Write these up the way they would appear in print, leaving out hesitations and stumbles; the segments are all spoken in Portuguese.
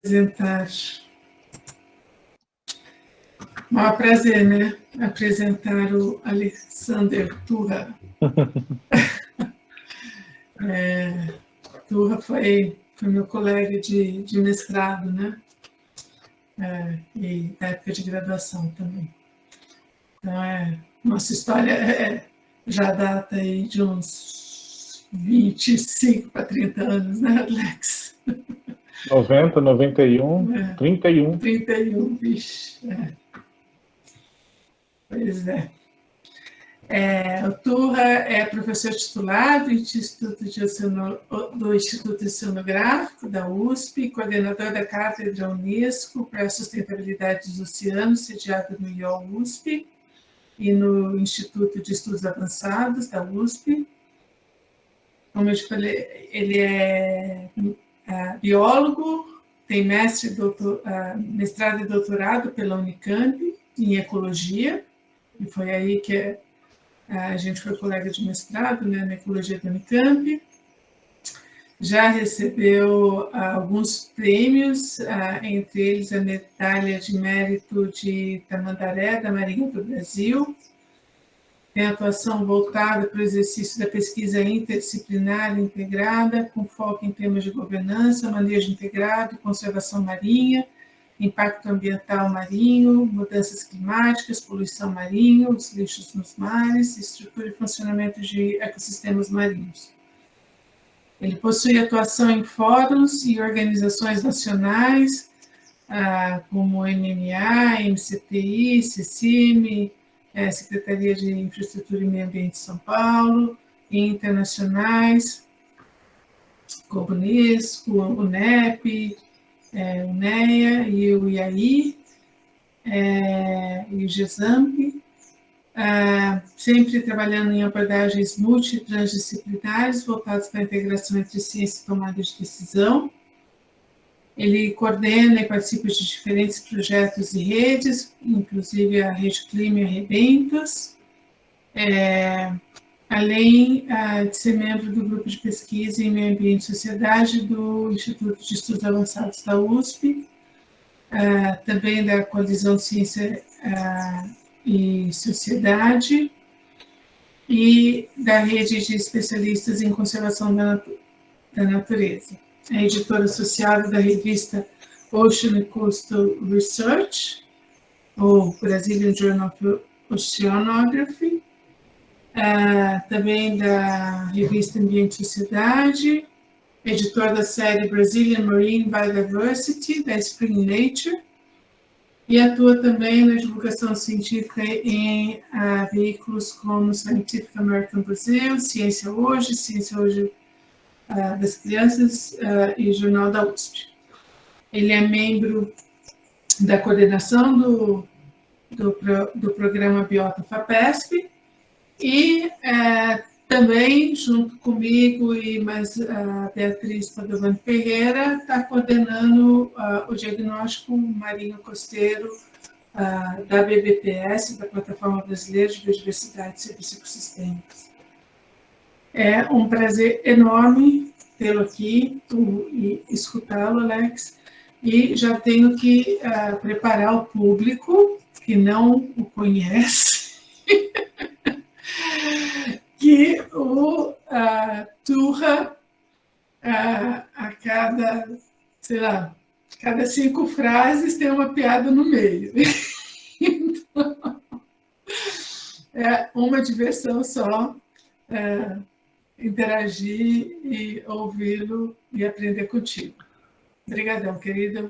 apresentar. Maior prazer, né? Apresentar o Alexander Turra. Turra foi meu colega de mestrado, né? E da época de graduação também. Então, nossa história já data aí de uns 25 para 30 anos, né, Alex? 90, 91, 31. 31, vixe. Pois é. O Turra é professor titular do Instituto Oceanográfico da USP, coordenador da Cátedra Unesco para a Sustentabilidade dos Oceanos, sediado no IOL-USP, e no Instituto de Estudos Avançados da USP. Como eu te falei, ele é biólogo, tem mestrado e doutorado pela Unicamp em Ecologia, e foi aí que a gente foi colega de mestrado, né, na Ecologia da Unicamp. Já recebeu alguns prêmios, entre eles a Medalha de Mérito de Tamandaré, da Marinha do Brasil. Tem atuação voltada para o exercício da pesquisa interdisciplinar integrada, com foco em temas de governança, manejo integrado, conservação marinha, impacto ambiental marinho, mudanças climáticas, poluição marinha, os lixos nos mares, estrutura e funcionamento de ecossistemas marinhos. Ele possui atuação em fóruns e organizações nacionais, como MMA, MCTI, CECIME, Secretaria de Infraestrutura e Meio Ambiente de São Paulo, e internacionais, como o Unesco, o UNEP, o NEA e o IAI, e o GESAMP, sempre trabalhando em abordagens multi- e transdisciplinares, voltadas para a integração entre ciência e tomada de decisão. Ele coordena e participa de diferentes projetos e redes, inclusive a Rede Clima e Arrebentos, além de ser membro do grupo de pesquisa em meio ambiente e sociedade do Instituto de Estudos Avançados da USP, também da Coalizão Ciência e Sociedade, e da rede de especialistas em conservação da natureza. É editora associada da revista Ocean and Coastal Research, ou Brazilian Journal of Oceanography, também da revista Ambiente e Sociedade, editor da série Brazilian Marine Biodiversity, da Spring Nature, e atua também na divulgação científica em veículos como Scientific American Brazil, Ciência Hoje das Crianças e Jornal da USP. Ele é membro da coordenação do programa Biota FAPESP e também, junto comigo e mais a Beatriz Padovani Ferreira, está coordenando o diagnóstico marinho costeiro da BBPS, da Plataforma Brasileira de Biodiversidade e Serviços Ecossistêmicos. É um prazer enorme tê-lo aqui e escutá-lo, Alex, e já tenho que preparar o público que não o conhece, que o Turra, a cada, sei lá, cada 5 frases tem uma piada no meio. Então, é uma diversão só interagir e ouvi-lo e aprender contigo. Obrigadão, querido.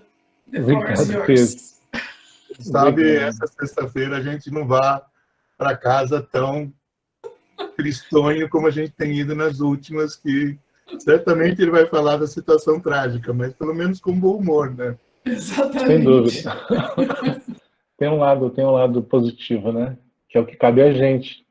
The floor is yours. Sabe, essa sexta-feira a gente não vai para casa tão tristonho como a gente tem ido nas últimas, que certamente ele vai falar da situação trágica, mas pelo menos com bom humor, né? Exatamente. Sem dúvida. Tem um lado positivo, né? Que é o que cabe a gente.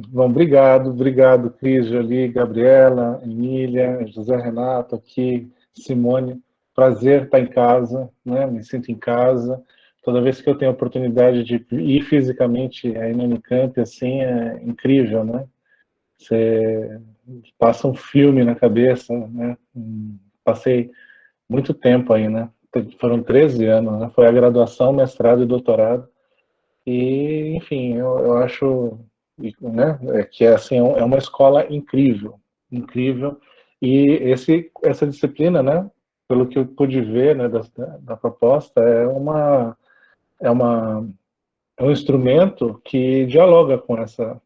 Bom, obrigado, Cris, Jolie, Gabriela, Emília, José Renato aqui, Simone. Prazer estar em casa, né? Me sinto em casa. Toda vez que eu tenho a oportunidade de ir fisicamente aí no Unicamp, assim, é incrível, né? Você passa um filme na cabeça, né? Passei muito tempo aí, né? Foram 13 anos, né? Foi a graduação, mestrado e doutorado. E, enfim, eu acho, né, que assim, é uma escola incrível, incrível. E essa disciplina, né, pelo que eu pude ver, né, da proposta, é uma, é um instrumento que dialoga com essa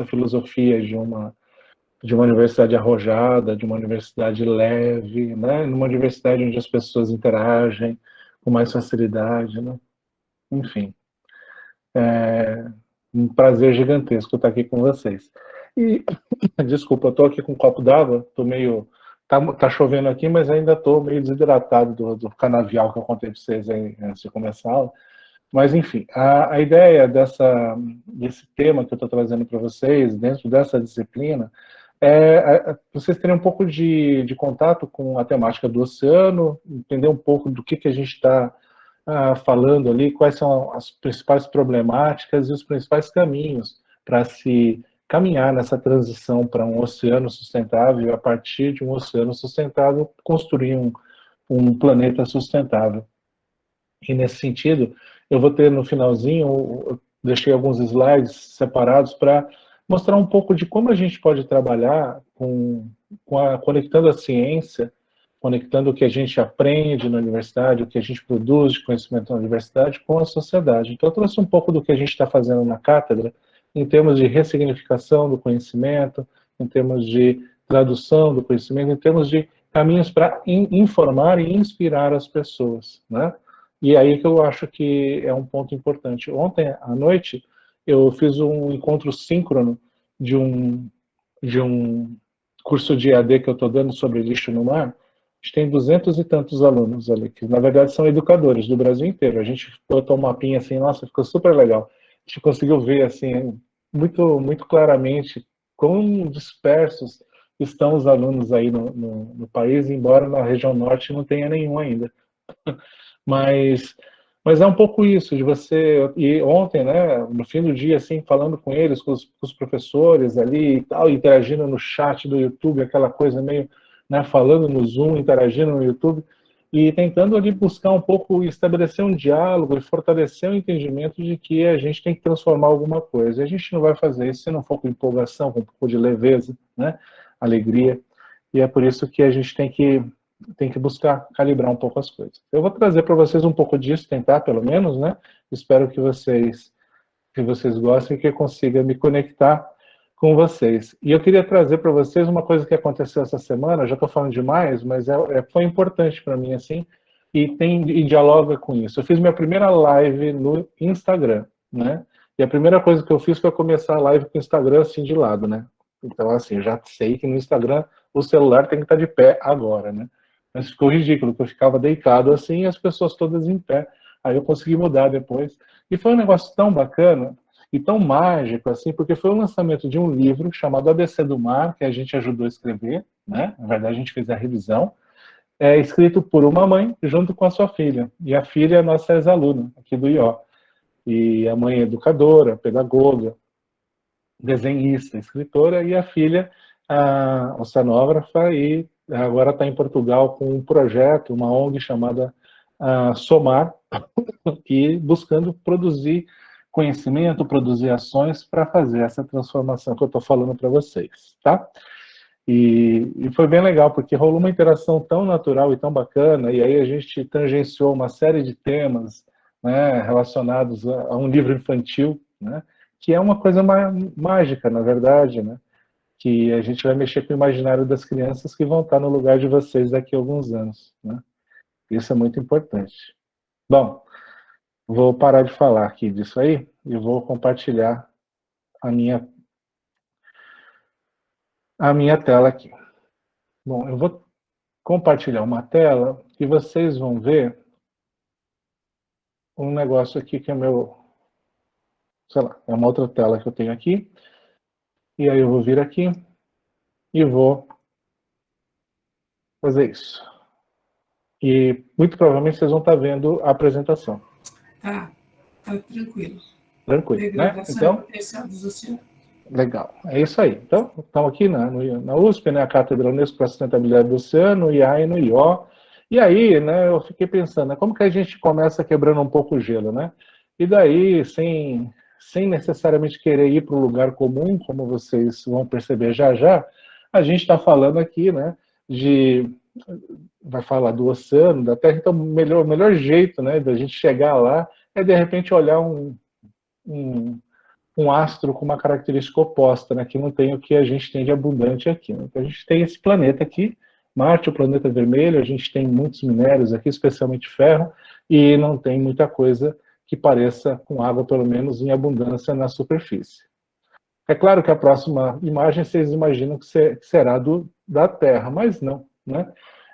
filosofia de uma universidade arrojada, de uma universidade leve, né, numa universidade onde as pessoas interagem com mais facilidade, né? Enfim. Um prazer gigantesco estar aqui com vocês. E, desculpa, eu estou aqui com um copo d'água, estou meio... Tá chovendo aqui, mas ainda estou meio desidratado do canavial que eu contei para vocês aí antes de começar a aula. Mas, enfim, a ideia desse tema que eu estou trazendo para vocês, dentro dessa disciplina, vocês terem um pouco de contato com a temática do oceano, entender um pouco do que a gente está falando ali, quais são as principais problemáticas e os principais caminhos para se caminhar nessa transição para um oceano sustentável, a partir de um oceano sustentável, construir um planeta sustentável. E nesse sentido, eu vou ter no finalzinho, eu deixei alguns slides separados para mostrar um pouco de como a gente pode trabalhar conectando a ciência, conectando o que a gente aprende na universidade, o que a gente produz de conhecimento na universidade com a sociedade. Então, eu trouxe um pouco do que a gente está fazendo na cátedra, em termos de ressignificação do conhecimento, em termos de tradução do conhecimento, em termos de caminhos para informar e inspirar as pessoas, né? E aí que eu acho que é um ponto importante. Ontem à noite, eu fiz um encontro síncrono de um curso de EAD que eu estou dando sobre lixo no mar. A gente tem 200 e tantos alunos ali, que na verdade são educadores do Brasil inteiro. A gente botou um mapinha assim, nossa, ficou super legal. A gente conseguiu ver assim, muito claramente quão dispersos estão os alunos aí no país, embora na região norte não tenha nenhum ainda. Mas é um pouco isso, de você... E ontem, né, no fim do dia, assim, falando com eles, com os professores ali e tal, interagindo no chat do YouTube, aquela coisa meio, né, falando no Zoom, interagindo no YouTube, e tentando ali buscar um pouco, estabelecer um diálogo e fortalecer o entendimento de que a gente tem que transformar alguma coisa. E a gente não vai fazer isso se não for com empolgação, com um pouco de leveza, né, alegria. E é por isso que a gente tem que buscar calibrar um pouco as coisas. Eu vou trazer para vocês um pouco disso, tentar pelo menos, né? Espero que vocês gostem e que eu consiga me conectar com vocês. E eu queria trazer para vocês uma coisa que aconteceu essa semana, já estou falando demais, mas foi importante para mim, assim, e dialoga com isso. Eu fiz minha primeira live no Instagram, né? E a primeira coisa que eu fiz foi começar a live com o Instagram assim de lado, né? Então, assim, eu já sei que no Instagram o celular tem que estar de pé agora, né? Mas ficou ridículo, porque eu ficava deitado assim e as pessoas todas em pé. Aí eu consegui mudar depois. E foi um negócio tão bacana e tão mágico, assim, porque foi o lançamento de um livro chamado ABC do Mar, que a gente ajudou a escrever, né? Na verdade, a gente fez a revisão, escrito por uma mãe junto com a sua filha. E a filha é a nossa ex-aluna aqui do IO. E a mãe é educadora, pedagoga, desenhista, escritora, e a filha, a oceanógrafa, e agora está em Portugal com um projeto, uma ONG chamada Somar, e buscando produzir conhecimento, produzir ações para fazer essa transformação que eu estou falando para vocês, tá? E foi bem legal, porque rolou uma interação tão natural e tão bacana, e aí a gente tangenciou uma série de temas, né, relacionados a um livro infantil, né, que é uma coisa mágica, na verdade, né, que a gente vai mexer com o imaginário das crianças que vão estar no lugar de vocês daqui a alguns anos, né? Isso é muito importante. Bom, vou parar de falar aqui disso aí e vou compartilhar a minha tela aqui. Bom, eu vou compartilhar uma tela e vocês vão ver um negócio aqui que é meu, sei lá, é uma outra tela que eu tenho aqui. E aí eu vou vir aqui e vou fazer isso. E muito provavelmente vocês vão estar vendo a apresentação. Tá tranquilo. Tranquilo, né? Degradação Então, e potencial dos oceanos. Legal, é isso aí. Então, estamos aqui na USP, né, a Cátedra Unesco para a Sustentabilidade do Oceano, e aí no IO. E aí, né, eu fiquei pensando, né, como que a gente começa quebrando um pouco o gelo, né? E daí, sem necessariamente querer ir para o lugar comum, como vocês vão perceber já já, a gente está falando aqui, né, vai falar do oceano, da Terra, então o melhor jeito, né, da gente chegar lá é, de repente, olhar um astro com uma característica oposta, né, que não tem o que a gente tem de abundante aqui. Né? Então, a gente tem esse planeta aqui, Marte, o planeta vermelho, a gente tem muitos minérios aqui, especialmente ferro, e não tem muita coisa que pareça com água, pelo menos em abundância na superfície. É claro que a próxima imagem vocês imaginam que será da Terra, mas não, né?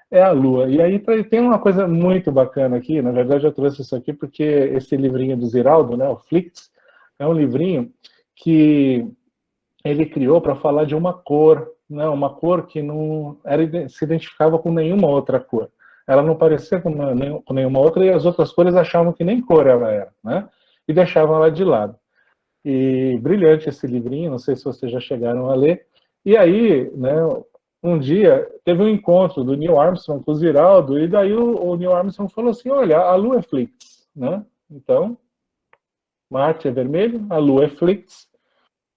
É a Lua. E aí tem uma coisa muito bacana aqui, na verdade eu trouxe isso aqui porque esse livrinho do Ziraldo, né, o Flix, é um livrinho que ele criou para falar de uma cor, né, uma cor que não se identificava com nenhuma outra cor. Ela não parecia com nenhuma outra e as outras cores achavam que nem cor ela era, né? E deixavam ela de lado. E brilhante esse livrinho, não sei se vocês já chegaram a ler. E aí, né, um dia teve um encontro do Neil Armstrong com o Ziraldo, e daí o Neil Armstrong falou assim, olha, a Lua é Flix, né? Então, Marte é vermelho, a Lua é Flix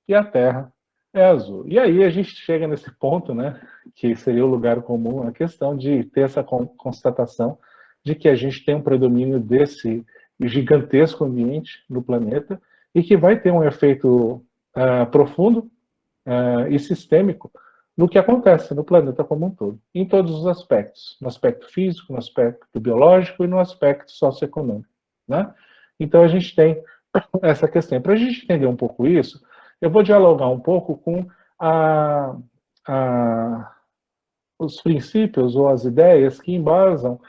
e a Terra é azul. E aí a gente chega nesse ponto, né, que seria o lugar comum, a questão de ter essa constatação de que a gente tem um predomínio desse gigantesco ambiente no planeta e que vai ter um efeito profundo e sistêmico no que acontece no planeta como um todo, em todos os aspectos, no aspecto físico, no aspecto biológico e no aspecto socioeconômico, né? Então a gente tem essa questão. Para a gente entender um pouco isso, eu vou dialogar um pouco com os princípios ou as ideias que embasam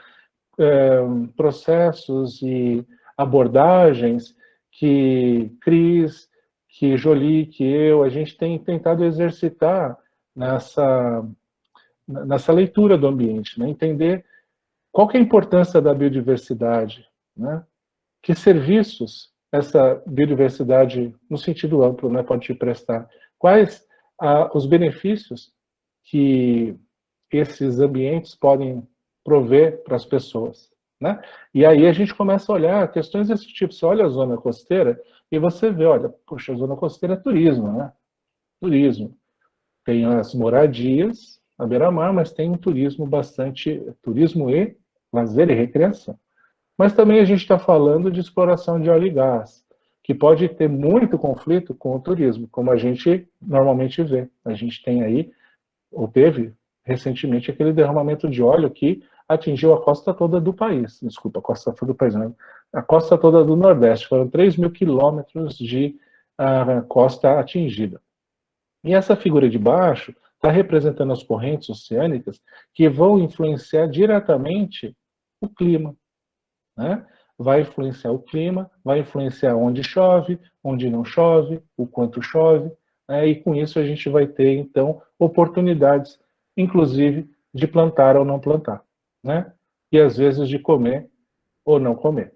processos e abordagens que Cris, que Jolie, que eu, a gente tem tentado exercitar nessa leitura do ambiente, né? Entender qual que é a importância da biodiversidade, né? Que serviços essa biodiversidade, no sentido amplo, né, pode te prestar? Quais os benefícios que esses ambientes podem prover para as pessoas, né? E aí a gente começa a olhar questões desse tipo. Você olha a zona costeira e você vê, olha, puxa, a zona costeira é turismo, né? Turismo. Tem as moradias à beira-mar, mas tem um turismo turismo e lazer e recreação. Mas também a gente está falando de exploração de óleo e gás, que pode ter muito conflito com o turismo, como a gente normalmente vê. A gente tem aí, ou teve recentemente, aquele derramamento de óleo que atingiu a costa toda do país. Desculpa, a costa toda do país, não. A costa toda do Nordeste. Foram 3.000 quilômetros de costa atingida. E essa figura de baixo está representando as correntes oceânicas que vão influenciar diretamente o clima. Né? Vai influenciar o clima, vai influenciar onde chove, onde não chove, o quanto chove, né? E com isso a gente vai ter, então, oportunidades, inclusive, de plantar ou não plantar, né? E às vezes de comer ou não comer.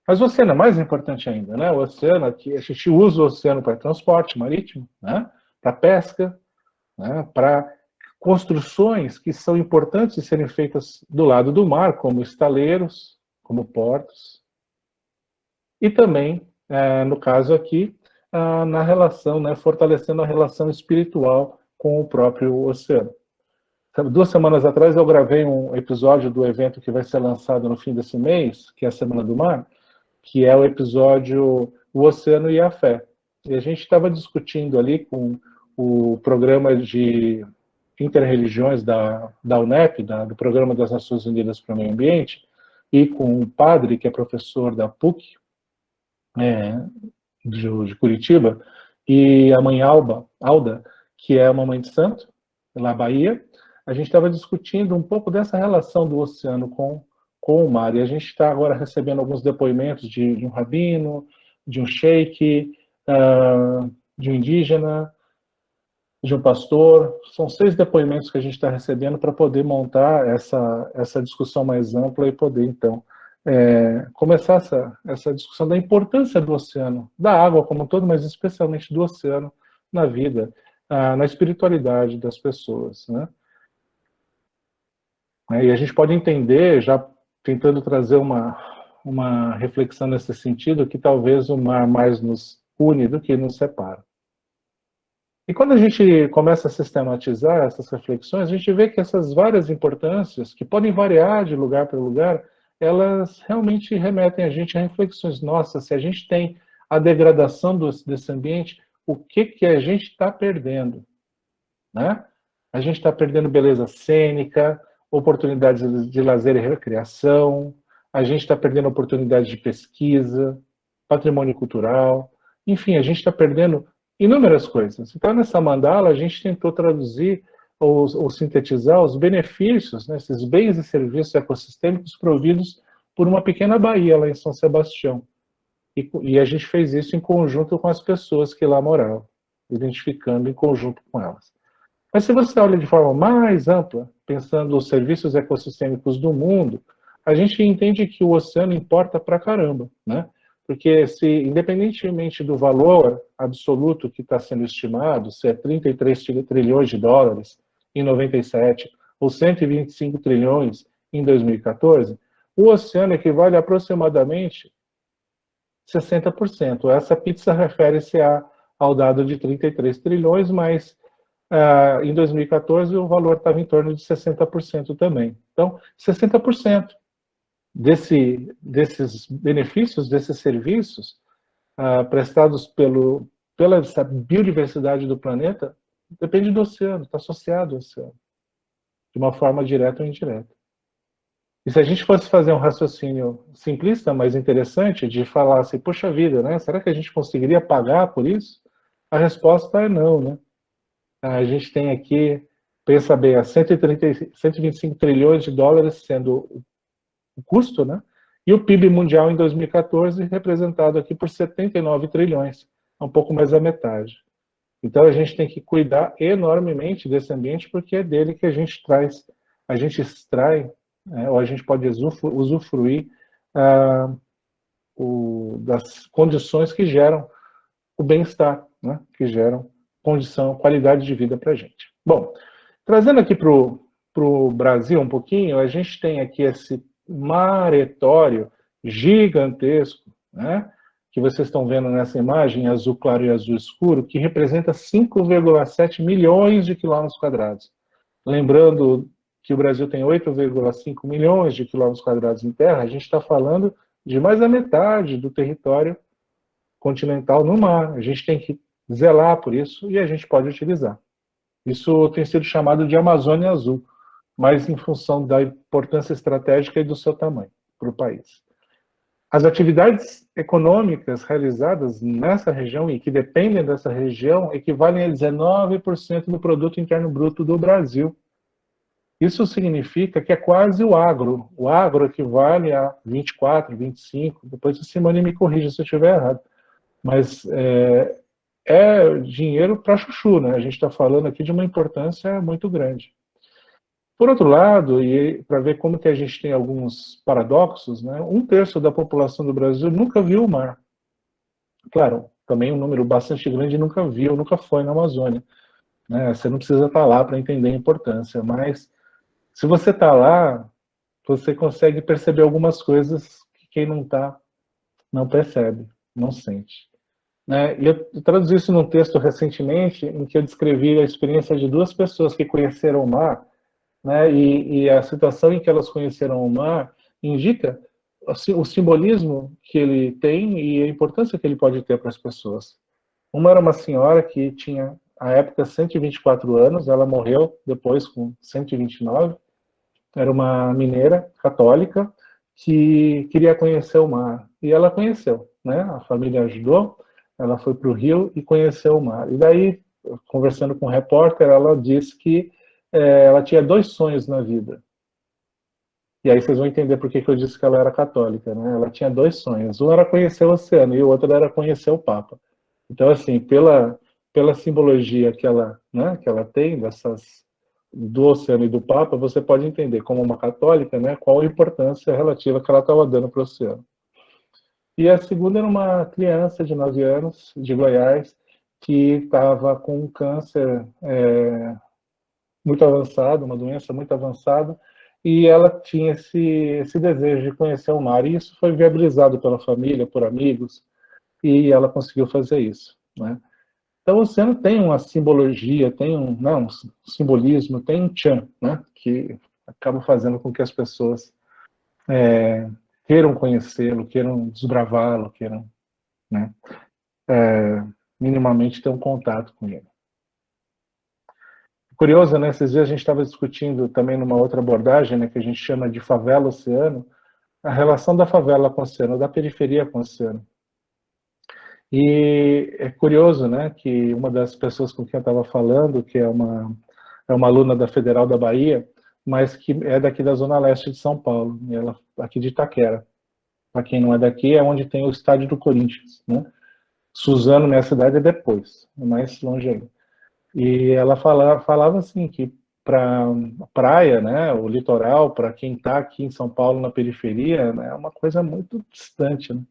Mas o oceano é mais importante ainda, né? O oceano, aqui, a gente usa o oceano para transporte marítimo, né? Para pesca, né? Para construções que são importantes de serem feitas do lado do mar, como estaleiros, como portos, e também, no caso aqui, na relação, né, fortalecendo a relação espiritual com o próprio oceano. 2 semanas atrás eu gravei um episódio do evento que vai ser lançado no fim desse mês, que é a Semana do Mar, que é o episódio O Oceano e a Fé. E a gente estava discutindo ali com o programa de interreligiões da UNEP, do Programa das Nações Unidas para o Meio Ambiente, e com um padre que é professor da PUC, de Curitiba, e a mãe Alda, que é uma mãe de santo, lá na Bahia. A gente estava discutindo um pouco dessa relação do oceano com o mar, e a gente está agora recebendo alguns depoimentos de um rabino, de um sheik, de um indígena, de um pastor. São 6 depoimentos que a gente está recebendo para poder montar essa discussão mais ampla e poder, então, começar essa discussão da importância do oceano, da água como um todo, mas especialmente do oceano, na vida, na espiritualidade das pessoas, né? E a gente pode entender, já tentando trazer uma reflexão nesse sentido, que talvez o mar mais nos une do que nos separa. E quando a gente começa a sistematizar essas reflexões, a gente vê que essas várias importâncias, que podem variar de lugar para lugar, elas realmente remetem a gente a reflexões. Nossa, se a gente tem a degradação desse ambiente, o que a gente está perdendo? Né? A gente está perdendo beleza cênica, oportunidades de lazer e recreação, a gente está perdendo oportunidades de pesquisa, patrimônio cultural, enfim, a gente está perdendo inúmeras coisas. Então, nessa mandala, a gente tentou traduzir ou sintetizar os benefícios, né, esses bens e serviços ecossistêmicos providos por uma pequena baía lá em São Sebastião. E a gente fez isso em conjunto com as pessoas que lá moravam, identificando em conjunto com elas. Mas se você olha de forma mais ampla, pensando os serviços ecossistêmicos do mundo, a gente entende que o oceano importa pra caramba, né? Porque se, independentemente do valor absoluto que está sendo estimado, se é 33 trilhões de dólares em 97 ou 125 trilhões em 2014, o oceano equivale a aproximadamente 60%. Essa pizza refere-se ao dado de 33 trilhões, mas em 2014 o valor estava em torno de 60% também. Então, 60% desses benefícios, desses serviços prestados pela essa biodiversidade do planeta, depende do oceano, está associado ao oceano, de uma forma direta ou indireta. E se a gente fosse fazer um raciocínio simplista, mas interessante, de falar assim, poxa vida, né? Será que a gente conseguiria pagar por isso? A resposta é não, né? A gente tem aqui, pensa bem, 125 trilhões de dólares sendo o custo, né? E o PIB mundial em 2014 representado aqui por 79 trilhões, um pouco mais da metade. Então a gente tem que cuidar enormemente desse ambiente, porque é dele que a gente extrai, ou a gente pode usufruir das condições que geram o bem-estar, né? Que geram qualidade de vida para a gente. Bom, trazendo aqui para o Brasil um pouquinho, a gente tem aqui esse maretório gigantesco, né, que vocês estão vendo nessa imagem, azul claro e azul escuro, que representa 5,7 milhões de quilômetros quadrados. Lembrando que o Brasil tem 8,5 milhões de quilômetros quadrados em terra, a gente está falando de mais da metade do território continental no mar. A gente tem que zelar por isso e a gente pode utilizar. Isso tem sido chamado de Amazônia Azul, mas em função da importância estratégica e do seu tamanho para o país. As atividades econômicas realizadas nessa região e que dependem dessa região equivalem a 19% do produto interno bruto do Brasil. Isso significa que é quase o agro. O agro equivale a 24, 25, depois o Simone me corrija se eu estiver errado. Mas é dinheiro para chuchu, né? A gente está falando aqui de uma importância muito grande. Por outro lado, e para ver como que a gente tem alguns paradoxos, né? 1/3 da população do Brasil nunca viu o mar. Claro, também um número bastante grande nunca viu, nunca foi na Amazônia, né? Você não precisa estar lá para entender a importância, mas se você está lá, você consegue perceber algumas coisas que quem não está não percebe, não sente. E eu traduzi isso num texto recentemente, em que eu descrevi a experiência de 2 pessoas que conheceram o mar, né, e a situação em que elas conheceram o mar indica o simbolismo que ele tem e a importância que ele pode ter para as pessoas. Uma era uma senhora que tinha, à época, 124 anos, ela morreu depois com 129, era uma mineira católica que queria conhecer o mar, e ela conheceu, né, a família ajudou, ela foi para o Rio e conheceu o mar. E daí, conversando com o repórter, ela disse que ela tinha 2 sonhos na vida. E aí vocês vão entender por que eu disse que ela era católica, né? Ela tinha 2 sonhos. Um era conhecer o oceano e o outro era conhecer o Papa. Então, assim, pela simbologia que ela tem do oceano e do Papa, você pode entender, como uma católica, né, qual a importância relativa que ela estava dando para o oceano. E a segunda era uma criança de 9 anos, de Goiás, que estava com um câncer muito avançado, uma doença muito avançada, e ela tinha esse desejo de conhecer o mar, e isso foi viabilizado pela família, por amigos, e ela conseguiu fazer isso, né? Então, o oceano tem uma simbologia, tem um simbolismo, tem um tchan, né? Que acaba fazendo com que as pessoas queiram conhecê-lo, queiram desbravá-lo, queiram, né, minimamente ter um contato com ele. Curioso, né? Esses dias a gente estava discutindo também numa outra abordagem, né, que a gente chama de favela-oceano, a relação da favela com o oceano, da periferia com o oceano. E é curioso, né, que uma das pessoas com quem eu estava falando, que é uma aluna da Federal da Bahia, mas que é daqui da Zona Leste de São Paulo, e ela aqui de Itaquera. Para quem não é daqui, é onde tem o estádio do Corinthians, né? Suzano, minha cidade, é depois, é mais longe ainda. E ela falava assim que para praia, né, o litoral, para quem está aqui em São Paulo na periferia, né, é uma coisa muito distante, né?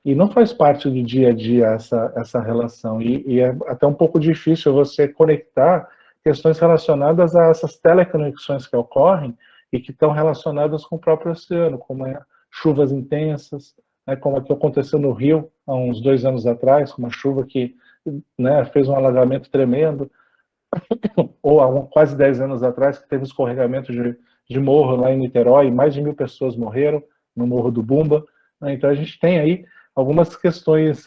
E não faz parte do dia a dia essa relação. E é até um pouco difícil você conectar questões relacionadas a essas teleconexões que ocorrem e que estão relacionadas com o próprio oceano, como chuvas intensas, né, como a que aconteceu no Rio há uns 2 anos atrás, uma chuva que, né, fez um alagamento tremendo, ou há quase 10 anos atrás, que teve escorregamento de morro lá em Niterói, mais de 1.000 pessoas morreram no Morro do Bumba, né? Então a gente tem aí algumas questões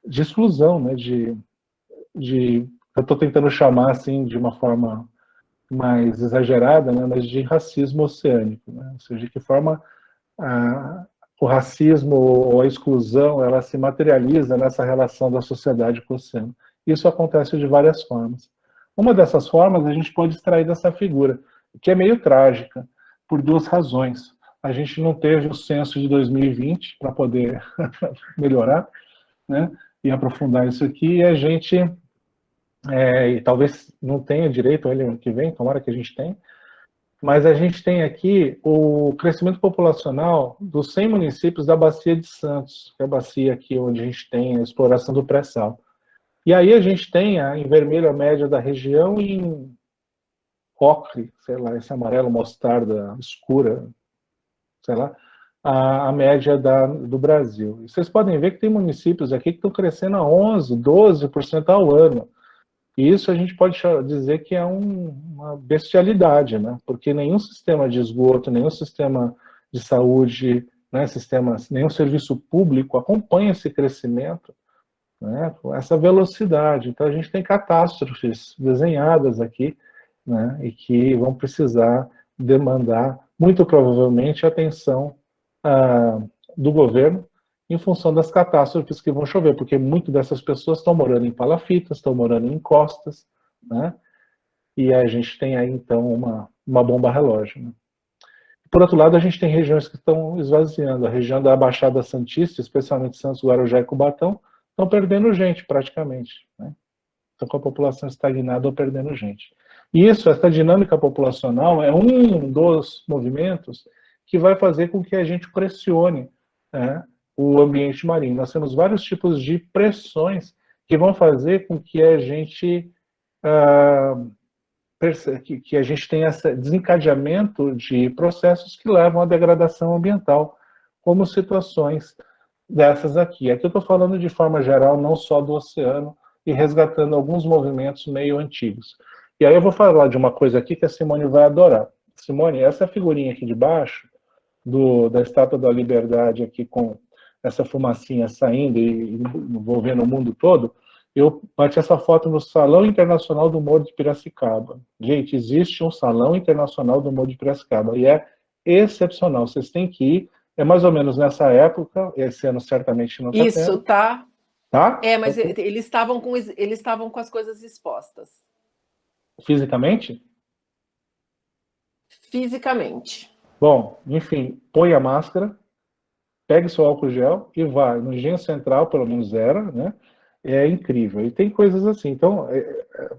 de exclusão, né, eu estou tentando chamar assim de uma forma mais exagerada, né, mas de racismo oceânico, né? Ou seja, de que forma o racismo ou a exclusão ela se materializa nessa relação da sociedade com o oceano. Isso acontece de várias formas. Uma dessas formas a gente pode extrair dessa figura, que é meio trágica, por 2 razões. A gente não teve o censo de 2020 para poder melhorar, né, e aprofundar isso aqui, e a gente, e talvez não tenha direito a ele ano que vem, tomara que a gente tenha, mas a gente tem aqui o crescimento populacional dos 100 municípios da Bacia de Santos, que é a bacia aqui onde a gente tem a exploração do pré-sal. E aí a gente tem em vermelho a média da região e em ocre, sei lá, esse amarelo mostarda escura, sei lá, a média do Brasil. E vocês podem ver que tem municípios aqui que estão crescendo a 11%, 12% ao ano. E isso a gente pode dizer que é uma bestialidade, né? Porque nenhum sistema de esgoto, nenhum sistema de saúde, né, nenhum serviço público acompanha esse crescimento, né, com essa velocidade. Então a gente tem catástrofes desenhadas aqui, né, e que vão precisar demandar, muito provavelmente, a atenção do governo em função das catástrofes que vão chover, porque muitas dessas pessoas estão morando em palafitas, estão morando em encostas, né, e a gente tem aí, então, uma bomba relógio, né. Por outro lado, a gente tem regiões que estão esvaziando. A região da Baixada Santista, especialmente Santos, Guarujá e Cubatão, estão perdendo gente, praticamente, né? Estão com a população estagnada ou perdendo gente. E essa dinâmica populacional é um dos movimentos que vai fazer com que a gente pressione, né, o ambiente marinho. Nós temos vários tipos de pressões que vão fazer com que a gente que a gente tenha esse desencadeamento de processos que levam à degradação ambiental, como situações dessas aqui. Aqui eu estou falando de forma geral, não só do oceano, e resgatando alguns movimentos meio antigos. E aí eu vou falar de uma coisa aqui que a Simone vai adorar. Simone, essa figurinha aqui de baixo, da Estátua da Liberdade aqui com essa fumacinha saindo e envolvendo o mundo todo, eu bati essa foto no Salão Internacional do Humor de Piracicaba. Gente, existe um Salão Internacional do Humor de Piracicaba e é excepcional. Vocês têm que ir. É mais ou menos nessa época. Esse ano certamente não está tendo. Isso, tá? Tá? É, mas eles estavam com as coisas expostas. Fisicamente? Fisicamente. Bom, enfim, põe a máscara, pegue seu álcool gel e vai. No Engenho Central, pelo menos era, né? É incrível. E tem coisas assim. Então,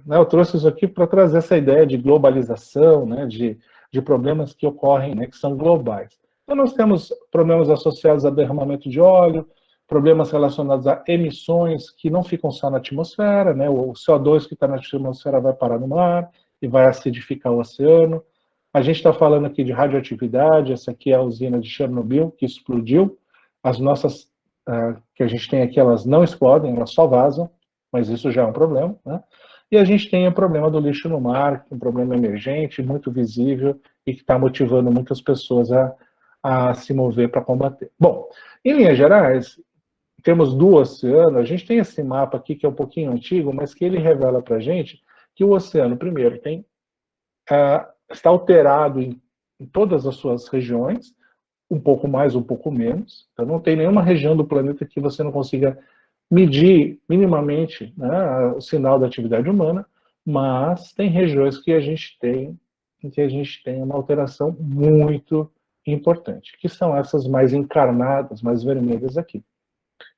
né, eu trouxe isso aqui para trazer essa ideia de globalização, né, de problemas que ocorrem, né, que são globais. Então, nós temos problemas associados a derramamento de óleo, problemas relacionados a emissões que não ficam só na atmosfera, né? O CO2 que está na atmosfera vai parar no mar e vai acidificar o oceano. A gente está falando aqui de radioatividade, essa aqui é a usina de Chernobyl, que explodiu. As nossas que a gente tem aqui, elas não explodem, elas só vazam, mas isso já é um problema, né? E a gente tem o problema do lixo no mar, que é um problema emergente, muito visível, e que está motivando muitas pessoas a se mover para combater. Bom, em linhas gerais, temos do oceano, a gente tem esse mapa aqui que é um pouquinho antigo, mas que ele revela para a gente que o oceano, primeiro, está alterado em todas as suas regiões, um pouco mais, um pouco menos. Então, não tem nenhuma região do planeta que você não consiga medir minimamente, né, o sinal da atividade humana, mas tem regiões que a gente tem uma alteração muito importante, que são essas mais encarnadas, mais vermelhas aqui.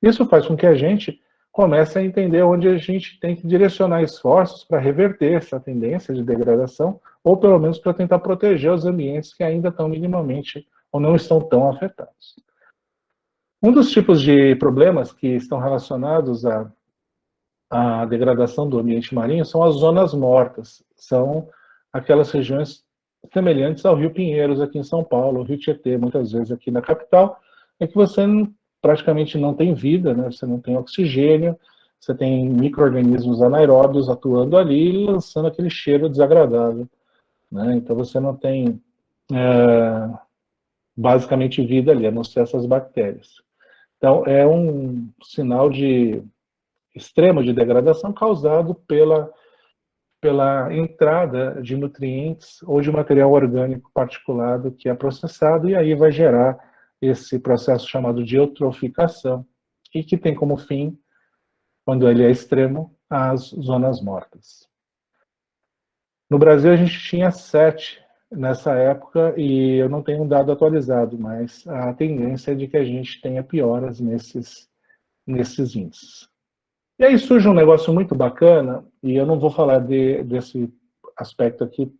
Isso faz com que a gente comece a entender onde a gente tem que direcionar esforços para reverter essa tendência de degradação, ou pelo menos para tentar proteger os ambientes que ainda estão minimamente ou não estão tão afetados. Um dos tipos de problemas que estão relacionados à degradação do ambiente marinho são as zonas mortas. São aquelas regiões semelhantes ao Rio Pinheiros, aqui em São Paulo, o Rio Tietê, muitas vezes aqui na capital, é que você praticamente não tem vida, né? Você não tem oxigênio, você tem micro-organismos anaeróbios atuando ali, lançando aquele cheiro desagradável, né? Então você não tem basicamente vida ali, a não ser essas bactérias. Então é um sinal extremo de degradação causado pela entrada de nutrientes ou de material orgânico particulado que é processado, e aí vai gerar esse processo chamado de eutroficação, e que tem como fim, quando ele é extremo, as zonas mortas. No Brasil a gente tinha 7 nessa época, e eu não tenho um dado atualizado, mas a tendência é de que a gente tenha pioras nesses índices. E aí surge um negócio muito bacana, e eu não vou falar desse aspecto aqui,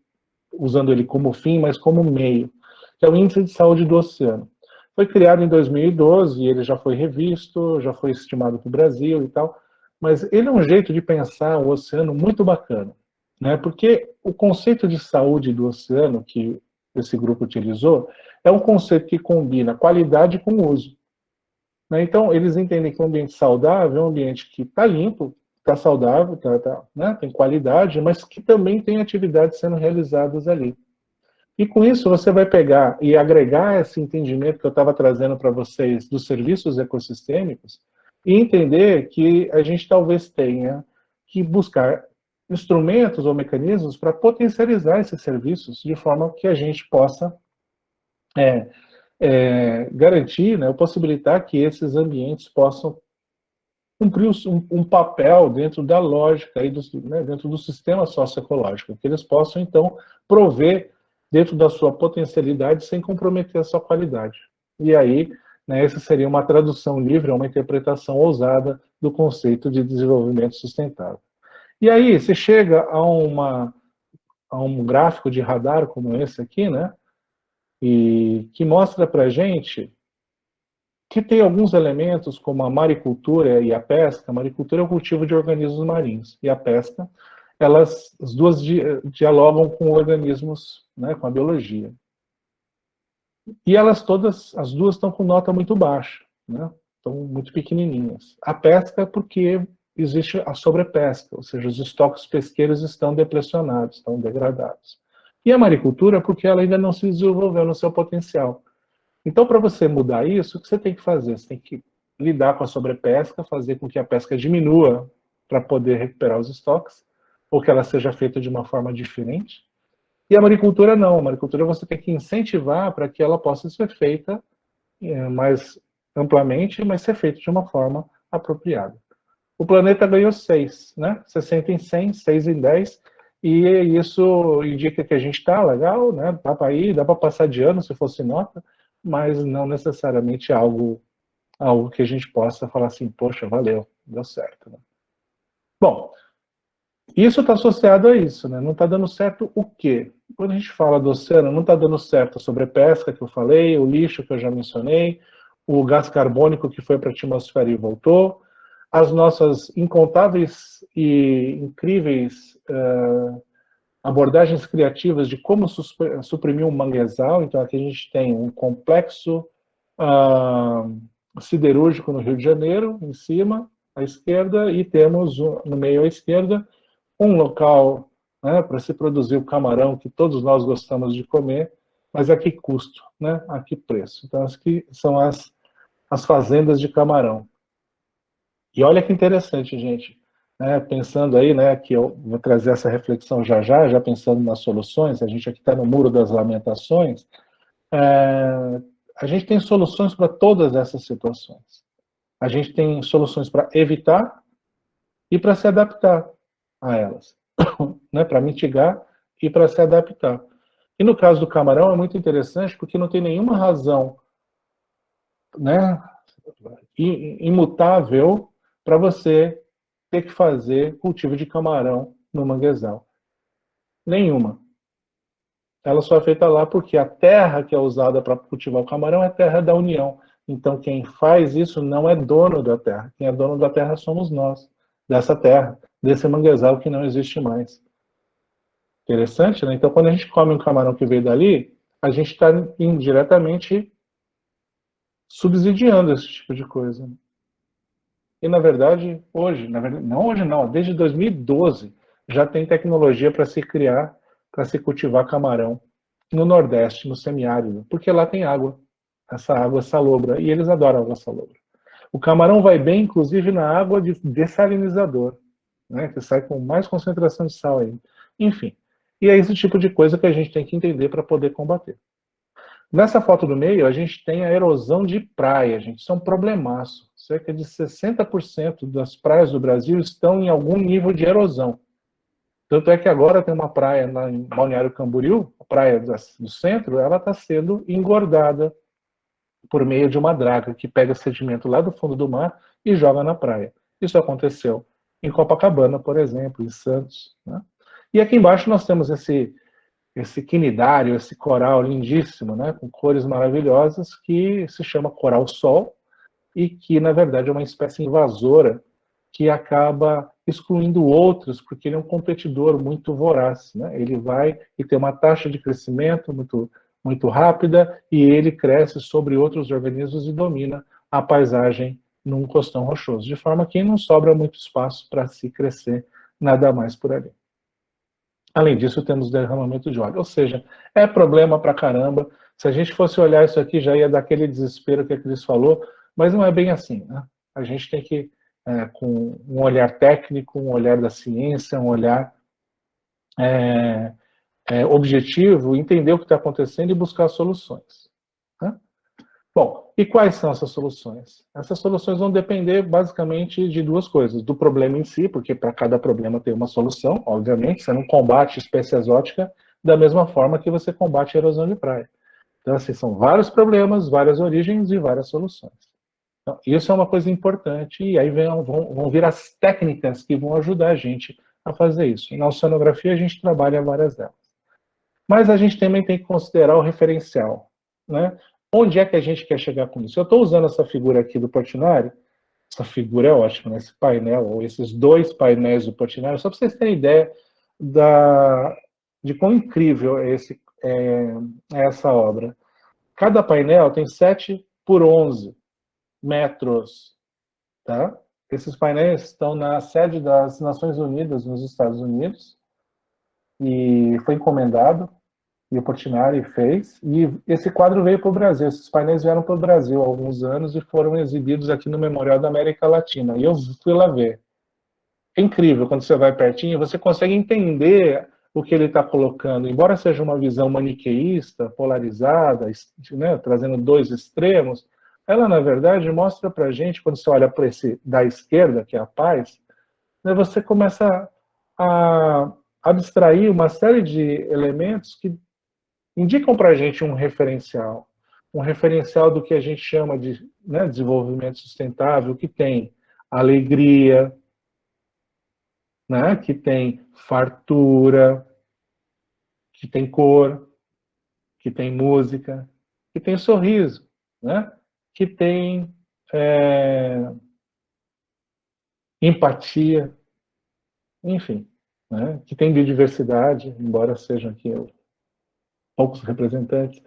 usando ele como fim, mas como meio, que é o Índice de Saúde do Oceano. Foi criado em 2012, ele já foi revisto, já foi estimado para o Brasil e tal, mas ele é um jeito de pensar o oceano muito bacana, né? Porque o conceito de saúde do oceano que esse grupo utilizou é um conceito que combina qualidade com uso. Então, eles entendem que um ambiente saudável é um ambiente que está limpo, está saudável, né, tem qualidade, mas que também tem atividades sendo realizadas ali. E com isso você vai pegar e agregar esse entendimento que eu estava trazendo para vocês dos serviços ecossistêmicos e entender que a gente talvez tenha que buscar instrumentos ou mecanismos para potencializar esses serviços de forma que a gente possa garantir, né, possibilitar que esses ambientes possam cumprir um papel dentro da lógica, aí dentro do sistema socioecológico, que eles possam, então, prover dentro da sua potencialidade sem comprometer a sua qualidade. E aí, né, essa seria uma tradução livre, uma interpretação ousada do conceito de desenvolvimento sustentável. E aí, você chega a um gráfico de radar como esse aqui, né, e que mostra para a gente que tem alguns elementos como a maricultura e a pesca. A maricultura é o cultivo de organismos marinhos, e a pesca, as duas dialogam com organismos, né, com a biologia. E as duas estão com nota muito baixa, né, estão muito pequenininhas. A pesca porque existe a sobrepesca, ou seja, os estoques pesqueiros estão depressionados, estão degradados. E a maricultura porque ela ainda não se desenvolveu no seu potencial. Então, para você mudar isso, o que você tem que fazer? Você tem que lidar com a sobrepesca, fazer com que a pesca diminua para poder recuperar os estoques, ou que ela seja feita de uma forma diferente. E a maricultura não. A maricultura você tem que incentivar para que ela possa ser feita mais amplamente, mas ser feita de uma forma apropriada. O planeta ganhou 6, né? 60 em 100, 6 em 10, e isso indica que a gente está legal, né? Dá para ir, dá para passar de ano se fosse nota, mas não necessariamente algo que a gente possa falar assim, poxa, valeu, deu certo. Né? Bom, isso está associado a isso, né? Não está dando certo o quê? Quando a gente fala do oceano, não está dando certo a sobrepesca que eu falei, o lixo que eu já mencionei, o gás carbônico que foi para a atmosfera e voltou, as nossas incontáveis e incríveis abordagens criativas de como suprimir um manguezal. Então, aqui a gente tem um complexo siderúrgico no Rio de Janeiro, em cima, à esquerda, e temos no meio à esquerda um local, né, para se produzir o camarão que todos nós gostamos de comer, mas a que custo, né, a que preço. Então, aqui são as fazendas de camarão. E olha que interessante, gente, né, pensando aí, né, que eu vou trazer essa reflexão já pensando nas soluções, a gente aqui está no Muro das Lamentações, a gente tem soluções para todas essas situações. A gente tem soluções para evitar e para se adaptar a elas, né, para mitigar e para se adaptar. E no caso do camarão é muito interessante porque não tem nenhuma razão, né, imutável para você ter que fazer cultivo de camarão no manguezal. Nenhuma. Ela só é feita lá porque a terra que é usada para cultivar o camarão é terra da União. Então, quem faz isso não é dono da terra. Quem é dono da terra somos nós, dessa terra, desse manguezal que não existe mais. Interessante, né? Então, quando a gente come um camarão que veio dali, a gente está indiretamente subsidiando esse tipo de coisa. E, na verdade, hoje, não hoje não, desde 2012, já tem tecnologia para se criar, para se cultivar camarão no Nordeste, no semiárido, porque lá tem água, essa água salobra, e eles adoram água salobra. O camarão vai bem, inclusive, na água de dessalinizador, né, que sai com mais concentração de sal ainda. Enfim, e é esse tipo de coisa que a gente tem que entender para poder combater. Nessa foto do meio, a gente tem a erosão de praia, gente. Isso é um problemaço. Cerca de 60% das praias do Brasil estão em algum nível de erosão. Tanto é que agora tem uma praia em Balneário Camboriú, a praia do centro, ela está sendo engordada por meio de uma draga que pega sedimento lá do fundo do mar e joga na praia. Isso aconteceu em Copacabana, por exemplo, em Santos, né? E aqui embaixo nós temos esse quinidário, esse coral lindíssimo, né, com cores maravilhosas, que se chama coral-sol, e que, na verdade, é uma espécie invasora que acaba excluindo outros, porque ele é um competidor muito voraz, né? Ele vai e tem uma taxa de crescimento muito rápida, e ele cresce sobre outros organismos e domina a paisagem num costão rochoso, de forma que não sobra muito espaço para se crescer nada mais por ali. Além disso, temos derramamento de óleo. Ou seja, é problema pra caramba. Se a gente fosse olhar isso aqui, já ia dar aquele desespero que a Cris falou, mas não é bem assim, né? A gente tem que, com um olhar técnico, um olhar da ciência, um olhar objetivo, entender o que está acontecendo e buscar soluções, né? Bom, e quais são essas soluções? Essas soluções vão depender basicamente de duas coisas: do problema em si, porque para cada problema tem uma solução, obviamente. Você não combate espécie exótica da mesma forma que você combate a erosão de praia. Então, assim, são vários problemas, várias origens e várias soluções. Então, isso é uma coisa importante, e aí vão vir as técnicas que vão ajudar a gente a fazer isso. Na oceanografia a gente trabalha várias delas. Mas a gente também tem que considerar o referencial, né? Onde é que a gente quer chegar com isso? Eu estou usando essa figura aqui do Portinari. Essa figura é ótima, né? Esse painel, ou esses dois painéis do Portinari, só para vocês terem ideia de quão incrível é essa obra. Cada painel tem 7 por 11 metros, tá? Esses painéis estão na sede das Nações Unidas, nos Estados Unidos, e foi encomendado, e o Portinari fez, e esse quadro veio para o Brasil. Esses painéis vieram para o Brasil há alguns anos e foram exibidos aqui no Memorial da América Latina, e eu fui lá ver. É incrível, quando você vai pertinho, você consegue entender o que ele está colocando, embora seja uma visão maniqueísta, polarizada, né, trazendo dois extremos, ela, na verdade, mostra para a gente, quando você olha para esse da esquerda, que é a paz, né, você começa a abstrair uma série de elementos que indicam para a gente um referencial do que a gente chama de, né, desenvolvimento sustentável, que tem alegria, né, que tem fartura, que tem cor, que tem música, que tem sorriso, né? que tem empatia, enfim, né? Que tem biodiversidade, embora sejam aqui poucos representantes.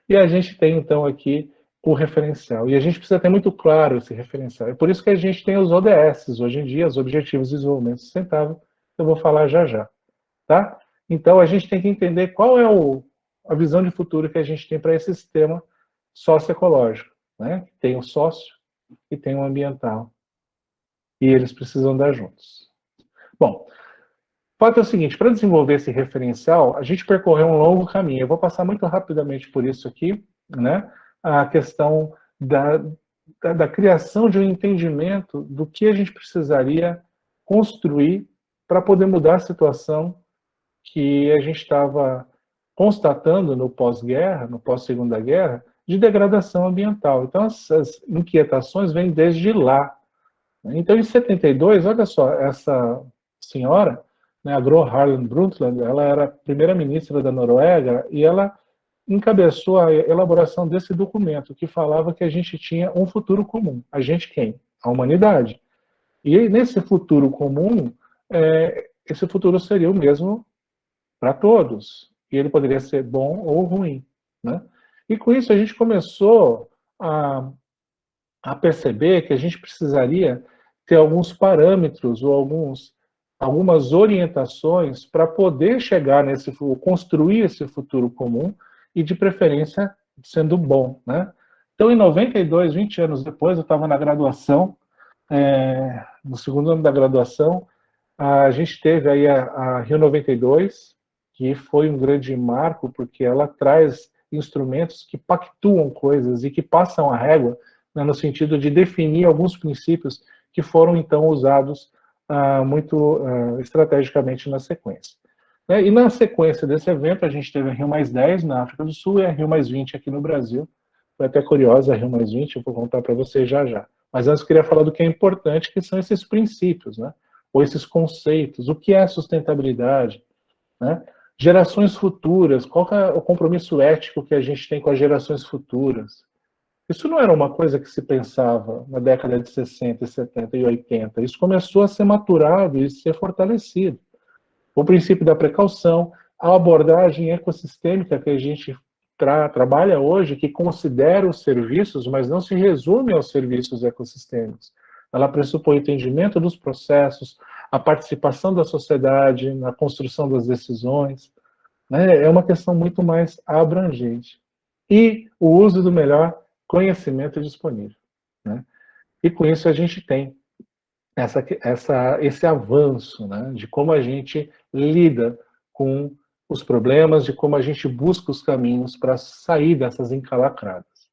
E a gente tem, então, aqui o referencial. E a gente precisa ter muito claro esse referencial. É por isso que a gente tem os ODS, hoje em dia, os Objetivos de Desenvolvimento Sustentável, eu vou falar já já. Tá? Então, a gente tem que entender qual é a visão de futuro que a gente tem para esse sistema socioecológico. Né? Tem o sócio e tem o ambiental. E eles precisam andar juntos. Bom, o fato é o seguinte, para desenvolver esse referencial, a gente percorreu um longo caminho. Eu vou passar muito rapidamente por isso aqui, né? A questão da criação de um entendimento do que a gente precisaria construir para poder mudar a situação que a gente estava constatando no pós-guerra, no pós-segunda guerra, de degradação ambiental. Então, essas inquietações vêm desde lá. Então, em 72, olha só, essa senhora, né, a Gro Harlem Brundtland, ela era primeira-ministra da Noruega e ela encabeçou a elaboração desse documento que falava que a gente tinha um futuro comum. A gente quem? A humanidade. E nesse futuro comum, esse futuro seria o mesmo para todos. E ele poderia ser bom ou ruim. Né? E com isso a gente começou a perceber que a gente precisaria ter alguns parâmetros ou algumas orientações para poder chegar construir esse futuro comum e, de preferência, sendo bom. Né? Então, em 92, 20 anos depois, eu estava na graduação, no segundo ano da graduação, a gente teve aí a Rio 92, que foi um grande marco, porque ela traz instrumentos que pactuam coisas e que passam a régua, né, no sentido de definir alguns princípios que foram, então, usados muito estrategicamente na sequência. E na sequência desse evento, a gente teve a Rio+10 na África do Sul e a Rio+20 aqui no Brasil. Foi até curiosa a Rio+20, eu vou contar para vocês já já. Mas antes eu queria falar do que é importante, que são esses princípios, né? Ou esses conceitos. O que é sustentabilidade? Né? Gerações futuras, qual que é o compromisso ético que a gente tem com as gerações futuras? Isso não era uma coisa que se pensava na década de 60, 70 e 80. Isso começou a ser maturado e ser fortalecido. O princípio da precaução, a abordagem ecossistêmica que a gente trabalha hoje, que considera os serviços, mas não se resume aos serviços ecossistêmicos. Ela pressupõe o entendimento dos processos, a participação da sociedade na construção das decisões. Né? É uma questão muito mais abrangente. E o uso do melhor conhecimento disponível. Né? E com isso a gente tem esse avanço, né, de como a gente lida com os problemas, de como a gente busca os caminhos para sair dessas encalacradas.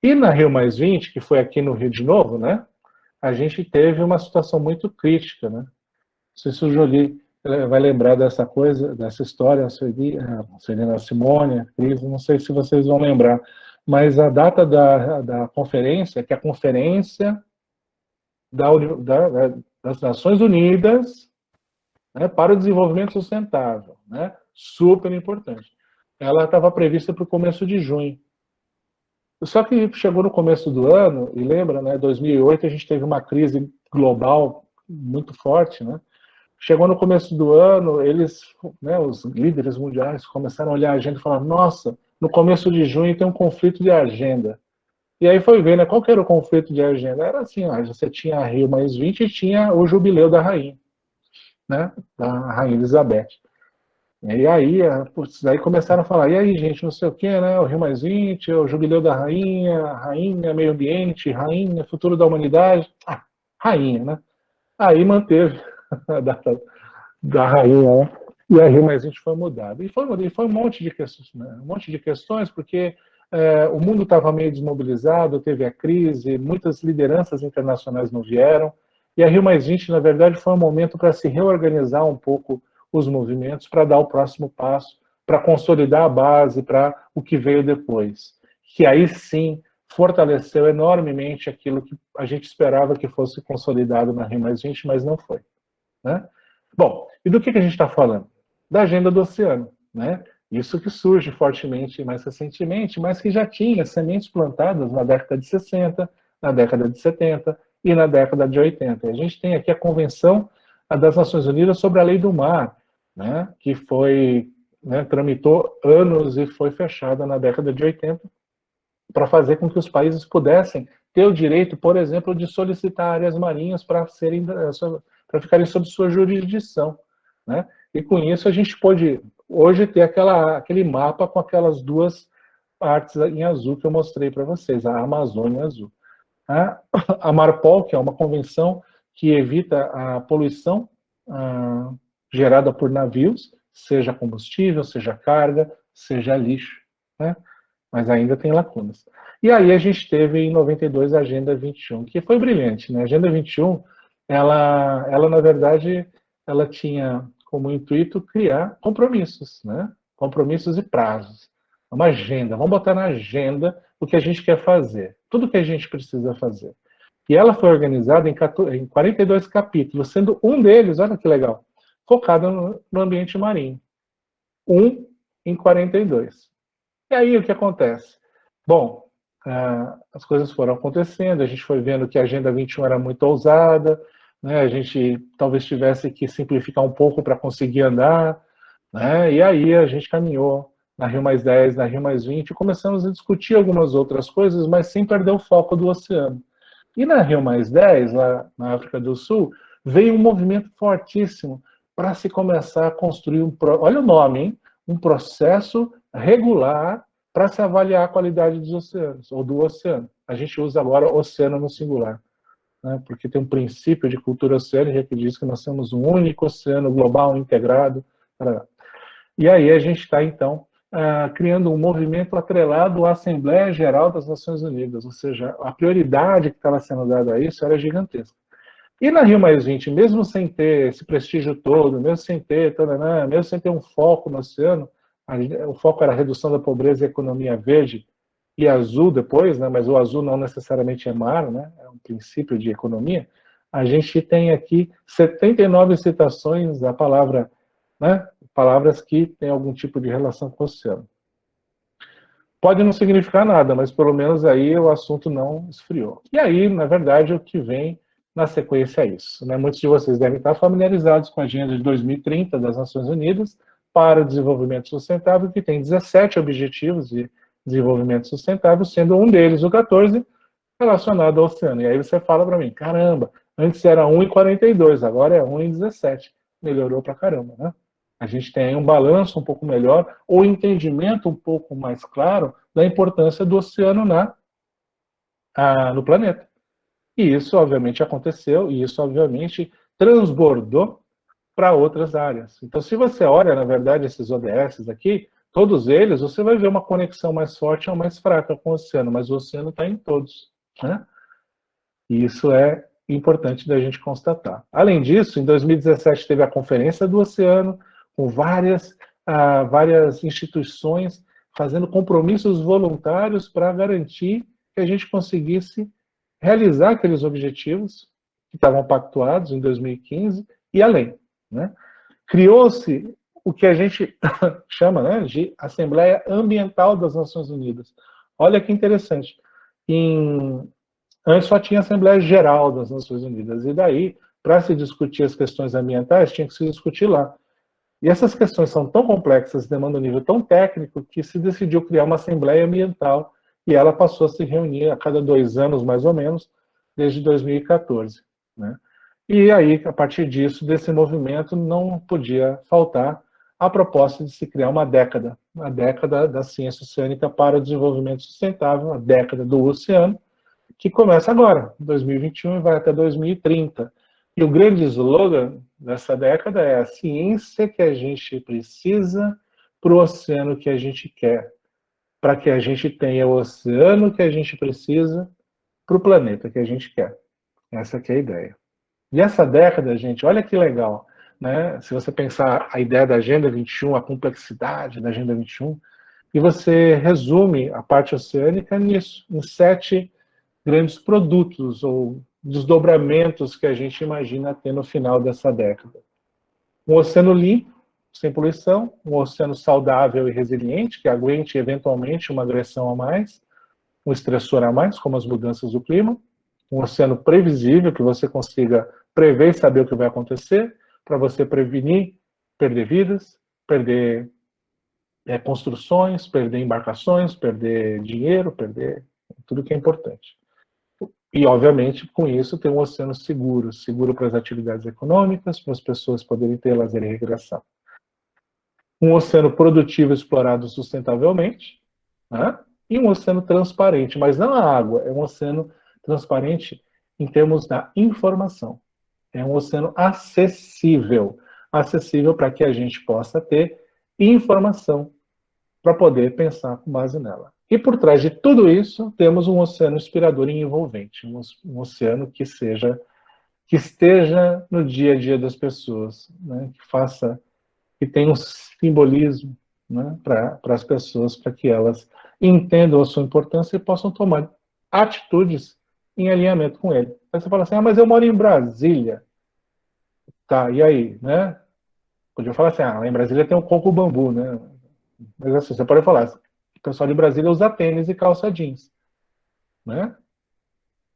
E na Rio+20, que foi aqui no Rio de novo, né, a gente teve uma situação muito crítica. Né? Não sei se o Jolie vai lembrar dessa história, a Simone, a Cris, não sei se vocês vão lembrar, mas a data da conferência, que é a Conferência das Nações Unidas, né, para o Desenvolvimento Sustentável, né, super importante. Ela estava prevista para o começo de junho. Só que chegou no começo do ano, e lembra, né, 2008 a gente teve uma crise global muito forte, né? Chegou no começo do ano, eles, né, os líderes mundiais começaram a olhar a agenda e falaram, nossa, no começo de junho tem um conflito de agenda. E aí foi ver, né, qual que era o conflito de agenda? Era assim, você tinha a Rio+20 e tinha o jubileu da rainha, né, da Rainha Elizabeth. E aí, daí começaram a falar, e aí, gente, não sei o que, né, o Rio+20, o jubileu da rainha, meio ambiente, rainha, futuro da humanidade, rainha, né? Aí manteve a data da rainha, né? E a Rio+20 foi mudada. E foi um monte de questões, né? Um monte de questões, porque o mundo estava meio desmobilizado, teve a crise, muitas lideranças internacionais não vieram, e a Rio+20, na verdade, foi um momento para se reorganizar um pouco os movimentos, para dar o próximo passo, para consolidar a base para o que veio depois. Que aí sim fortaleceu enormemente aquilo que a gente esperava que fosse consolidado na Rio+20, mas não foi. Né? Bom, e do que a gente está falando? Da agenda do oceano. Né? Isso que surge fortemente mais recentemente, mas que já tinha sementes plantadas na década de 60, na década de 70 e na década de 80. A gente tem aqui a Convenção das Nações Unidas sobre a Lei do Mar, né, que foi, né, tramitou anos e foi fechada na década de 80, para fazer com que os países pudessem ter o direito, por exemplo, de solicitar áreas marinhas para ficarem sob sua jurisdição, né? E com isso a gente pôde hoje ter aquele mapa com aquelas duas partes em azul que eu mostrei para vocês, a Amazônia azul. A Marpol, que é uma convenção que evita a poluição gerada por navios, seja combustível, seja carga, seja lixo, né? Mas ainda tem lacunas. E aí a gente teve em 92 a Agenda 21, que foi brilhante, né? A Agenda 21, ela na verdade, ela tinha como intuito criar compromissos, né? Compromissos e prazos. Uma agenda, vamos botar na agenda o que a gente quer fazer, tudo que a gente precisa fazer. E ela foi organizada em 42 capítulos, sendo um deles, olha que legal, focado no ambiente marinho. Um em 42. E aí o que acontece? Bom, as coisas foram acontecendo, a gente foi vendo que a Agenda 21 era muito ousada, né? A gente talvez tivesse que simplificar um pouco para conseguir andar, né? E aí a gente caminhou na Rio+10, na Rio+20, e começamos a discutir algumas outras coisas, mas sem perder o foco do oceano. E na Rio+10, lá na África do Sul, veio um movimento fortíssimo para se começar a construir olha o nome, hein? Um processo regular para se avaliar a qualidade dos oceanos, ou do oceano. A gente usa agora oceano no singular, né? Porque tem um princípio de cultura oceânica que diz que nós somos um único oceano global integrado. E aí a gente está, então, criando um movimento atrelado à Assembleia Geral das Nações Unidas, ou seja, a prioridade que estava sendo dada a isso era gigantesca. E na Rio+20, mesmo sem ter esse prestígio todo, mesmo sem ter um foco no oceano, o foco era a redução da pobreza e a economia verde, e azul depois, né, mas o azul não necessariamente é mar, né, é um princípio de economia, a gente tem aqui 79 citações da palavra, né, palavras que têm algum tipo de relação com o oceano. Pode não significar nada, mas pelo menos aí o assunto não esfriou. E aí, na verdade, o que vem na sequência é isso, né? Muitos de vocês devem estar familiarizados com a Agenda de 2030 das Nações Unidas para o Desenvolvimento Sustentável, que tem 17 objetivos de desenvolvimento sustentável, sendo um deles, o 14, relacionado ao oceano. E aí você fala para mim, caramba, antes era 1 em 42, agora é 1 em 17. Melhorou pra caramba, né? A gente tem aí um balanço um pouco melhor, ou entendimento um pouco mais claro da importância do oceano no planeta. E isso, obviamente, aconteceu, e isso, obviamente, transbordou para outras áreas. Então, se você olha, na verdade, esses ODS aqui, todos eles, você vai ver uma conexão mais forte ou mais fraca com o oceano, mas o oceano está em todos, né? E isso é importante da gente constatar. Além disso, em 2017 teve a Conferência do Oceano, com várias instituições fazendo compromissos voluntários para garantir que a gente conseguisse realizar aqueles objetivos que estavam pactuados em 2015 e além, né? Criou-se o que a gente chama, né, de Assembleia Ambiental das Nações Unidas. Olha que interessante. Antes só tinha Assembleia Geral das Nações Unidas, e daí, para se discutir as questões ambientais, tinha que se discutir lá. E essas questões são tão complexas, demandam um nível tão técnico, que se decidiu criar uma Assembleia Ambiental, e ela passou a se reunir a cada 2 anos, mais ou menos, desde 2014. Né? E aí, a partir disso, desse movimento, não podia faltar a proposta de se criar uma década da ciência oceânica para o desenvolvimento sustentável, a década do oceano, que começa agora, 2021, e vai até 2030. E o grande slogan dessa década é a ciência que a gente precisa para o oceano que a gente quer, para que a gente tenha o oceano que a gente precisa para o planeta que a gente quer. Essa que é a ideia. E essa década, gente, olha que legal, né? Se você pensar a ideia da Agenda 21, a complexidade da Agenda 21, e você resume a parte oceânica nisso, em 7 grandes produtos ou desdobramentos que a gente imagina ter no final dessa década. Um oceano limpo, sem poluição, um oceano saudável e resiliente, que aguente eventualmente uma agressão a mais, um estressor a mais, como as mudanças do clima, um oceano previsível, que você consiga prever e saber o que vai acontecer, para você prevenir perder vidas, perder construções, perder embarcações, perder dinheiro, perder tudo que é importante. E, obviamente, com isso, tem um oceano seguro, seguro para as atividades econômicas, para as pessoas poderem ter lazer e recreação. Um oceano produtivo explorado sustentavelmente, né? E um oceano transparente, mas não a água, é um oceano transparente em termos da informação. É um oceano acessível, acessível para que a gente possa ter informação para poder pensar com base nela. E por trás de tudo isso, temos um oceano inspirador e envolvente, um oceano que esteja no dia a dia das pessoas, né? Que tenha um simbolismo, né? Para as pessoas, para que elas entendam a sua importância e possam tomar atitudes em alinhamento com ele. Aí você fala assim, mas eu moro em Brasília. Tá, e aí, né? Podia falar assim, lá em Brasília tem um coco bambu, né? Mas assim, você pode falar, o pessoal de Brasília usa tênis e calça jeans, né?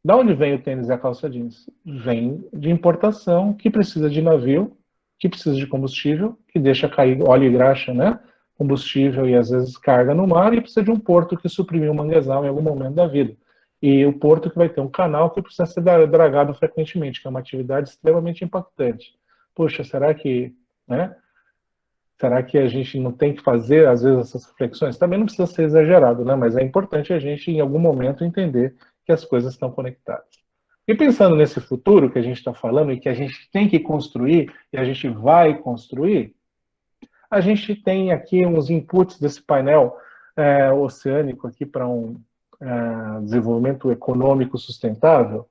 Da onde vem o tênis e a calça jeans? Vem de importação, que precisa de navio, que precisa de combustível, que deixa cair óleo e graxa, né? Combustível e às vezes carga no mar, e precisa de um porto que suprimiu o manguezal em algum momento da vida. E o porto que vai ter um canal que precisa ser dragado frequentemente, que é uma atividade extremamente impactante. Poxa, será que, né? Será que a gente não tem que fazer, às vezes, essas reflexões? Também não precisa ser exagerado, né? Mas é importante a gente, em algum momento, entender que as coisas estão conectadas. E pensando nesse futuro que a gente está falando e que a gente tem que construir, e a gente vai construir, a gente tem aqui uns inputs desse painel oceânico aqui para um desenvolvimento econômico sustentável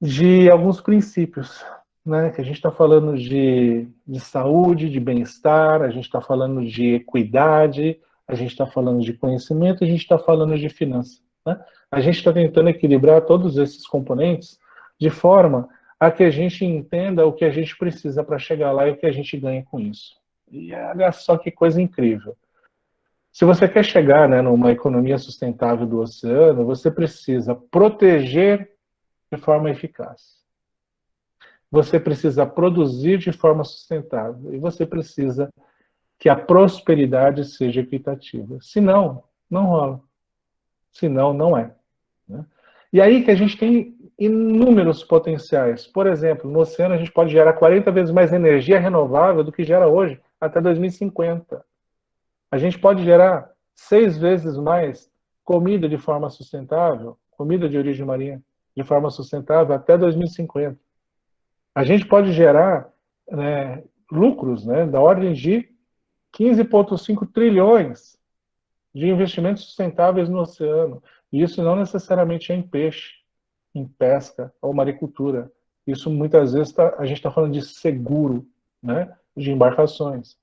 de alguns princípios, né, que a gente está falando de saúde, de bem-estar, a gente está falando de equidade, a gente está falando de conhecimento, a gente está falando de finanças. Né? A gente está tentando equilibrar todos esses componentes de forma a que a gente entenda o que a gente precisa para chegar lá e o que a gente ganha com isso. E olha só que coisa incrível. Se você quer chegar, né, numa economia sustentável do oceano, você precisa proteger de forma eficaz. Você precisa produzir de forma sustentável. E você precisa que a prosperidade seja equitativa. Senão, não rola. Senão, não é. Né? E aí que a gente tem inúmeros potenciais. Por exemplo, no oceano a gente pode gerar 40 vezes mais energia renovável do que gera hoje, até 2050. A gente pode gerar 6 vezes mais comida de forma sustentável, comida de origem marinha, de forma sustentável até 2050. A gente pode gerar lucros, né, da ordem de 15,5 trilhões de investimentos sustentáveis no oceano. E isso não necessariamente é em peixe, em pesca ou maricultura. Isso muitas vezes a gente está falando de seguro, né, de embarcações.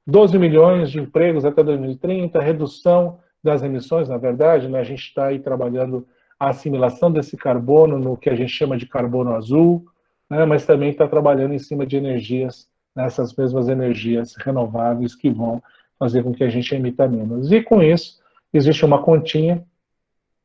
12 milhões de empregos até 2030, redução das emissões, na verdade, né, a gente está aí trabalhando a assimilação desse carbono no que a gente chama de carbono azul, né, mas também está trabalhando em cima de energias, nessas mesmas energias renováveis que vão fazer com que a gente emita menos. E com isso, existe uma continha,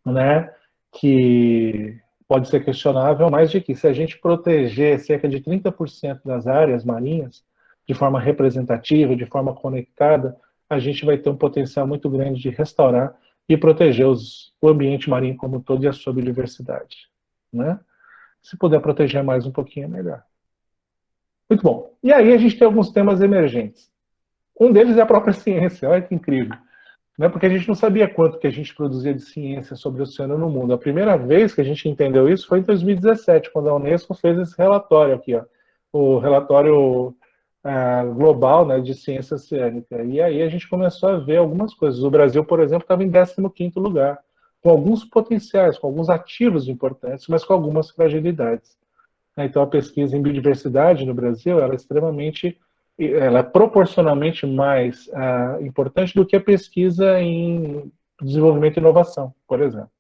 né, que pode ser questionável, mas de que se a gente proteger cerca de 30% das áreas marinhas, de forma representativa, de forma conectada, a gente vai ter um potencial muito grande de restaurar e proteger o ambiente marinho como um todo e a sua biodiversidade. Né? Se puder proteger mais um pouquinho, é melhor. Muito bom. E aí a gente tem alguns temas emergentes. Um deles é a própria ciência, olha que incrível. Né? Porque a gente não sabia quanto que a gente produzia de ciência sobre o oceano no mundo. A primeira vez que a gente entendeu isso foi em 2017, quando a Unesco fez esse relatório aqui, ó, o relatório global, né, de ciência oceânica. E aí a gente começou a ver algumas coisas. O Brasil, por exemplo, estava em 15º lugar, com alguns potenciais, com alguns ativos importantes, mas com algumas fragilidades. Então a pesquisa em biodiversidade no Brasil ela é proporcionalmente mais importante do que a pesquisa em desenvolvimento e inovação, por exemplo.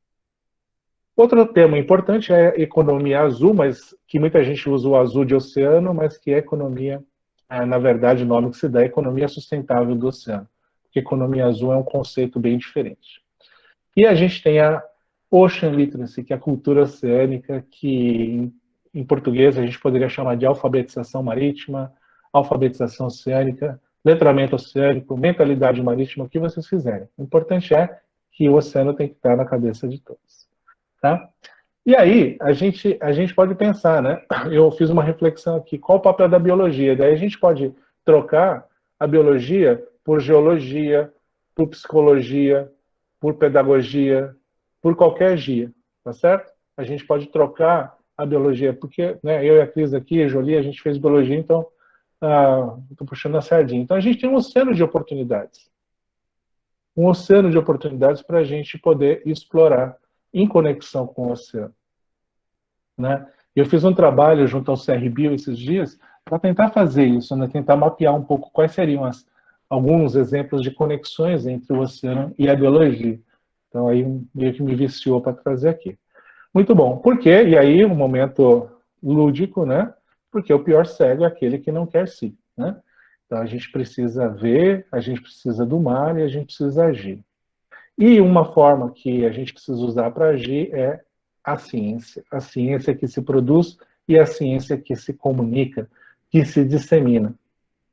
Outro tema importante é a economia azul, mas que muita gente usa o azul de oceano, mas que é economia na verdade, o nome que se dá é economia sustentável do oceano, porque economia azul é um conceito bem diferente. E a gente tem a Ocean Literacy, que é a cultura oceânica, que em português a gente poderia chamar de alfabetização marítima, alfabetização oceânica, letramento oceânico, mentalidade marítima, o que vocês fizerem. O importante é que o oceano tem que estar na cabeça de todos. Tá? E aí, a gente pode pensar, né? Eu fiz uma reflexão aqui, qual o papel da biologia? Daí a gente pode trocar a biologia por geologia, por psicologia, por pedagogia, por qualquer gia, tá certo? A gente pode trocar a biologia, porque né, eu e a Cris aqui, a Jolie, a gente fez biologia, então estou puxando a sardinha. Então a gente tem um oceano de oportunidades. Um oceano de oportunidades para a gente poder explorar em conexão com o oceano. Né? Eu fiz um trabalho junto ao CRBio esses dias para tentar fazer isso, né? Tentar mapear um pouco quais seriam alguns exemplos de conexões entre o oceano e a biologia. Então aí meio que me viciou para trazer aqui. Muito bom. Por quê? E aí um momento lúdico, né? Porque o pior cego é aquele que não quer se, né? Então a gente precisa ver, a gente precisa do mar e a gente precisa agir. E uma forma que a gente precisa usar para agir é a ciência que se produz e a ciência que se comunica, que se dissemina,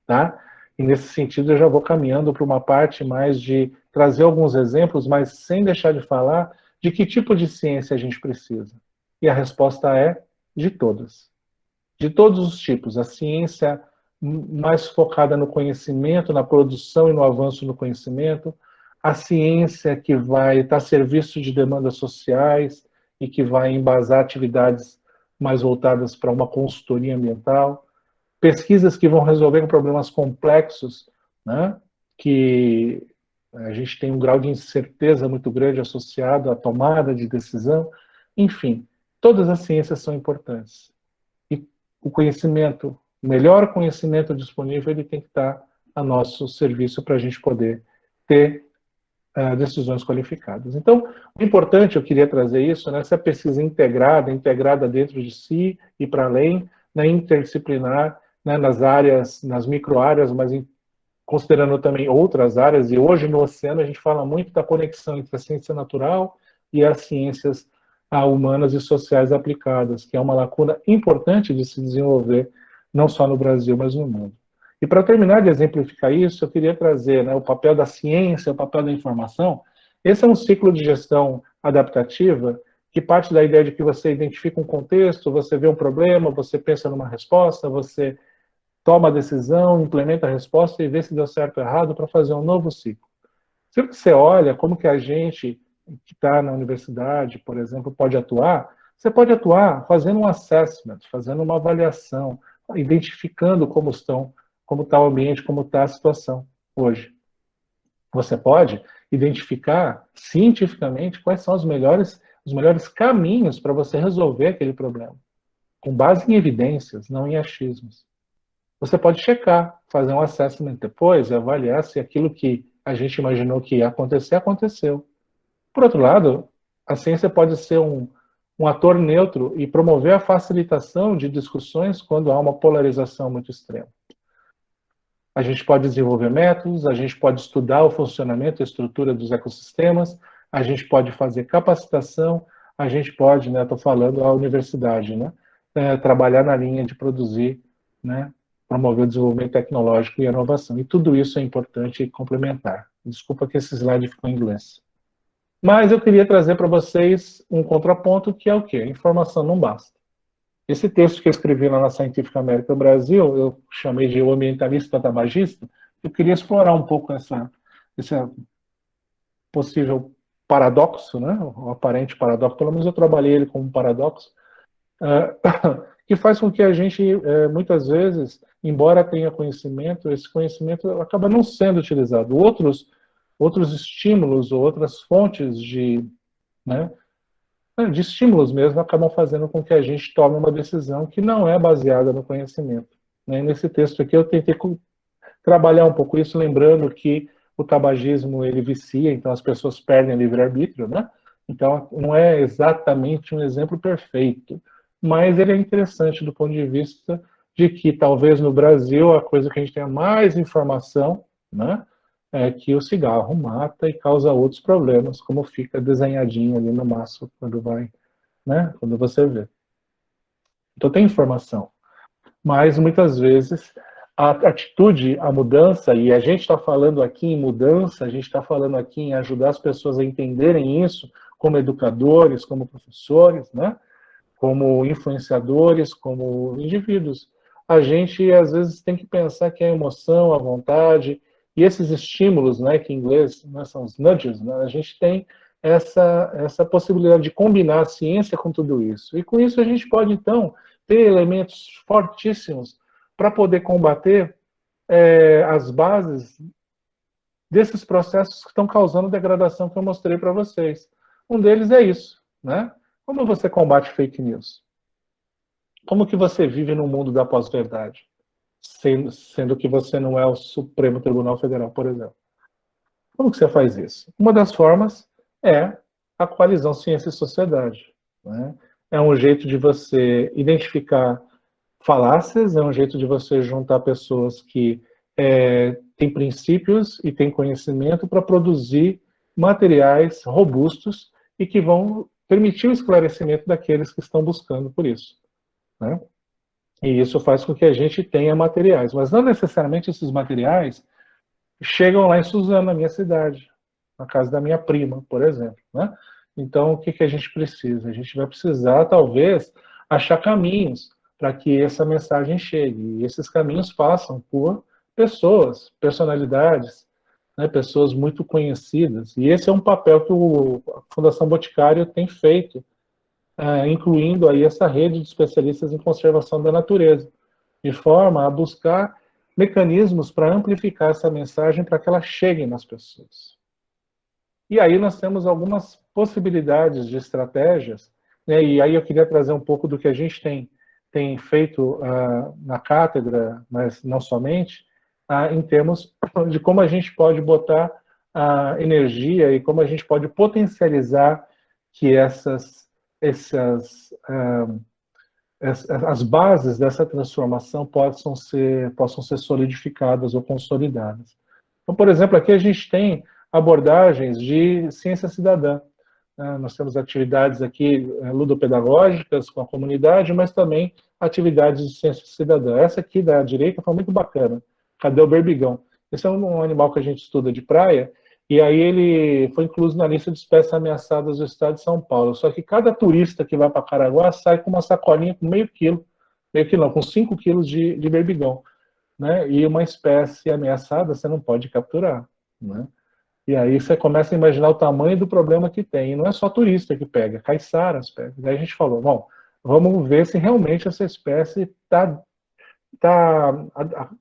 tá? E nesse sentido eu já vou caminhando para uma parte mais de trazer alguns exemplos, mas sem deixar de falar de que tipo de ciência a gente precisa. E a resposta é de todas. De todos os tipos. A ciência mais focada no conhecimento, na produção e no avanço no conhecimento, a ciência que vai estar a serviço de demandas sociais e que vai embasar atividades mais voltadas para uma consultoria ambiental, pesquisas que vão resolver problemas complexos, né, que a gente tem um grau de incerteza muito grande associado à tomada de decisão. Enfim, todas as ciências são importantes. E o conhecimento, o melhor conhecimento disponível, ele tem que estar a nosso serviço para a gente poder ter decisões qualificadas. Então, o importante, eu queria trazer isso, nessa pesquisa integrada dentro de si e para além, né, interdisciplinar, né, nas áreas, nas microáreas, mas considerando também outras áreas, e hoje no oceano a gente fala muito da conexão entre a ciência natural e as ciências humanas e sociais aplicadas, que é uma lacuna importante de se desenvolver, não só no Brasil, mas no mundo. E para terminar de exemplificar isso, eu queria trazer, né, o papel da ciência, o papel da informação. Esse é um ciclo de gestão adaptativa que parte da ideia de que você identifica um contexto, você vê um problema, você pensa numa resposta, você toma a decisão, implementa a resposta e vê se deu certo ou errado para fazer um novo ciclo. Se você olha como que a gente que está na universidade, por exemplo, pode atuar, você pode atuar fazendo um assessment, fazendo uma avaliação, identificando como está o ambiente, como está a situação hoje. Você pode identificar cientificamente quais são os melhores caminhos para você resolver aquele problema, com base em evidências, não em achismos. Você pode checar, fazer um assessment depois, avaliar se aquilo que a gente imaginou que ia acontecer, aconteceu. Por outro lado, a ciência pode ser um ator neutro e promover a facilitação de discussões quando há uma polarização muito extrema. A gente pode desenvolver métodos, a gente pode estudar o funcionamento e a estrutura dos ecossistemas, a gente pode fazer capacitação, a gente pode, né, estou falando a universidade, né, trabalhar na linha de produzir, né, promover o desenvolvimento tecnológico e a inovação. E tudo isso é importante e complementar. Desculpa que esse slide ficou em inglês. Mas eu queria trazer para vocês um contraponto que é o quê? A informação não basta. Esse texto que eu escrevi lá na Scientific American Brasil, eu chamei de O Ambientalista Tabagista, eu queria explorar um pouco esse possível paradoxo, né? O aparente paradoxo, pelo menos eu trabalhei ele como um paradoxo, que faz com que a gente, muitas vezes, embora tenha conhecimento, esse conhecimento acaba não sendo utilizado. Outros estímulos ou outras fontes de estímulos mesmo acabam fazendo com que a gente tome uma decisão que não é baseada no conhecimento. Né? Nesse texto aqui eu tentei trabalhar um pouco isso, lembrando que o tabagismo ele vicia, então as pessoas perdem livre-arbítrio, né? Então não é exatamente um exemplo perfeito, mas ele é interessante do ponto de vista de que talvez no Brasil a coisa que a gente tenha mais informação, né, é que o cigarro mata e causa outros problemas, como fica desenhadinho ali no maço quando vai, né, quando você vê. Então tem informação, mas muitas vezes a atitude, a mudança, e a gente está falando aqui em mudança, a gente está falando aqui em ajudar as pessoas a entenderem isso, como educadores, como professores, né, como influenciadores, como indivíduos. A gente, às vezes, tem que pensar que a emoção, a vontade, e esses estímulos, né, que em inglês, né, são os nudges, né, a gente tem essa possibilidade de combinar a ciência com tudo isso. E com isso a gente pode, então, ter elementos fortíssimos para poder combater as bases desses processos que estão causando degradação que eu mostrei para vocês. Um deles é isso, né? Como você combate fake news? Como que você vive no mundo da pós-verdade? Sendo que você não é o Supremo Tribunal Federal, por exemplo. Como que você faz isso? Uma das formas é a coalizão Ciência e Sociedade, né? É um jeito de você identificar falácias, é um jeito de você juntar pessoas que têm princípios e têm conhecimento para produzir materiais robustos e que vão permitir o esclarecimento daqueles que estão buscando por isso, né? E isso faz com que a gente tenha materiais, mas não necessariamente esses materiais chegam lá em Suzano, na minha cidade, na casa da minha prima, por exemplo, né? Então, o que a gente precisa? A gente vai precisar, talvez, achar caminhos para que essa mensagem chegue. E esses caminhos passam por pessoas, personalidades, né, pessoas muito conhecidas. E esse é um papel que a Fundação Boticário tem feito, incluindo aí essa rede de especialistas em conservação da natureza, de forma a buscar mecanismos para amplificar essa mensagem para que ela chegue nas pessoas. E aí nós temos algumas possibilidades de estratégias, né, e aí eu queria trazer um pouco do que a gente tem feito na cátedra, mas não somente, em termos de como a gente pode botar a energia e como a gente pode potencializar que as bases dessa transformação possam ser solidificadas ou consolidadas. Então, por exemplo, aqui a gente tem abordagens de ciência cidadã. Nós temos atividades aqui ludopedagógicas com a comunidade, mas também atividades de ciência cidadã. Essa aqui da direita foi muito bacana. Cadê o berbigão? Esse é um animal que a gente estuda de praia, e aí ele foi incluso na lista de espécies ameaçadas do estado de São Paulo. Só que cada turista que vai para Caraguá sai com uma sacolinha com meio quilo não, com 5 quilos de berbigão, né? E uma espécie ameaçada você não pode capturar, né? E aí você começa a imaginar o tamanho do problema que tem. E não é só turista que pega, caiçaras pega. Daí a gente falou, bom, vamos ver se realmente essa espécie está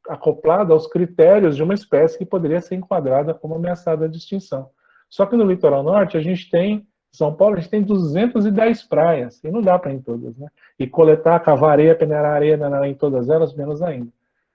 acoplada aos critérios de uma espécie que poderia ser enquadrada como ameaçada de extinção. Só que no litoral norte, a gente tem, em São Paulo, a gente tem 210 praias, e não dá para ir em todas, né? E coletar, cavar areia, peneirar areia em todas elas, menos ainda.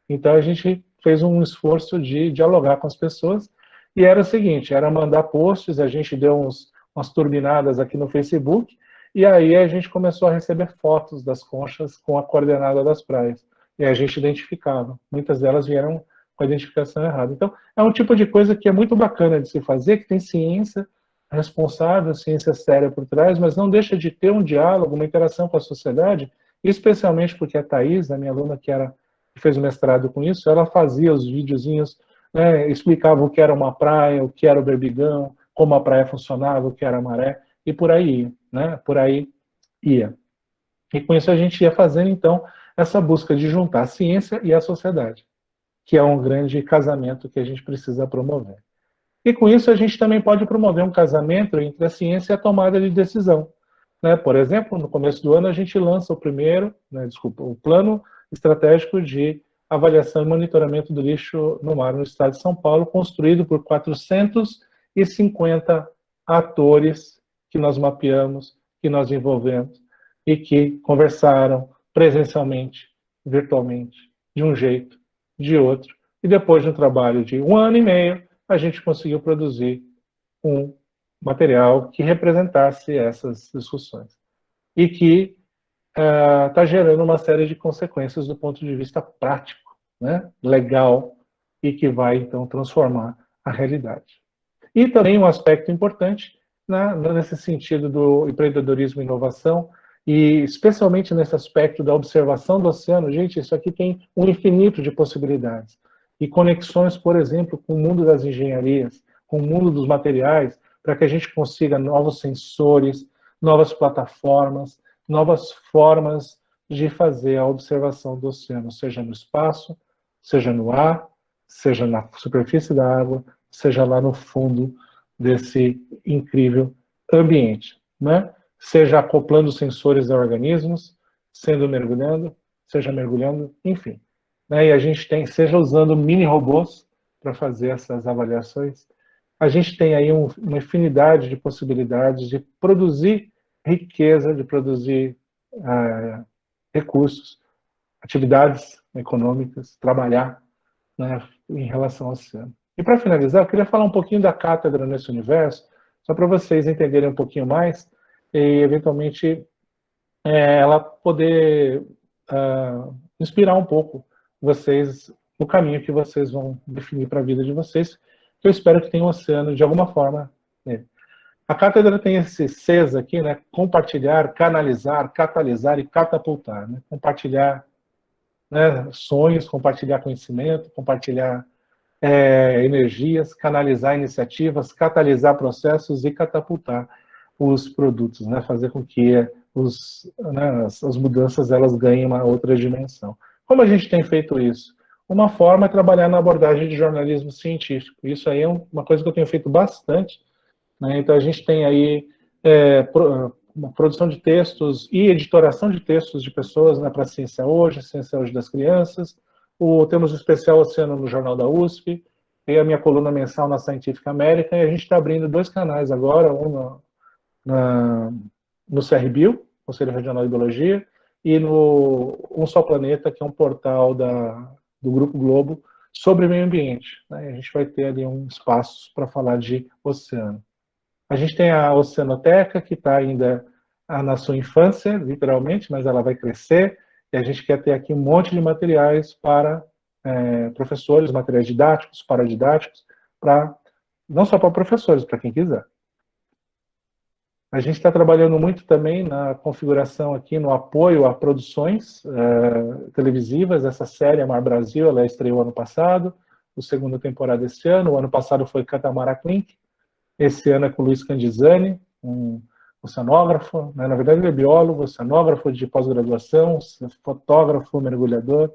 Então a gente fez um esforço de dialogar com as pessoas, e era o seguinte, era mandar posts, a gente deu umas turbinadas aqui no Facebook, e aí a gente começou a receber fotos das conchas com a coordenada das praias. E a gente identificava. Muitas delas vieram com a identificação errada. Então, é um tipo de coisa que é muito bacana de se fazer, que tem ciência responsável, ciência séria por trás, mas não deixa de ter um diálogo, uma interação com a sociedade, especialmente porque a Thaís, a minha aluna que fez o mestrado com isso, ela fazia os videozinhos, né, explicava o que era uma praia, o que era o berbigão, como a praia funcionava, o que era a maré, e por aí ia, né? Por aí ia. E com isso a gente ia fazendo, então, essa busca de juntar a ciência e a sociedade, que é um grande casamento que a gente precisa promover. E com isso a gente também pode promover um casamento entre a ciência e a tomada de decisão, né? Por exemplo, no começo do ano a gente lança o plano estratégico de avaliação e monitoramento do lixo no mar no estado de São Paulo, construído por 450 atores que nós mapeamos, que nós envolvemos e que conversaram presencialmente, virtualmente, de um jeito, de outro. E depois de um trabalho de 1 ano e meio, a gente conseguiu produzir um material que representasse essas discussões. E que está gerando uma série de consequências do ponto de vista prático, né, legal, e que vai, então, transformar a realidade. E também um aspecto importante, né, nesse sentido do empreendedorismo e inovação, e especialmente nesse aspecto da observação do oceano. Gente, isso aqui tem um infinito de possibilidades. E conexões, por exemplo, com o mundo das engenharias, com o mundo dos materiais, para que a gente consiga novos sensores, novas plataformas, novas formas de fazer a observação do oceano, seja no espaço, seja no ar, seja na superfície da água, seja lá no fundo desse incrível ambiente, né? Seja acoplando sensores a organismos, seja mergulhando, enfim. Né? E a gente tem, seja usando mini robôs para fazer essas avaliações, a gente tem aí uma infinidade de possibilidades de produzir riqueza, de produzir recursos, atividades econômicas, trabalhar, né, em relação ao oceano. E para finalizar, eu queria falar um pouquinho da cátedra nesse universo, só para vocês entenderem um pouquinho mais e, eventualmente, ela poder inspirar um pouco vocês no caminho que vocês vão definir para a vida de vocês, que eu espero que tenha um oceano de alguma forma nele. A cátedra tem esse Cs aqui, né? Compartilhar, canalizar, catalisar e catapultar. Né? Compartilhar, né, sonhos, compartilhar conhecimento, compartilhar energias, canalizar iniciativas, catalisar processos e catapultar os produtos, né? Fazer com que as mudanças elas ganhem uma outra dimensão. Como a gente tem feito isso? Uma forma é trabalhar na abordagem de jornalismo científico. Isso aí é uma coisa que eu tenho feito bastante. Né? Então, a gente tem aí uma produção de textos e editoração de textos de pessoas, né, para a Ciência Hoje das Crianças. Temos o especial Oceano no Jornal da USP, tem a minha coluna mensal na Scientific American, e a gente está abrindo 2 canais agora, um no CRBio, Conselho Regional de Biologia, e no Um Só Planeta, que é um portal do Grupo Globo sobre meio ambiente. Né? A gente vai ter ali um espaço para falar de oceano. A gente tem a Oceanoteca, que está ainda na sua infância, literalmente, mas ela vai crescer, e a gente quer ter aqui um monte de materiais para professores, materiais didáticos, paradidáticos, não só para professores, para quem quiser. A gente está trabalhando muito também na configuração aqui, no apoio a produções televisivas. Essa série, Mar Brasil, ela estreou ano passado, a segunda temporada esse ano. O ano passado foi Catamara Clink. Esse ano é com o Luiz Candizani, um oceanógrafo, né? Na verdade ele é biólogo, oceanógrafo de pós-graduação, fotógrafo, mergulhador,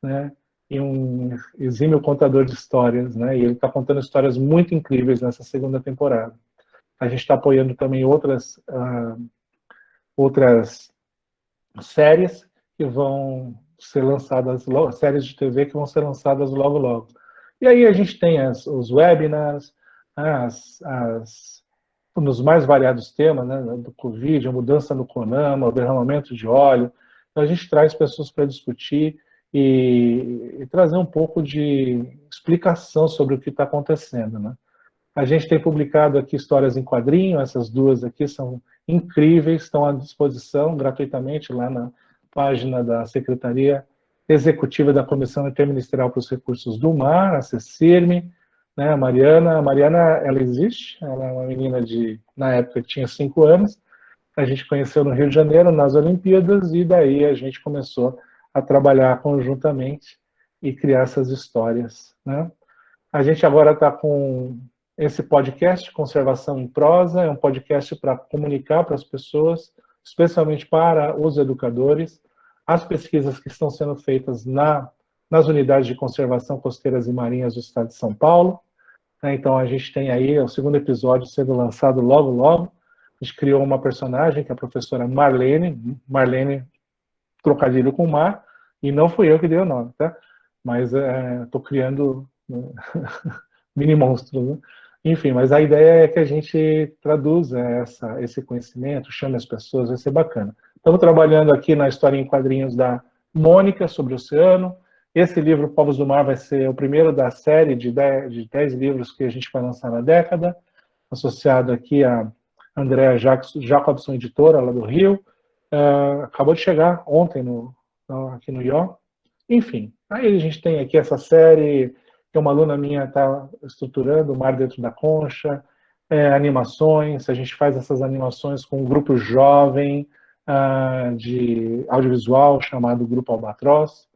né? E um exímio contador de histórias, né? E ele está contando histórias muito incríveis nessa segunda temporada. A gente está apoiando também outras séries que vão ser lançadas, séries de TV que vão ser lançadas logo, logo. E aí a gente tem os webinars, nos mais variados temas, né, do Covid, a mudança no CONAMA, o derramamento de óleo. Então a gente traz pessoas para discutir e trazer um pouco de explicação sobre o que está acontecendo, né? A gente tem publicado aqui histórias em quadrinho, essas 2 aqui são incríveis, estão à disposição gratuitamente lá na página da Secretaria Executiva da Comissão Interministerial para os Recursos do Mar, a CECIRM, né, a Mariana, ela existe, ela é uma menina na época tinha 5 anos, a gente conheceu no Rio de Janeiro, nas Olimpíadas, e daí a gente começou a trabalhar conjuntamente e criar essas histórias, né? A gente agora está com esse podcast, Conservação em Prosa, é um podcast para comunicar para as pessoas, especialmente para os educadores, as pesquisas que estão sendo feitas nas unidades de conservação costeiras e marinhas do estado de São Paulo. Então a gente tem aí o 2º episódio sendo lançado logo, logo. A gente criou uma personagem, que é a professora Marlene, trocadilho com mar, e não fui eu que dei o nome, tá? Mas estou criando mini monstros, né? Enfim, mas a ideia é que a gente traduza esse conhecimento, chame as pessoas, vai ser bacana. Estamos trabalhando aqui na história em quadrinhos da Mônica, sobre o oceano. Esse livro, Povos do Mar, vai ser o primeiro da série de 10 livros que a gente vai lançar na década, associado aqui a Andréa Jacobson, editora, lá do Rio. acabou de chegar ontem aqui no IO. Enfim, aí a gente tem aqui essa série que uma aluna minha está estruturando, o Mar Dentro da Concha, animações, a gente faz essas animações com um grupo jovem de audiovisual chamado Grupo Albatroz,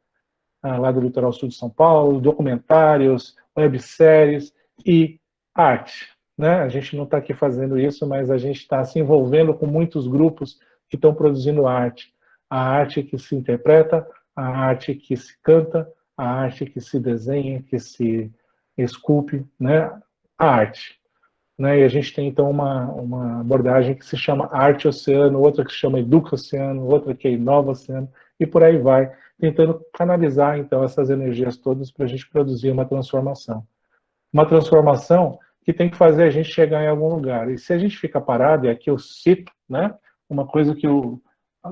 lá do litoral sul de São Paulo, documentários, webséries e arte. Né? A gente não está aqui fazendo isso, mas a gente está se envolvendo com muitos grupos que estão produzindo arte. A arte que se interpreta, a arte que se canta, a arte que se desenha, que se esculpe, né? A arte. Né? E a gente tem, então, uma abordagem que se chama Arte Oceano, outra que se chama Educa Oceano, outra que é Inova Oceano, e por aí vai, tentando canalizar, então, essas energias todas para a gente produzir uma transformação. Uma transformação que tem que fazer a gente chegar em algum lugar. E se a gente fica parado, e aqui eu cito, né, uma coisa que eu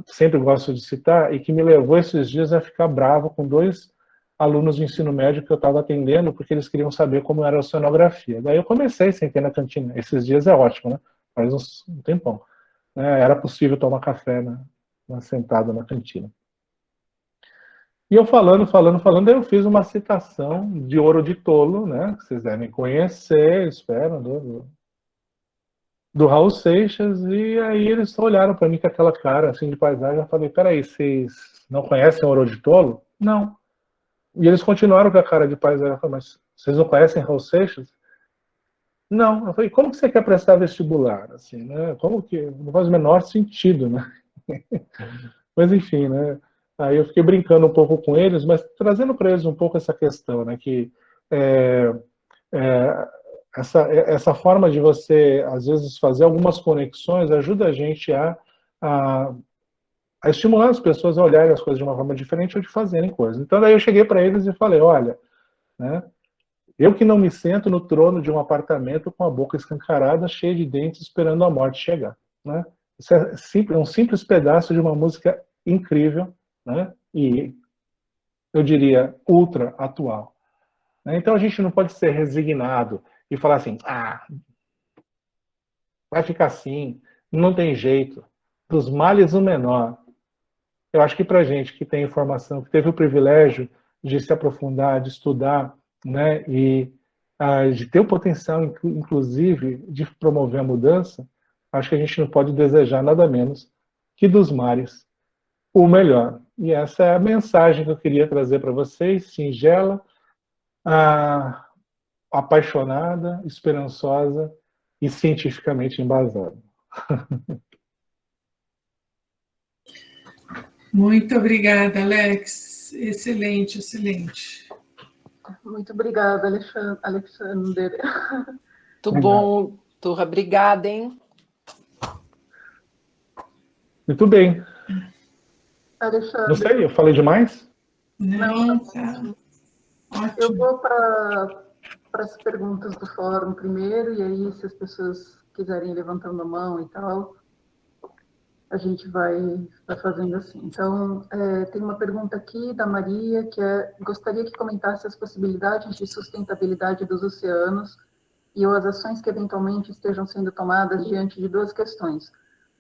sempre gosto de citar, e que me levou esses dias a ficar bravo com 2 alunos de ensino médio que eu estava atendendo, porque eles queriam saber como era a oceanografia. Daí eu comecei, sentei na cantina. Esses dias é ótimo, né? Faz um tempão. Era possível tomar café sentado na cantina. E eu falando, daí eu fiz uma citação de Ouro de Tolo, né? Que vocês devem conhecer, espero, do Raul Seixas, e aí eles olharam para mim com aquela cara assim de paisagem. Eu falei, peraí, vocês não conhecem Ouro de Tolo? Não. E eles continuaram com a cara de paisagem. Eu falei, mas vocês não conhecem Raul Seixas? Não. Eu falei, como que você quer prestar vestibular? Assim, né? Como que não faz o menor sentido, né? Mas enfim, né? Aí eu fiquei brincando um pouco com eles, mas trazendo para eles um pouco essa questão, né? Que essa forma de você, às vezes, fazer algumas conexões ajuda a gente a estimular as pessoas a olharem as coisas de uma forma diferente ou de fazerem coisas. Então, daí eu cheguei para eles e falei, olha, né, eu que não me sento no trono de um apartamento com a boca escancarada, cheia de dentes, esperando a morte chegar. Né? Isso é um simples pedaço de uma música incrível, né, e eu diria ultra atual. Então a gente não pode ser resignado e falar assim, vai ficar assim, não tem jeito, dos males o menor. Eu acho que para a gente que tem informação, que teve o privilégio de se aprofundar, de estudar, né, e de ter o potencial, inclusive, de promover a mudança, acho que a gente não pode desejar nada menos que dos mares o melhor. E essa é a mensagem que eu queria trazer para vocês, singela, apaixonada, esperançosa e cientificamente embasada. Muito obrigada, Alex. Excelente, excelente. Muito obrigada, Alexander. Muito bom, Turra. Obrigada, hein? Muito bem. Alexandre, Não sei, eu falei demais? Não, tá. Ótimo. Eu vou para as perguntas do fórum primeiro, e aí, se as pessoas quiserem ir levantando a mão e tal, a gente vai fazendo assim. Então, tem uma pergunta aqui da Maria, que gostaria que comentasse as possibilidades de sustentabilidade dos oceanos e as ações que eventualmente estejam sendo tomadas diante de 2 questões: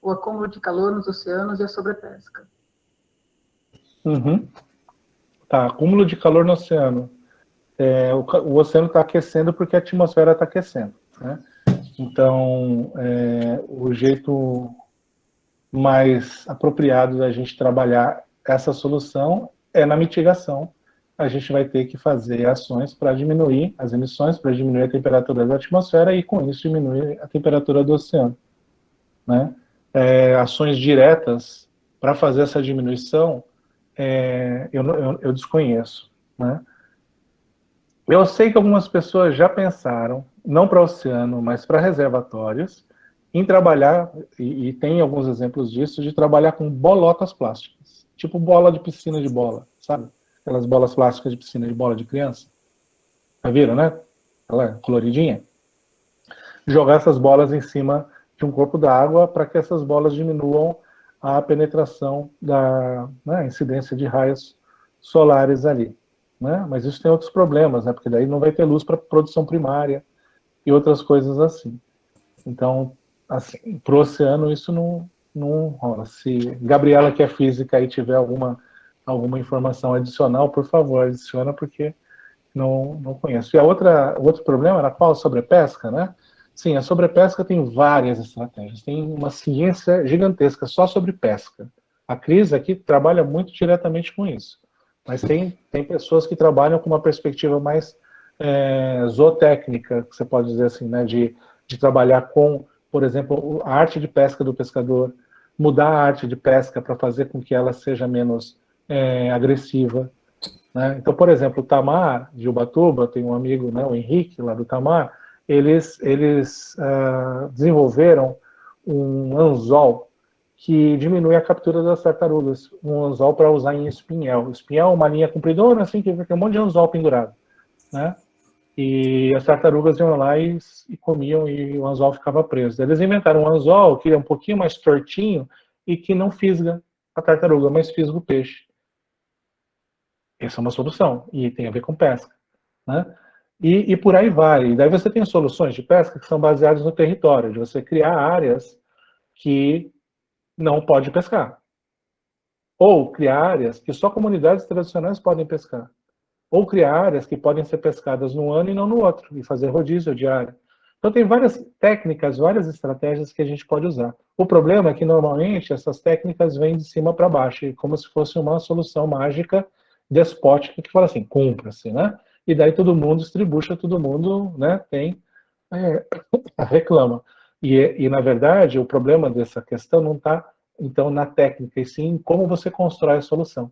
o acúmulo de calor nos oceanos e a sobrepesca. Tá, acúmulo de calor no oceano. O oceano está aquecendo porque a atmosfera está aquecendo. Né? Então, o jeito mais apropriado da gente trabalhar essa solução é na mitigação. A gente vai ter que fazer ações para diminuir as emissões, para diminuir a temperatura da atmosfera e, com isso, diminuir a temperatura do oceano. Né? Ações diretas para fazer essa diminuição, eu desconheço. Né? Eu sei que algumas pessoas já pensaram, não para o oceano, mas para reservatórios, em trabalhar, e tem alguns exemplos disso, de trabalhar com bolotas plásticas, tipo bola de piscina de bola, sabe? Aquelas bolas plásticas de piscina de bola de criança. Já viram, né? Ela é coloridinha. Jogar essas bolas em cima de um corpo d'água para que essas bolas diminuam a penetração da incidência de raios solares ali. Né? Mas isso tem outros problemas, né? Porque daí não vai ter luz para produção primária e outras coisas assim. Então, assim, para o oceano isso não rola. Se Gabriela, que é física, aí tiver alguma informação adicional, por favor, adiciona, porque não conheço. E o outro problema era qual? Sobrepesca, né? Sim, a sobrepesca tem várias estratégias. Tem uma ciência gigantesca só sobre pesca. A Cris aqui trabalha muito diretamente com isso. Mas tem pessoas que trabalham com uma perspectiva mais zootécnica, que você pode dizer assim, né? De trabalhar com, por exemplo, a arte de pesca do pescador, mudar a arte de pesca para fazer com que ela seja menos agressiva. Né? Então, por exemplo, o Tamar, de Ubatuba, tem um amigo, né, o Henrique, lá do Tamar, eles desenvolveram um anzol que diminui a captura das tartarugas, um anzol para usar em espinhel. Espinhel é uma linha compridona, assim, que tem um monte de anzol pendurado. Né? E as tartarugas iam lá e comiam e o anzol ficava preso. Eles inventaram um anzol que é um pouquinho mais tortinho e que não fisga a tartaruga, mas fisga o peixe. Essa é uma solução, e tem a ver com pesca. Né? E por aí vai. E daí você tem soluções de pesca que são baseadas no território, de você criar áreas que não pode pescar. Ou criar áreas que só comunidades tradicionais podem pescar. Ou criar áreas que podem ser pescadas num ano e não no outro, e fazer rodízio de área. Então tem várias técnicas, várias estratégias que a gente pode usar. O problema é que normalmente essas técnicas vêm de cima para baixo, como se fosse uma solução mágica despótica que fala assim, cumpra-se, né? E daí todo mundo distribuixa, todo mundo, né, reclama. E na verdade, o problema dessa questão não está, então, na técnica, e sim em como você constrói a solução.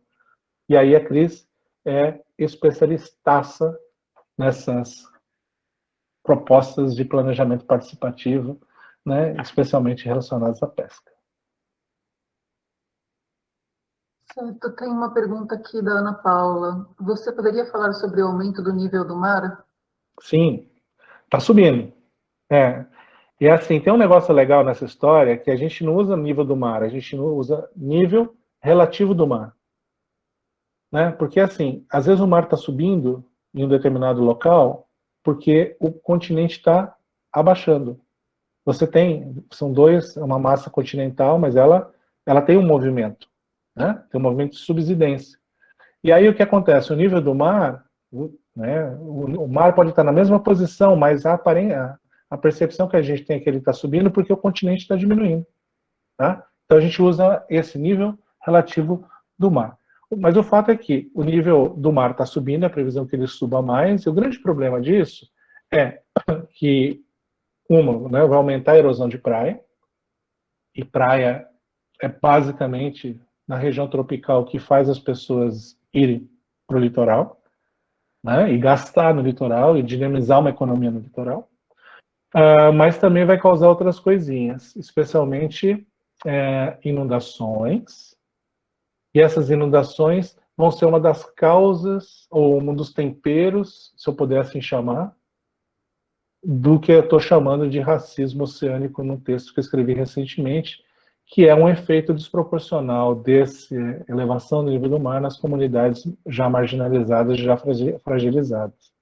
E aí a Cris é especialistaça nessas propostas de planejamento participativo, né, especialmente relacionadas à pesca. Certo, tem uma pergunta aqui da Ana Paula. Você poderia falar sobre o aumento do nível do mar? Sim, está subindo. E assim, tem um negócio legal nessa história que a gente não usa nível do mar, a gente não usa nível relativo do mar. Né? Porque assim, às vezes o mar está subindo em um determinado local porque o continente está abaixando. São uma massa continental, mas ela tem um movimento, né? Tem um movimento de subsidência. E aí o que acontece? O nível do mar, né? O mar pode estar na mesma posição, mas a percepção que a gente tem é que ele está subindo porque o continente está diminuindo. Tá? Então a gente usa esse nível relativo do mar. Mas o fato é que o nível do mar está subindo, é a previsão que ele suba mais, e o grande problema disso é que né, vai aumentar a erosão de praia, e praia é basicamente na região tropical que faz as pessoas irem para o litoral, né, e gastar no litoral, e dinamizar uma economia no litoral, mas também vai causar outras coisinhas, especialmente inundações, e essas inundações vão ser uma das causas, ou um dos temperos, se eu puder assim chamar, do que eu estou chamando de racismo oceânico no texto que eu escrevi recentemente, que é um efeito desproporcional dessa elevação do nível do mar nas comunidades já marginalizadas, já fragilizadas.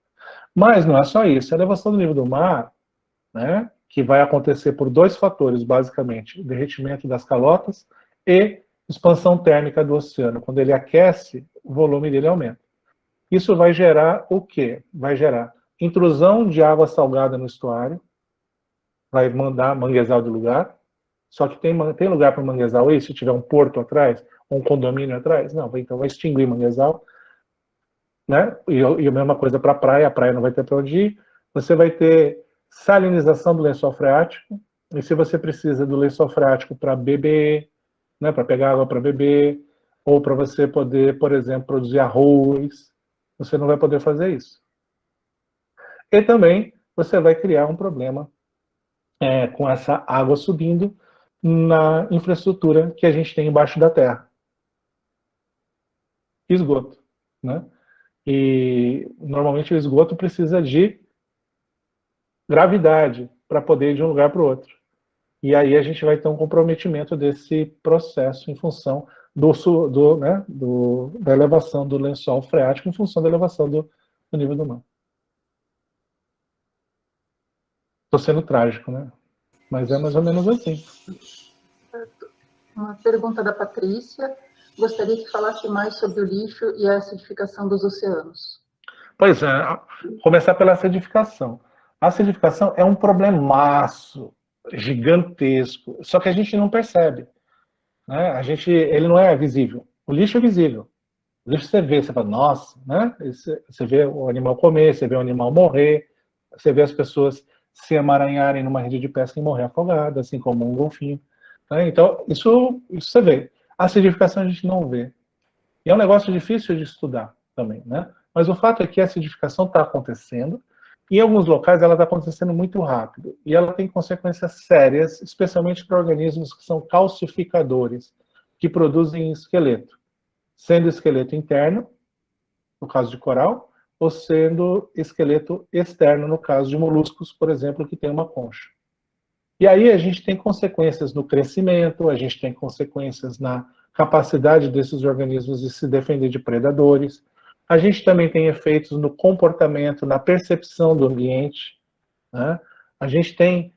Mas não é só isso. A elevação do nível do mar, né, que vai acontecer por dois fatores, basicamente, o derretimento das calotas e expansão térmica do oceano. Quando ele aquece, o volume dele aumenta. Isso vai gerar o quê? Vai gerar intrusão de água salgada no estuário, vai mandar manguezal de lugar, só que tem lugar para manguezal aí, se tiver um porto atrás, um condomínio atrás? Não, então vai extinguir manguezal, né? E a mesma coisa para a praia não vai ter para onde ir. Você vai ter salinização do lençol freático, e se você precisa do lençol freático para beber, né, para pegar água para beber, ou para você poder, por exemplo, produzir arroz, você não vai poder fazer isso. E também você vai criar um problema com essa água subindo na infraestrutura que a gente tem embaixo da terra. Esgoto, né? E normalmente o esgoto precisa de gravidade para poder ir de um lugar para o outro. E aí a gente vai ter um comprometimento desse processo em função da elevação do lençol freático, em função da elevação do nível do mar. Estou sendo trágico, né? Mas é mais ou menos assim. Uma pergunta da Patrícia. Gostaria que falasse mais sobre o lixo e a acidificação dos oceanos. Pois é, começar pela acidificação. A acidificação é um problemaço gigantesco, só que a gente não percebe, né? Ele não é visível. O lixo é visível. O lixo você fala, nossa, né? Você vê o animal comer, você vê o animal morrer, você vê as pessoas se emaranharem numa rede de pesca e morrer afogadas, assim como um golfinho. Né? Então, isso você vê. A acidificação a gente não vê. E é um negócio difícil de estudar também, né? Mas o fato é que a acidificação está acontecendo, e em alguns locais ela está acontecendo muito rápido, e ela tem consequências sérias, especialmente para organismos que são calcificadores, que produzem esqueleto, sendo esqueleto interno, no caso de coral, ou sendo esqueleto externo, no caso de moluscos, por exemplo, que tem uma concha. E aí a gente tem consequências no crescimento, a gente tem consequências na capacidade desses organismos de se defender de predadores. A gente também tem efeitos no comportamento, na percepção do ambiente. Né? A gente tem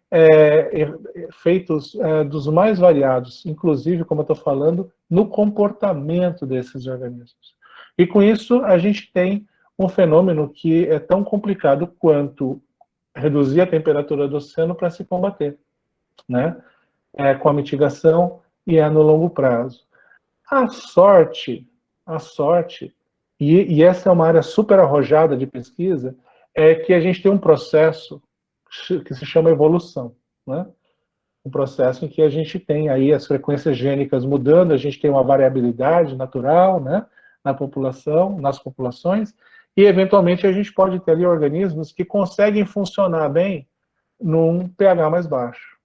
efeitos dos mais variados, inclusive, como eu estou falando, no comportamento desses organismos. E com isso a gente tem um fenômeno que é tão complicado quanto reduzir a temperatura do oceano para se combater, né? Com a mitigação e no longo prazo. A sorte, e essa é uma área super arrojada de pesquisa, é que a gente tem um processo que se chama evolução, né? Um processo em que a gente tem aí as frequências gênicas mudando, a gente tem uma variabilidade natural, né, na população, nas populações, e eventualmente a gente pode ter ali organismos que conseguem funcionar bem num pH mais baixo.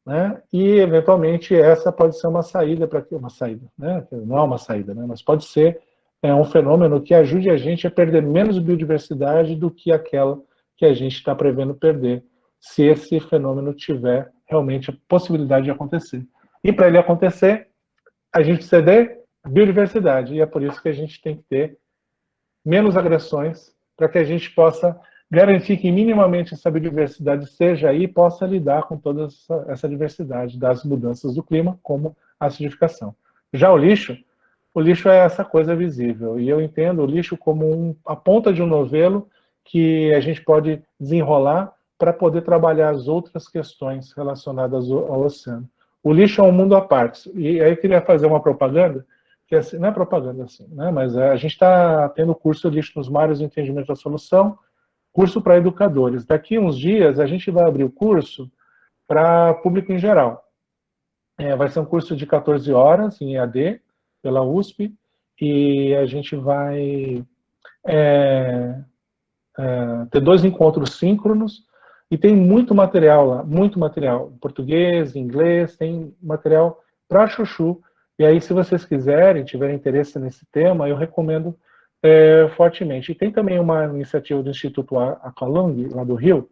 Né? E, eventualmente, essa pode ser uma saída para que uma saída, né? Não é uma saída, né? Mas pode ser um fenômeno que ajude a gente a perder menos biodiversidade do que aquela que a gente está prevendo perder, se esse fenômeno tiver realmente a possibilidade de acontecer. E para ele acontecer, a gente precisa de biodiversidade, e é por isso que a gente tem que ter menos agressões, para que a gente possa garantir que minimamente essa biodiversidade seja aí e possa lidar com toda essa diversidade das mudanças do clima, como a acidificação. Já o lixo é essa coisa visível, e eu entendo o lixo como a ponta de um novelo que a gente pode desenrolar para poder trabalhar as outras questões relacionadas ao oceano. O lixo é um mundo à parte, e aí eu queria fazer uma propaganda, que assim, não é propaganda assim, né? Mas a gente está tendo o curso Lixo nos Mares, o Entendimento da Solução, curso para educadores. Daqui a uns dias a gente vai abrir o curso para público em geral. Vai ser um curso de 14 horas em EAD, pela USP, e a gente vai ter 2 encontros síncronos, e tem muito material lá, muito material, em português, em inglês, tem material para chuchu. E aí, se vocês quiserem, tiverem interesse nesse tema, eu recomendo fortemente. E tem também uma iniciativa do Instituto Akalung, lá do Rio,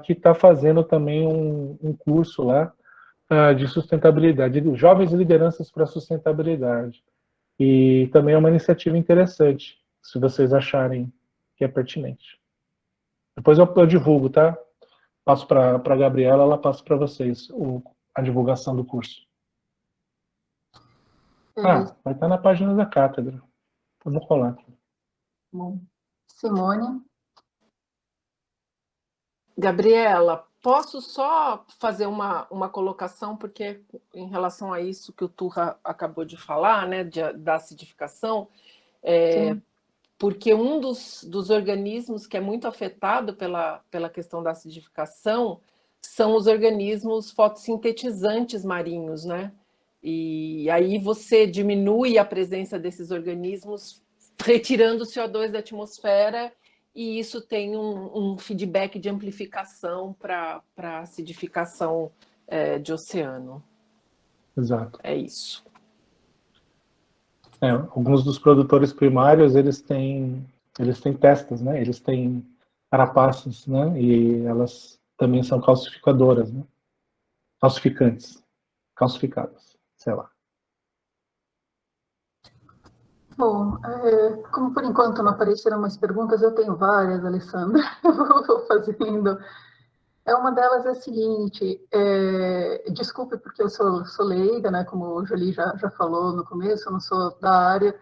que está fazendo também um curso lá de sustentabilidade, de jovens lideranças para sustentabilidade. E também é uma iniciativa interessante, se vocês acharem que é pertinente. Depois eu divulgo, tá? Passo para a Gabriela, ela passa para vocês a divulgação do curso. Vai estar na página da cátedra. Vamos colar aqui. Bom. Simone? Gabriela, posso só fazer uma colocação, porque em relação a isso que o Turra acabou de falar, né, da acidificação, porque um dos organismos que é muito afetado pela questão da acidificação são os organismos fotossintetizantes marinhos, né? E aí você diminui a presença desses organismos retirando o CO2 da atmosfera, e isso tem um feedback de amplificação para a acidificação de oceano. Exato. É isso. Alguns dos produtores primários, eles têm testas, né? Eles têm carapaças, né? E elas também são calcificadoras, né? Calcificadas, sei lá. Bom, como por enquanto não apareceram mais perguntas, eu tenho várias, Alessandra. Eu vou fazendo. Uma delas é a seguinte, desculpe porque eu sou leiga, né, como o Jolie já falou no começo, eu não sou da área,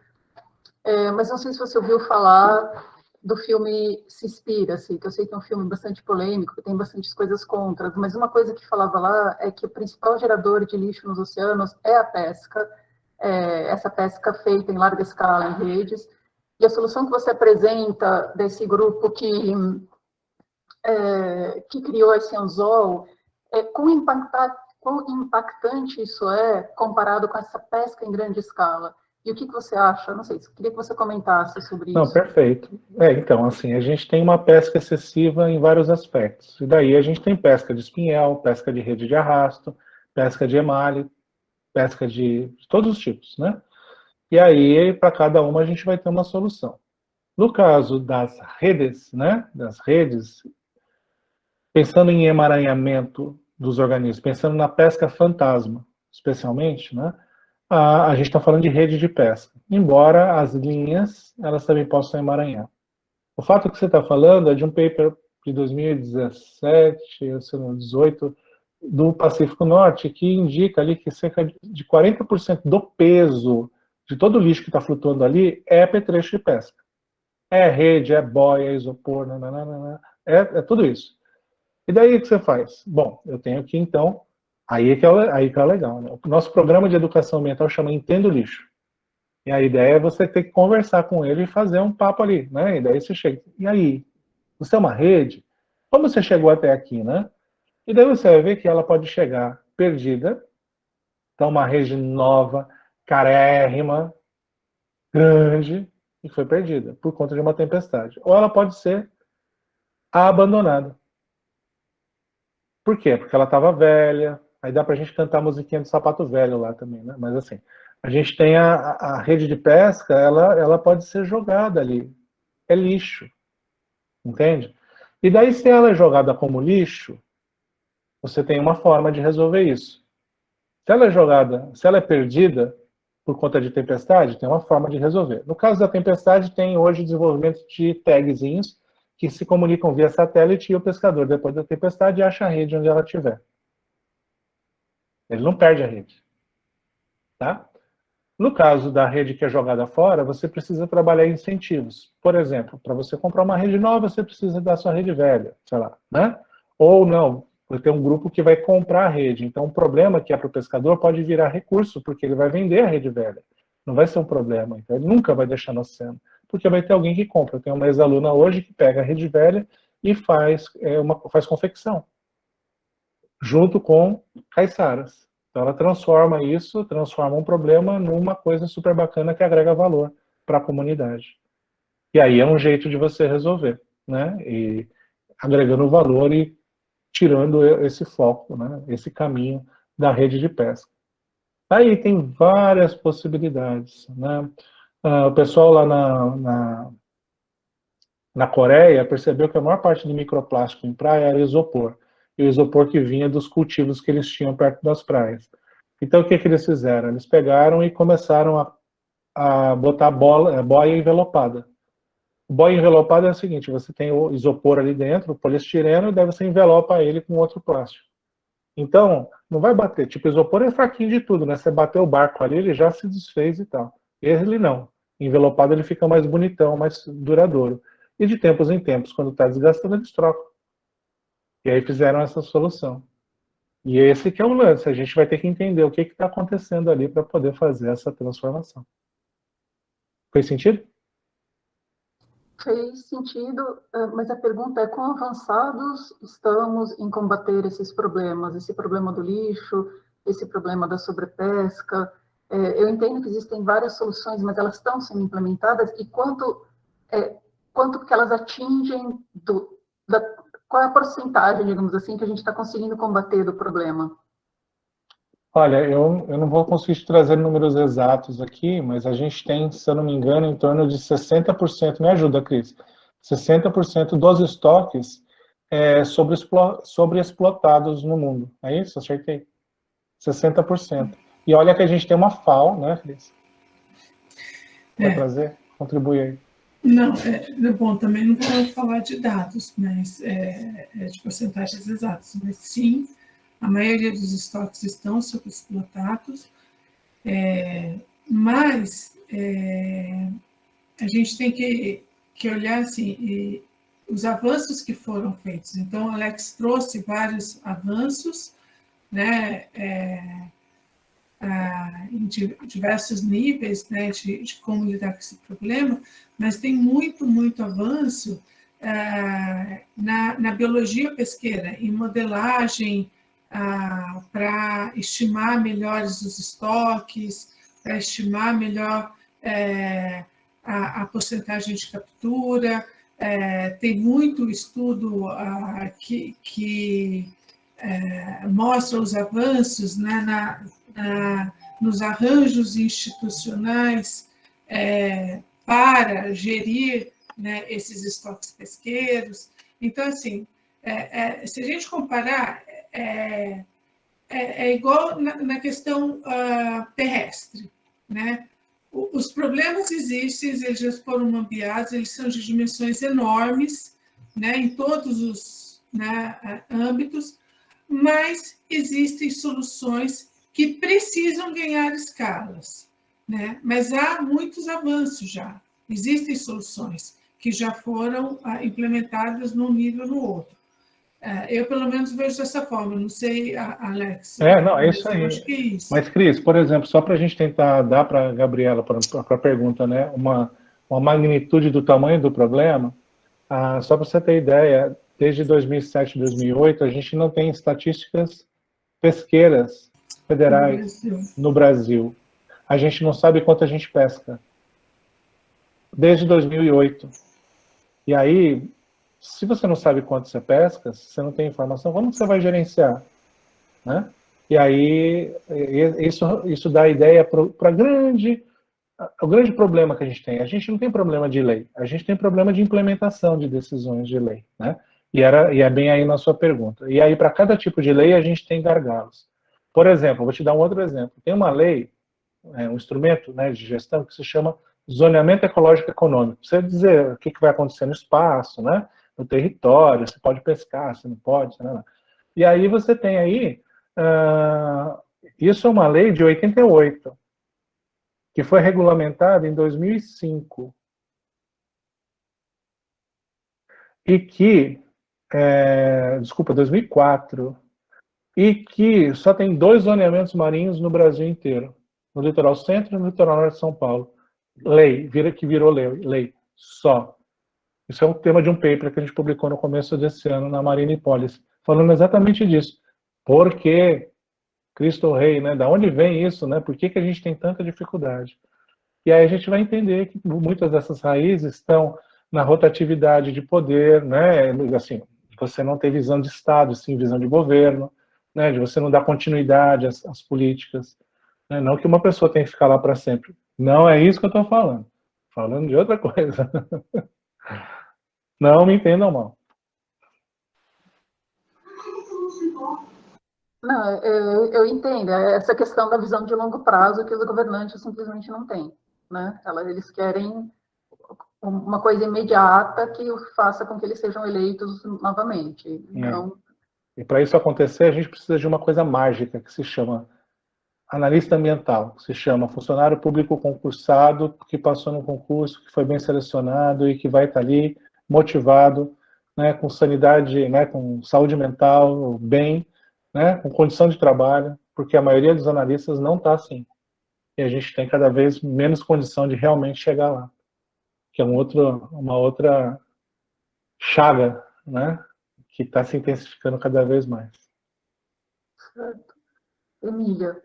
mas não sei se você ouviu falar do filme Seaspiracy, que eu sei que é um filme bastante polêmico, que tem bastantes coisas contra, mas uma coisa que falava lá é que o principal gerador de lixo nos oceanos é a pesca, essa pesca feita em larga escala, em redes, e a solução que você apresenta desse grupo que criou esse anzol, quão impactante isso é comparado com essa pesca em grande escala? E o que você acha? Não sei, queria que você comentasse sobre isso. Não, perfeito. Então, assim, a gente tem uma pesca excessiva em vários aspectos. E daí a gente tem pesca de espinhel, pesca de rede de arrasto, pesca de emalhe, pesca de todos os tipos, né? E aí, para cada uma, a gente vai ter uma solução. No caso das redes, né? Das redes, pensando em emaranhamento dos organismos, pensando na pesca fantasma, especialmente, né? A gente está falando de rede de pesca, embora as linhas, elas também possam emaranhar. O fato que você está falando é de um paper de 2017, ou se não, 2018, do Pacífico Norte, que indica ali que cerca de 40% do peso de todo o lixo que está flutuando ali é apetrecho de pesca. É rede, é boia, é isopor, é tudo isso. E daí o que você faz? Bom, eu tenho que então, aí que é legal, né? O nosso programa de educação ambiental chama Entenda o Lixo. E a ideia é você ter que conversar com ele e fazer um papo ali, né? E daí você chega, e aí? Você é uma rede? Como você chegou até aqui, né? E daí você vai ver que ela pode chegar perdida, então uma rede nova, carérrima, grande, e foi perdida por conta de uma tempestade. Ou ela pode ser abandonada. Por quê? Porque ela estava velha, aí dá pra gente cantar a musiquinha do sapato velho lá também, né? Mas assim, a gente tem a rede de pesca, ela pode ser jogada ali. É lixo, entende? E daí, se ela é jogada como lixo, você tem uma forma de resolver isso. Se ela é jogada, se ela é perdida por conta de tempestade, tem uma forma de resolver. No caso da tempestade, tem hoje desenvolvimento de tagzinhos que se comunicam via satélite e o pescador, depois da tempestade, acha a rede onde ela estiver. Ele não perde a rede. Tá? No caso da rede que é jogada fora, você precisa trabalhar incentivos. Por exemplo, para você comprar uma rede nova, você precisa da sua rede velha, sei lá, né? Ou não, vai ter um grupo que vai comprar a rede. Então, o problema que é para o pescador pode virar recurso, porque ele vai vender a rede velha. Não vai ser um problema. Então, ele nunca vai deixar no oceano, porque vai ter alguém que compra. Eu tenho uma ex-aluna hoje que pega a rede velha e faz confecção, junto com caiçaras. Então ela transforma um problema numa coisa super bacana que agrega valor para a comunidade. E aí é um jeito de você resolver, né? E agregando valor e tirando esse foco, né? Esse caminho da rede de pesca. Aí tem várias possibilidades, né? O pessoal lá na Coreia percebeu que a maior parte do microplástico em praia era isopor. E o isopor que vinha dos cultivos que eles tinham perto das praias. Então, o que eles fizeram? Eles pegaram e começaram a botar boia envelopada. Boia envelopada é o seguinte, você tem o isopor ali dentro, o poliestireno, e daí você envelopa ele com outro plástico. Então, não vai bater. Tipo, isopor é fraquinho de tudo, né? Você bateu o barco ali, ele já se desfez e tal. Ele não. Envelopado ele fica mais bonitão, mais duradouro. E de tempos em tempos, quando está desgastando, eles trocam. E aí fizeram essa solução. E esse que é o lance, a gente vai ter que entender o que está acontecendo ali para poder fazer essa transformação. Fez sentido? Fez sentido, mas a pergunta é quão avançados estamos em combater esses problemas, esse problema do lixo, esse problema da sobrepesca. Eu entendo que existem várias soluções, mas elas estão sendo implementadas e quanto que elas atingem, qual é a porcentagem, digamos assim, que a gente está conseguindo combater do problema? Olha, eu não vou conseguir te trazer números exatos aqui, mas a gente tem, se eu não me engano, em torno de 60%, me ajuda, Cris, 60% dos estoques sobreexplotados no mundo. É isso? Acertei? 60%. E olha que a gente tem uma FAO, né, Cris? Vai trazer? Contribui aí. Não, bom, também não vou falar de dados, mas de porcentagens exatas, mas sim, a maioria dos estoques estão subexplotados, mas a gente tem que olhar assim, os avanços que foram feitos. Então, o Alex trouxe vários avanços, né, em diversos níveis, né, de como lidar com esse problema, mas tem muito avanço na biologia pesqueira, em modelagem, para estimar melhores os estoques, para estimar melhor a porcentagem de captura. Tem muito estudo que mostra os avanços, né, nos arranjos institucionais para gerir, né, esses estoques pesqueiros. Então, assim, se a gente comparar, igual na questão terrestre, né? Os problemas existem, eles já foram mapeados, eles são de dimensões enormes, né, em todos os, né, âmbitos, mas existem soluções que precisam ganhar escalas, né? Mas há muitos avanços já. Existem soluções que já foram implementadas num nível ou no outro. Eu, pelo menos, vejo dessa forma. Não sei, Alex. Não, é isso aí. Eu acho que é isso. Mas, Cris, por exemplo, só para a gente tentar dar para a Gabriela, para a pergunta, né, uma magnitude do tamanho do problema, só para você ter ideia, desde 2007, 2008, a gente não tem estatísticas pesqueiras federais no Brasil. A gente não sabe quanto a gente pesca. Desde 2008. E aí, se você não sabe quanto você pesca, se você não tem informação, como você vai gerenciar? Né? E aí, isso dá ideia para o grande problema que a gente tem. A gente não tem problema de lei, a gente tem problema de implementação de decisões de lei. Né? E é bem aí na sua pergunta. E aí, para cada tipo de lei, a gente tem gargalos. Por exemplo, vou te dar um outro exemplo. Tem uma lei, um instrumento, né, de gestão que se chama zoneamento ecológico econômico. Você dizer o que vai acontecer no espaço, né, no território, você pode pescar, você não pode, né? E aí você tem aí, isso é uma lei de 88, que foi regulamentada em 2005, e que, 2004, e que só tem 2 zoneamentos marinhos no Brasil inteiro, no litoral centro e no litoral norte de São Paulo. Lei, que virou lei, só. Isso é um tema de um paper que a gente publicou no começo desse ano na Marina e Polis, falando exatamente disso. Por que Cristo Rei, né? Da onde vem isso, né? Por que a gente tem tanta dificuldade? E aí a gente vai entender que muitas dessas raízes estão na rotatividade de poder, né? Assim, você não tem visão de Estado, sim visão de governo, né? De você não dar continuidade às políticas. Né? Não que uma pessoa tenha que ficar lá para sempre. Não é isso que eu estou falando. Falando de outra coisa. Não me entendam mal. Não, eu entendo. Essa questão da visão de longo prazo que os governantes simplesmente não têm. Né? Eles querem uma coisa imediata que faça com que eles sejam eleitos novamente. Então... E para isso acontecer, a gente precisa de uma coisa mágica que se chama analista ambiental, que se chama funcionário público concursado, que passou no concurso, que foi bem selecionado e que vai estar ali motivado, né, com sanidade, né, com saúde mental, bem, né, com condição de trabalho, porque a maioria dos analistas não está assim. E a gente tem cada vez menos condição de realmente chegar lá, que é uma outra chaga, né, que está se intensificando cada vez mais. Certo. Emília.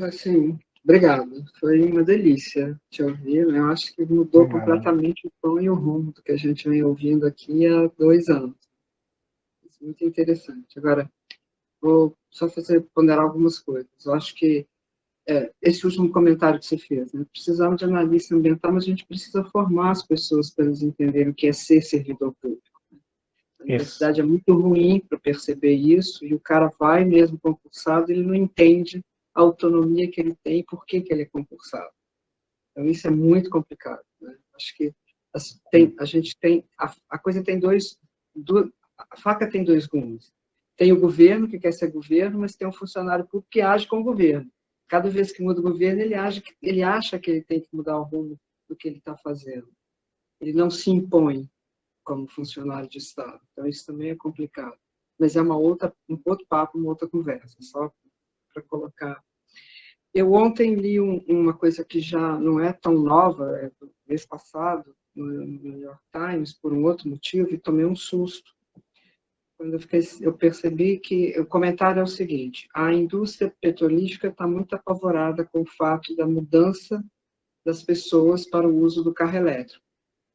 Assim, obrigado. Foi uma delícia te ouvir, né? Eu acho que mudou completamente o tom e o rumo do que a gente vem ouvindo aqui há 2 anos. Isso é muito interessante. Agora, vou só ponderar algumas coisas. Eu acho que esse último comentário que você fez, né? Precisamos de analista ambiental, mas a gente precisa formar as pessoas para eles entenderem o que é ser servidor público. A universidade é muito ruim para perceber isso, e o cara vai mesmo concursado, ele não entende a autonomia que ele tem e por que ele é concursado. Então, isso é muito complicado, né? Acho que a gente tem, a coisa tem a faca tem dois gumes. Tem o governo, que quer ser governo, mas tem um funcionário público que age com o governo. Cada vez que muda o governo, ele acha que ele tem que mudar o rumo do que ele está fazendo. Ele não se impõe como funcionário de Estado. Então, isso também é complicado. Mas é um outro papo, uma outra conversa, só para colocar. Eu ontem li uma coisa que já não é tão nova, é do mês passado, no New York Times, por um outro motivo, e tomei um susto. Quando eu percebi que o comentário é o seguinte: a indústria petrolífera está muito apavorada com o fato da mudança das pessoas para o uso do carro elétrico.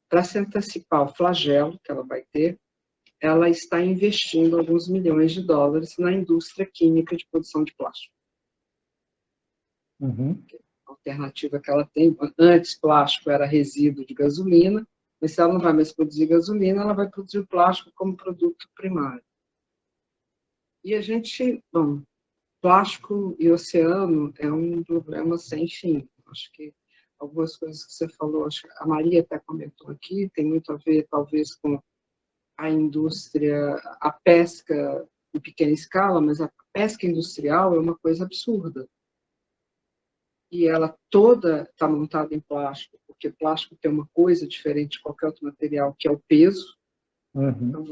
Para se antecipar o flagelo que ela vai ter, ela está investindo alguns milhões de dólares na indústria química de produção de plástico. Uhum. A alternativa que ela tem, antes plástico era resíduo de gasolina, mas se ela não vai mais produzir gasolina, ela vai produzir o plástico como produto primário. E a gente, bom, plástico e oceano é um problema sem fim. Acho que algumas coisas que você falou, acho que a Maria até comentou aqui, tem muito a ver, talvez, com a indústria, a pesca em pequena escala, mas a pesca industrial é uma coisa absurda. E ela toda está montada em plástico, porque plástico tem uma coisa diferente de qualquer outro material, que é o peso. Uhum. Então,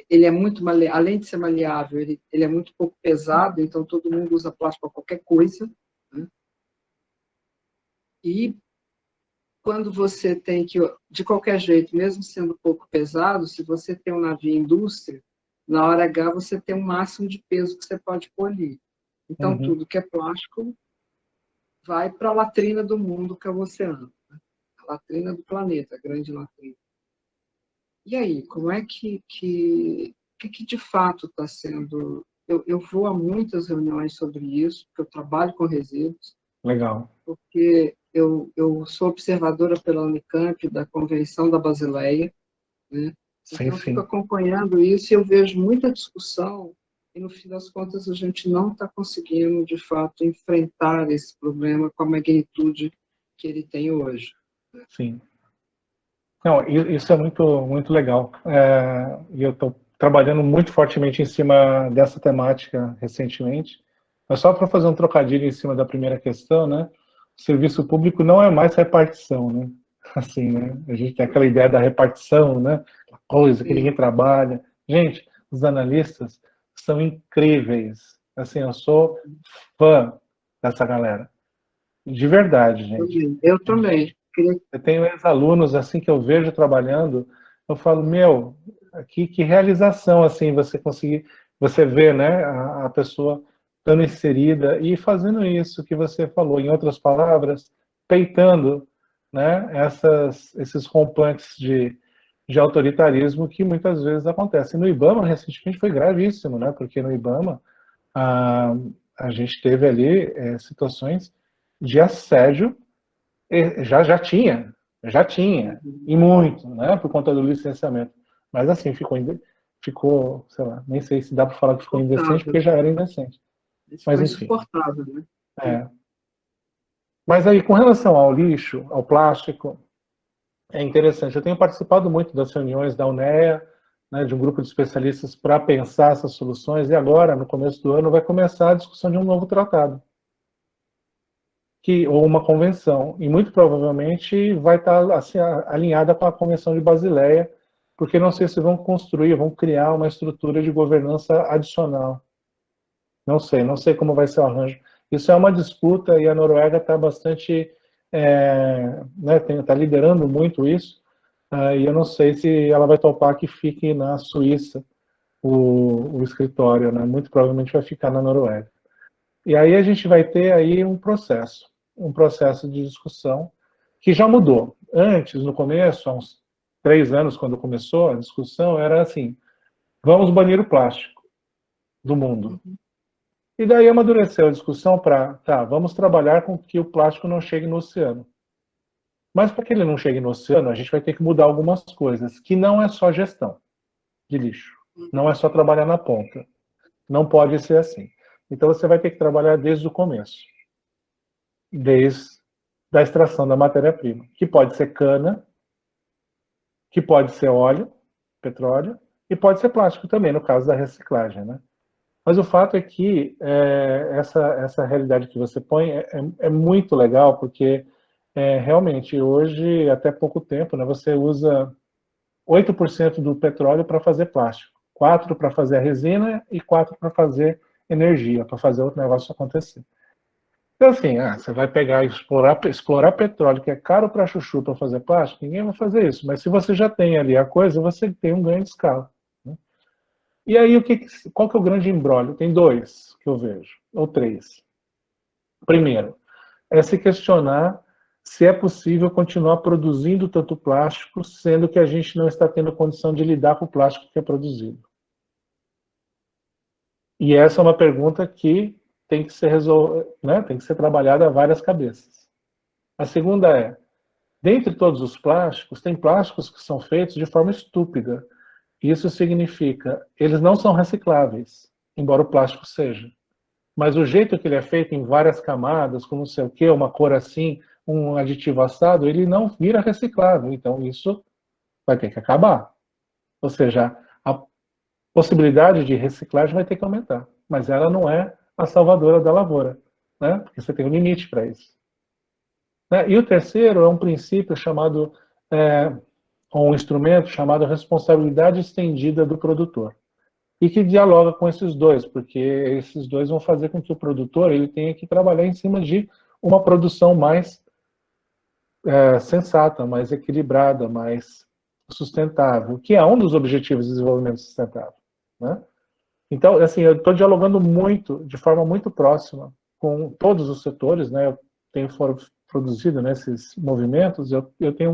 ele é muito maleável, além de ser maleável, ele é muito pouco pesado, então todo mundo usa plástico para qualquer coisa, né? E quando você tem que, de qualquer jeito, mesmo sendo pouco pesado, se você tem um navio indústria, na hora H você tem um máximo de peso que você pode pôr ali. Então, tudo que é plástico vai para a latrina do mundo, que é o oceano, né? A latrina do planeta, a grande latrina. E aí, como é que de fato está sendo... Eu vou a muitas reuniões sobre isso, porque eu trabalho com resíduos. Legal. Porque eu sou observadora pela Unicamp da Convenção da Basileia, né? Então, eu fico acompanhando isso e eu vejo muita discussão e, no fim das contas, a gente não está conseguindo, de fato, enfrentar esse problema com a magnitude que ele tem hoje. Sim. Não, isso é muito, muito legal. E eu estou trabalhando muito fortemente em cima dessa temática recentemente. Mas só para fazer um trocadilho em cima da primeira questão, né? O serviço público não é mais repartição, né? Assim, né? A gente tem aquela ideia da repartição, né? Coisa que ninguém trabalha. Gente, os analistas são incríveis. Assim, eu sou fã dessa galera. De verdade, gente. Eu também. Eu tenho ex-alunos assim que eu vejo trabalhando, eu falo, meu, que realização assim você conseguir, você vê, né, a pessoa estando inserida e fazendo isso que você falou, em outras palavras, peitando, né, esses rompantes de autoritarismo que muitas vezes acontecem. No IBAMA, recentemente, foi gravíssimo, né, porque no IBAMA a gente teve ali situações de assédio. Já tinha, e muito, né, por conta do licenciamento. Mas assim, ficou, sei lá, nem sei se dá para falar que ficou indecente, porque já era indecente. Mas enfim. Insuportável, né? Mas aí, com relação ao lixo, ao plástico, é interessante. Eu tenho participado muito das reuniões da UNEA, né, de um grupo de especialistas para pensar essas soluções, e agora, no começo do ano, vai começar a discussão de um novo tratado. Ou uma convenção, e muito provavelmente vai estar assim, alinhada com a Convenção de Basileia, porque não sei se vão criar uma estrutura de governança adicional. Não sei como vai ser o arranjo. Isso é uma disputa e a Noruega está bastante, né, está liderando muito isso, e eu não sei se ela vai topar que fique na Suíça o escritório, né? Muito provavelmente vai ficar na Noruega. E aí a gente vai ter aí um processo de discussão que já mudou. Antes, no começo, há uns 3 anos, quando começou a discussão, era assim, vamos banir o plástico do mundo. E daí amadureceu a discussão para, vamos trabalhar com que o plástico não chegue no oceano. Mas para que ele não chegue no oceano, a gente vai ter que mudar algumas coisas, que não é só gestão de lixo, não é só trabalhar na ponta. Não pode ser assim. Então você vai ter que trabalhar desde o começo. Desde da extração da matéria-prima, que pode ser cana, que pode ser óleo, petróleo, e pode ser plástico também, no caso da reciclagem, né? Mas o fato é que essa realidade que você põe é muito legal, porque realmente hoje, até pouco tempo, né, você usa 8% do petróleo para fazer plástico, 4% para fazer a resina e 4% para fazer energia, para fazer o negócio acontecer. Então, assim, você vai pegar e explorar petróleo, que é caro para chuchu para fazer plástico, ninguém vai fazer isso. Mas se você já tem ali a coisa, você tem um ganho de escala, né? E aí, qual que é o grande imbróglio? Tem dois que eu vejo, ou três. Primeiro, é se questionar se é possível continuar produzindo tanto plástico, sendo que a gente não está tendo condição de lidar com o plástico que é produzido. E essa é uma pergunta que tem que ser né, tem que ser trabalhada a várias cabeças. A segunda é, dentre todos os plásticos, tem plásticos que são feitos de forma estúpida. Isso significa, eles não são recicláveis, embora o plástico seja. Mas o jeito que ele é feito em várias camadas, com não sei o quê, uma cor assim, um aditivo assado, ele não vira reciclável. Então isso vai ter que acabar. Ou seja, a possibilidade de reciclagem vai ter que aumentar. Mas ela não é a salvadora da lavoura, né? Porque você tem um limite para isso. Né? E o terceiro é um princípio chamado, um instrumento chamado responsabilidade estendida do produtor. E que dialoga com esses dois, porque esses dois vão fazer com que o produtor ele tenha que trabalhar em cima de uma produção mais sensata, mais equilibrada, mais sustentável, que é um dos objetivos do desenvolvimento sustentável, né? Então, assim, eu estou dialogando muito, de forma muito próxima, com todos os setores, né? Eu tenho produzido nesses movimentos, eu tenho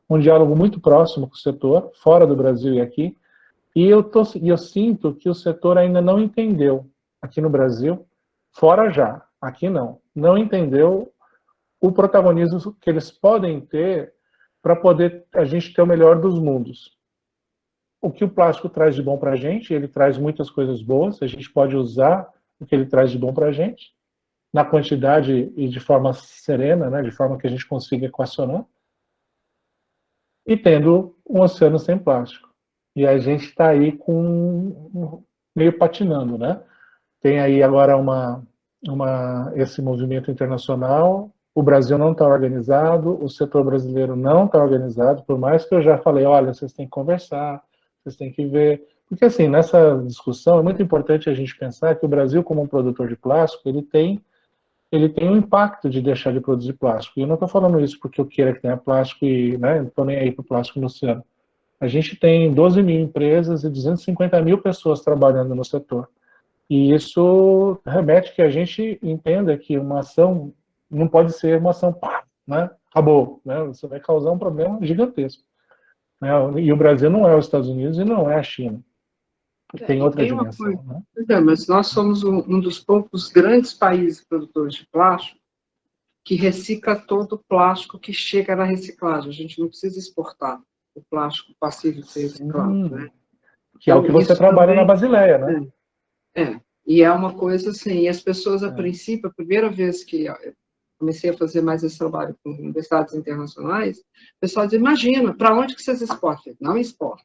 um diálogo muito próximo com o setor, fora do Brasil e aqui, e eu sinto que o setor ainda não entendeu, aqui no Brasil, fora já, aqui não entendeu o protagonismo que eles podem ter para poder a gente ter o melhor dos mundos. O que o plástico traz de bom para a gente, ele traz muitas coisas boas, a gente pode usar o que ele traz de bom para a gente, na quantidade e de forma serena, né, de forma que a gente consiga equacionar, e tendo um oceano sem plástico. E a gente está aí meio patinando, né? Tem aí agora esse movimento internacional, o Brasil não está organizado, o setor brasileiro não está organizado, por mais que eu já falei, olha, vocês têm que conversar, vocês têm que ver. Porque, assim, nessa discussão é muito importante a gente pensar que o Brasil, como um produtor de plástico, ele tem um impacto de deixar de produzir plástico. E eu não estou falando isso porque eu queira que tenha plástico e, né, não estou nem aí para o plástico no oceano. A gente tem 12 mil empresas e 250 mil pessoas trabalhando no setor. E isso remete que a gente entenda que uma ação não pode ser uma ação, pá, né? Acabou, né? Você vai causar um problema gigantesco. Né? E o Brasil não é os Estados Unidos e não é a China. Tem outra dimensão. Né? Mas nós somos um dos poucos grandes países produtores de plástico que recicla todo o plástico que chega na reciclagem. A gente não precisa exportar o plástico passivo de ser reciclado. Né? Que é o que você trabalha também, na Basileia, né? E é uma coisa assim, e as pessoas, a princípio, a primeira vez que eu comecei a fazer mais esse trabalho com universidades internacionais, o pessoal diz, imagina, para onde que vocês exportam? Não exporta.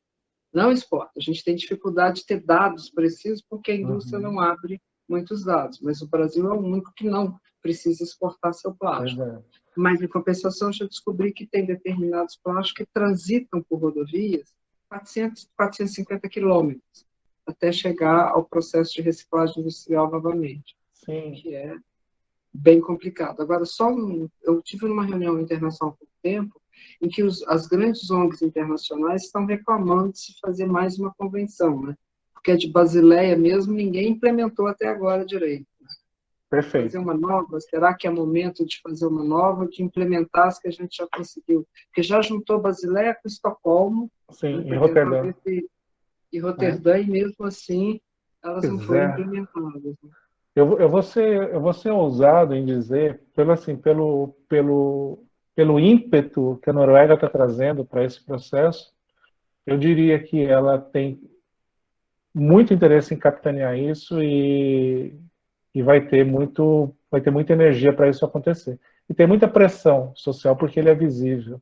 Não exporta. A gente tem dificuldade de ter dados precisos porque a indústria não abre muitos dados, mas o Brasil é o único que não precisa exportar seu plástico. Mas, em compensação, eu já descobri que tem determinados plásticos que transitam por rodovias 400, 450 quilômetros até chegar ao processo de reciclagem industrial novamente. Sim. Que é bem complicado. Agora, eu tive numa reunião internacional há pouco tempo, em que as grandes ONGs internacionais estão reclamando de se fazer mais uma convenção, né? Porque a de Basileia mesmo, ninguém implementou até agora direito. Né? Perfeito. Fazer uma nova, será que é momento de fazer uma nova, de implementar as que a gente já conseguiu? Porque já juntou Basileia com Estocolmo. Sim, e Roterdã. E Roterdã, e mesmo assim, elas não foram implementadas. Né? Eu vou ser ousado em dizer, pelo ímpeto que a Noruega está trazendo para esse processo, eu diria que ela tem muito interesse em capitanear isso e vai ter muita energia para isso acontecer. E tem muita pressão social, porque ele é visível,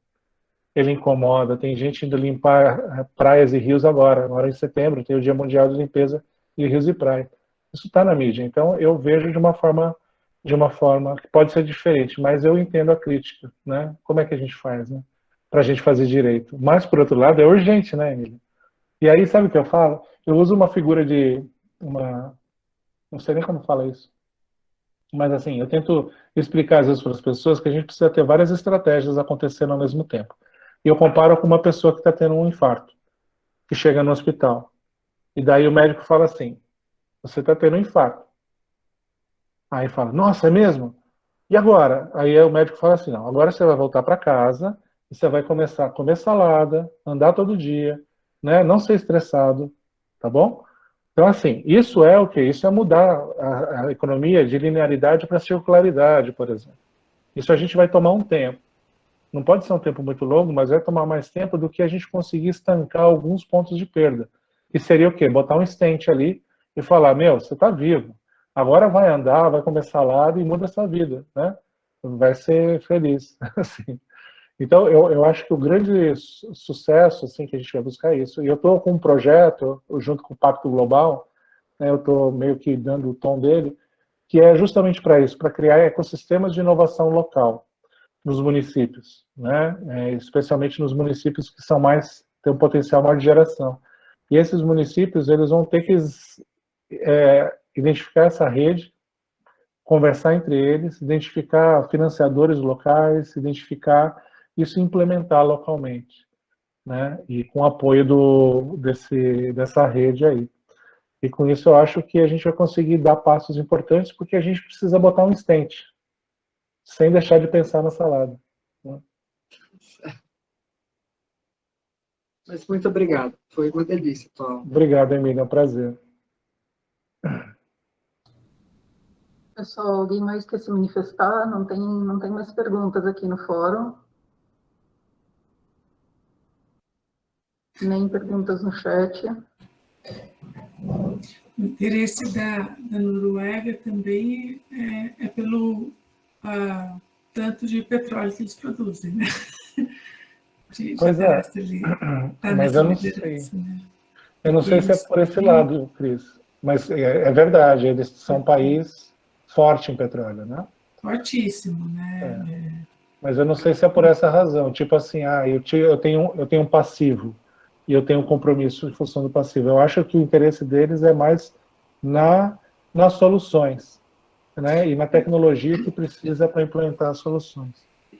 ele incomoda. Tem gente indo limpar praias e rios agora em setembro, tem o Dia Mundial de Limpeza de Rios e Praias. Isso está na mídia, então eu vejo de uma forma que pode ser diferente, mas eu entendo a crítica, né? Como é que a gente faz, né? Para a gente fazer direito. Mas, por outro lado, é urgente, né, Emília? E aí, sabe o que eu falo? Eu uso uma figura não sei nem como fala isso, mas assim, eu tento explicar às vezes para as pessoas que a gente precisa ter várias estratégias acontecendo ao mesmo tempo. E eu comparo com uma pessoa que está tendo um infarto, que chega no hospital. E daí o médico fala assim, você está tendo um infarto. Aí fala, nossa, é mesmo? E agora? Aí o médico fala assim, não, agora você vai voltar para casa e você vai começar a comer salada, andar todo dia, né? Não ser estressado, tá bom? Então, assim, isso é o quê? Isso é mudar a economia de linearidade para circularidade, por exemplo. Isso a gente vai tomar um tempo. Não pode ser um tempo muito longo, mas vai tomar mais tempo do que a gente conseguir estancar alguns pontos de perda. Que seria o quê? Botar um stent ali e falar, meu, você está vivo. Agora vai andar, vai comer salada e muda a sua vida, né? Vai ser feliz, assim. Então, eu acho que o grande sucesso, assim, que a gente vai buscar é isso. E eu estou com um projeto, junto com o Pacto Global, né, eu estou meio que dando o tom dele, que é justamente para isso, para criar ecossistemas de inovação local nos municípios, né? Especialmente nos municípios que têm um potencial maior de geração. E esses municípios, eles vão ter que identificar essa rede, conversar entre eles, identificar financiadores locais, identificar isso e implementar localmente, né? E com o apoio dessa rede aí. E com isso eu acho que a gente vai conseguir dar passos importantes, porque a gente precisa botar um stent, sem deixar de pensar na salada, né? Mas muito obrigado. Foi uma delícia, Paulo. Obrigado, Emília. É um prazer. Pessoal, alguém mais quer se manifestar? Não tem mais perguntas aqui no fórum. Nem perguntas no chat. O interesse da Noruega também é pelo tanto de petróleo que eles produzem, né? Pois é. Mas eu não sei. Né? Eu não sei se é por esse lado, Cris. Mas é verdade, eles são um país forte em petróleo, né? Fortíssimo, né? Mas eu não sei se é por essa razão. Tipo assim, eu tenho um passivo e eu tenho um compromisso em função do passivo. Eu acho que o interesse deles é mais nas soluções, né? E na tecnologia que precisa para implementar as soluções.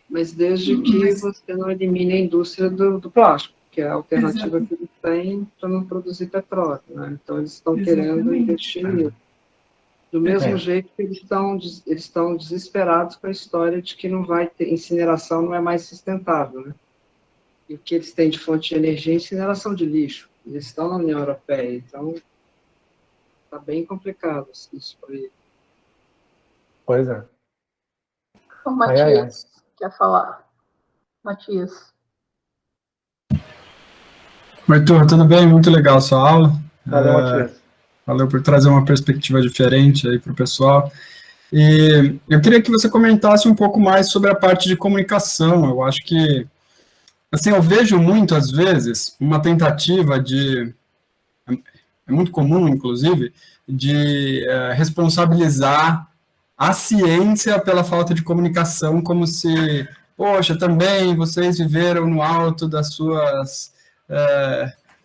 Mas desde que você não elimine a indústria do plástico, que é a alternativa que eles têm para não produzir petróleo, né? Então eles estão querendo investir nisso. Do mesmo jeito que eles estão desesperados com a história de que não vai ter incineração, não é mais sustentável, né? E o que eles têm de fonte de energia é incineração de lixo. Eles estão na União Europeia, então está bem complicado isso para eles. Pois é. O Matias quer falar. Matias. Arthur, tudo bem? Muito legal a sua aula. Valeu, Matias. Valeu por trazer uma perspectiva diferente aí para o pessoal. E eu queria que você comentasse um pouco mais sobre a parte de comunicação. Eu acho que, assim, eu vejo muito, às vezes, uma tentativa é muito comum, inclusive, de responsabilizar a ciência pela falta de comunicação, como se, poxa, também vocês viveram no alto das suas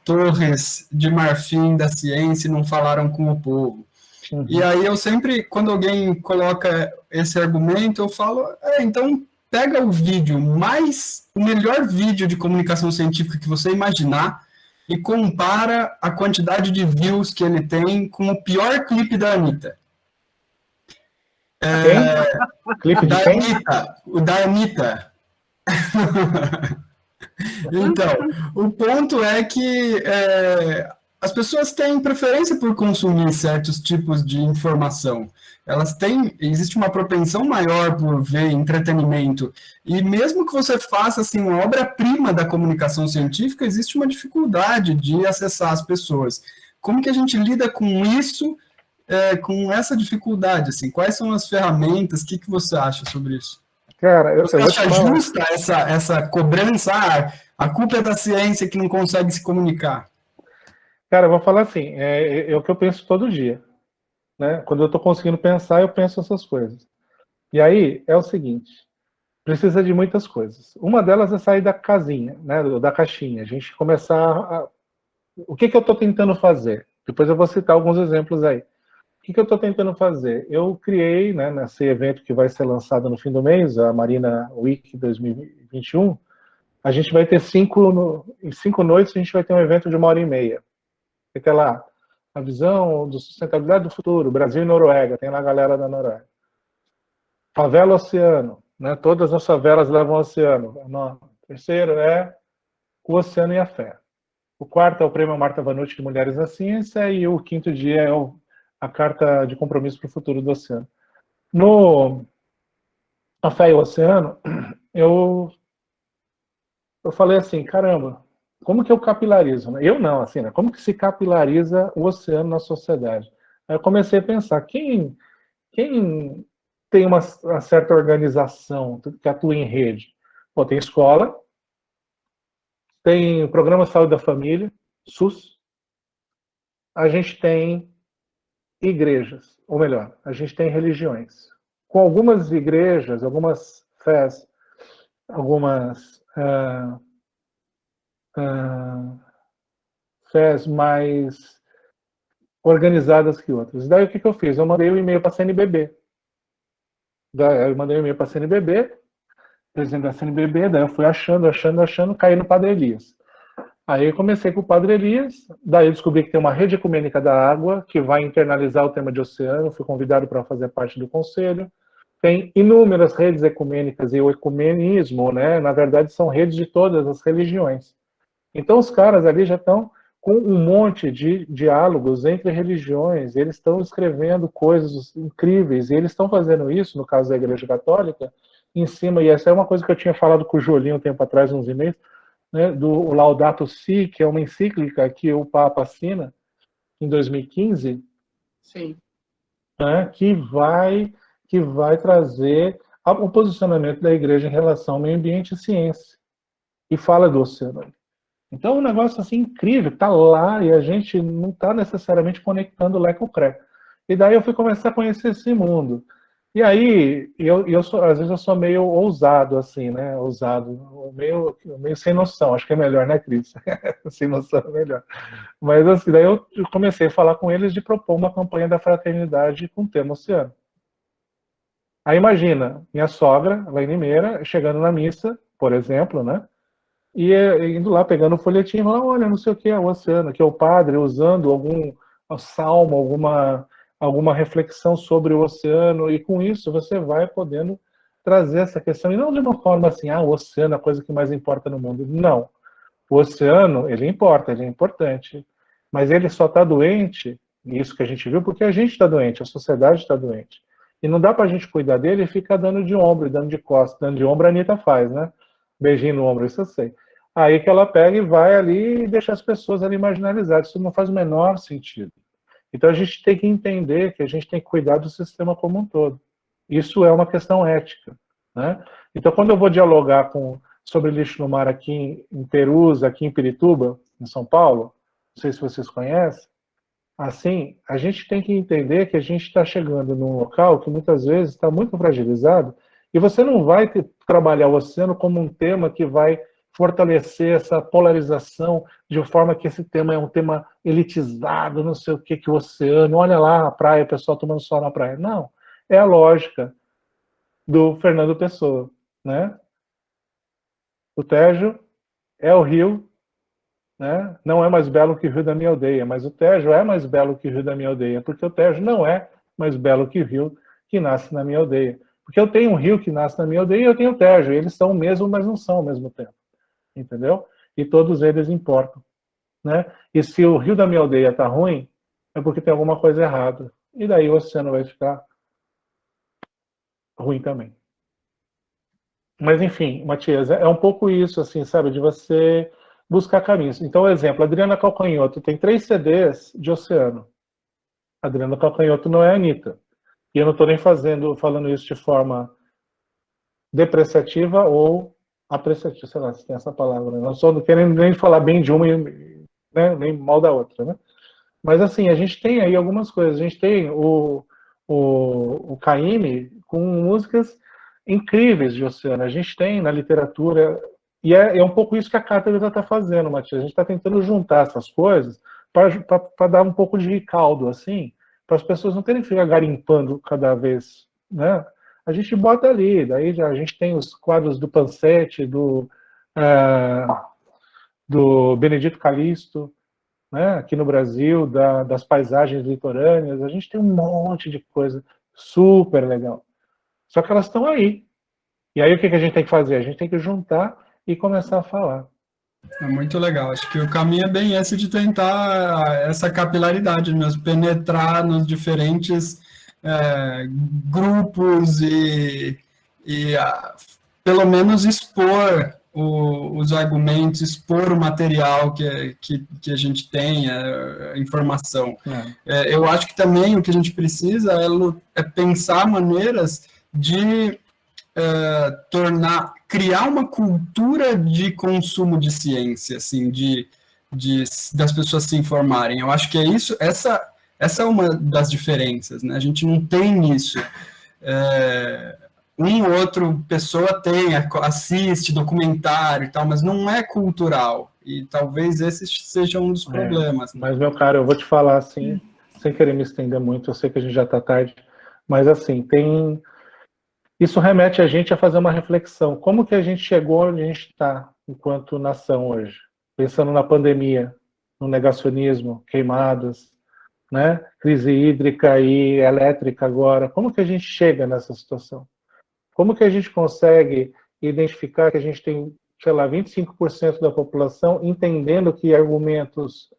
torres de marfim da ciência e não falaram com o povo. Uhum. E aí eu sempre, quando alguém coloca esse argumento, eu falo, então pega o melhor vídeo de comunicação científica que você imaginar e compara a quantidade de views que ele tem com o pior clipe da Anitta. Clipe de quem? O da Anitta. Então, o ponto é que as pessoas têm preferência por consumir certos tipos de informação. Existe uma propensão maior por ver entretenimento. E mesmo que você faça assim, uma obra-prima da comunicação científica, existe uma dificuldade de acessar as pessoas. Como que a gente lida com isso, com essa dificuldade? Assim? Quais são as ferramentas? O que você acha sobre isso? Cara, eu Você vou te acha falar. justa essa cobrança? A culpa é da ciência que não consegue se comunicar. Cara, eu vou falar assim, é o que eu penso todo dia, né? Quando eu estou conseguindo pensar, eu penso essas coisas. E aí, é o seguinte, precisa de muitas coisas. Uma delas é sair da casinha, né? Da caixinha. A gente começar a... O que eu estou tentando fazer? Depois eu vou citar alguns exemplos aí. O que eu estou tentando fazer? Eu criei, né, nesse evento que vai ser lançado no fim do mês, a Marina Week 2021, a gente vai ter em 5 noites, a gente vai ter um evento de 1h30. Vai ter lá a visão do sustentabilidade do futuro, Brasil e Noruega, tem lá a galera da Noruega. Favela Oceano, né, todas as favelas levam ao oceano. O terceiro é o oceano e a fé. O quarto é o Prêmio Marta Vanucci de Mulheres na Ciência e o quinto dia é a Carta de Compromisso para o Futuro do Oceano. No A Fé e o Oceano, eu falei assim, caramba, como que eu capilarizo? Né? Eu não, assim, né? Como que se capilariza o oceano na sociedade? Aí eu comecei a pensar, quem tem uma certa organização que atua em rede? Pô, tem escola, tem Programa de Saúde da Família, SUS, a gente tem igrejas, ou melhor, a gente tem religiões. Com algumas igrejas, algumas fés, algumas fés mais organizadas que outras. Daí o que eu fiz? Eu mandei um e-mail para a CNBB. Daí eu mandei um e-mail para a CNBB, presidente da CNBB, daí eu fui achando, caí no Padre Elias. Aí eu comecei com o Padre Elias, daí eu descobri que tem uma rede ecumênica da água, que vai internalizar o tema de oceano, fui convidado para fazer parte do conselho. Tem inúmeras redes ecumênicas, e o ecumenismo, né, na verdade, são redes de todas as religiões. Então os caras ali já estão com um monte de diálogos entre religiões, eles estão escrevendo coisas incríveis, e eles estão fazendo isso, no caso da Igreja Católica, em cima, e essa é uma coisa que eu tinha falado com o Jolinho um tempo atrás, uns e-mails, né, do Laudato Si, que é uma encíclica que o Papa assina em 2015, Sim. Né, que vai trazer o posicionamento da Igreja em relação ao meio ambiente e ciência, e fala do oceano. Então, é um negócio assim incrível, está lá e a gente não está necessariamente conectando o Lé com o Cré. E daí eu fui começar a conhecer esse mundo. E aí, às vezes eu sou meio ousado, assim, né? Ousado, meio sem noção. Acho que é melhor, né, Cris? Sem noção é melhor. Mas assim, daí eu comecei a falar com eles de propor uma campanha da fraternidade com o tema oceano. Aí imagina, minha sogra, lá em Limeira, chegando na missa, por exemplo, né? E indo lá, pegando o folhetinho, lá, olha, não sei o que é o oceano, que é o padre usando algum salmo, alguma reflexão sobre o oceano, e com isso você vai podendo trazer essa questão, e não de uma forma assim, o oceano é a coisa que mais importa no mundo. Não. O oceano, ele importa, ele é importante, mas ele só está doente, isso que a gente viu, porque a gente está doente, a sociedade está doente. E não dá para a gente cuidar dele e ficar dando de ombro, dando de costas. Dando de ombro a Anitta faz, né? Beijinho no ombro, isso eu sei. Aí que ela pega e vai ali e deixa as pessoas ali marginalizadas. Isso não faz o menor sentido. Então a gente tem que entender que a gente tem que cuidar do sistema como um todo. Isso é uma questão ética, né? Então quando eu vou dialogar sobre lixo no mar aqui em Perus, aqui em Pirituba, em São Paulo, não sei se vocês conhecem, assim, a gente tem que entender que a gente está chegando num local que muitas vezes está muito fragilizado, e você não vai trabalhar o oceano como um tema que vai fortalecer essa polarização de forma que esse tema é um tema elitizado, não sei o que o oceano, olha lá a praia, o pessoal tomando sol na praia. Não, é a lógica do Fernando Pessoa, né? O Tejo é o rio, né? Não é mais belo que o rio da minha aldeia, mas o Tejo é mais belo que o rio da minha aldeia, porque o Tejo não é mais belo que o rio que nasce na minha aldeia. Porque eu tenho um rio que nasce na minha aldeia e eu tenho o Tejo, e eles são o mesmo, mas não são ao mesmo tempo. Entendeu? E todos eles importam, né? E se o rio da minha aldeia está ruim, é porque tem alguma coisa errada. E daí o oceano vai ficar ruim também. Mas enfim, Matias, é um pouco isso, assim, sabe, de você buscar caminhos. Então, exemplo, Adriana Calcanhoto tem 3 CDs de oceano. Adriana Calcanhoto não é a Anitta. E eu não estou nem falando isso de forma depreciativa ou apreciativa, sei lá se tem essa palavra. Não estou querendo nem falar bem de uma, né, nem mal da outra, né? Mas, assim, a gente tem aí algumas coisas. A gente tem o Caymmi com músicas incríveis de oceano. A gente tem na literatura, e é um pouco isso que a cátedra está fazendo, Matias. A gente está tentando juntar essas coisas para dar um pouco de caldo, assim, para as pessoas não terem que ficar garimpando cada vez, né? A gente bota ali, daí já a gente tem os quadros do Pansetti, do Benedito Calixto, né, aqui no Brasil, das paisagens litorâneas, a gente tem um monte de coisa super legal. Só que elas estão aí. E aí o que a gente tem que fazer? A gente tem que juntar e começar a falar. É muito legal. Acho que o caminho é bem esse de tentar essa capilaridade mesmo, penetrar nos diferentes grupos e pelo menos expor os argumentos, expor o material que a gente tem, a informação. Eu acho que também o que a gente precisa é pensar maneiras de criar uma cultura de consumo de ciência, assim, das pessoas se informarem. Eu acho que é isso, essa é uma das diferenças, né? A gente não tem isso. Ou outro pessoa assiste documentário e tal, mas não é cultural. E talvez esse seja um dos problemas. Né? Mas, meu caro, eu vou te falar assim, sem querer me estender muito, eu sei que a gente já está tarde, mas assim, isso remete a gente a fazer uma reflexão. Como que a gente chegou onde a gente está enquanto nação hoje? Pensando na pandemia, no negacionismo, queimadas, né? Crise hídrica e elétrica agora. Como que a gente chega nessa situação? Como que a gente consegue identificar que a gente tem, sei lá, 25% da população entendendo que argumentos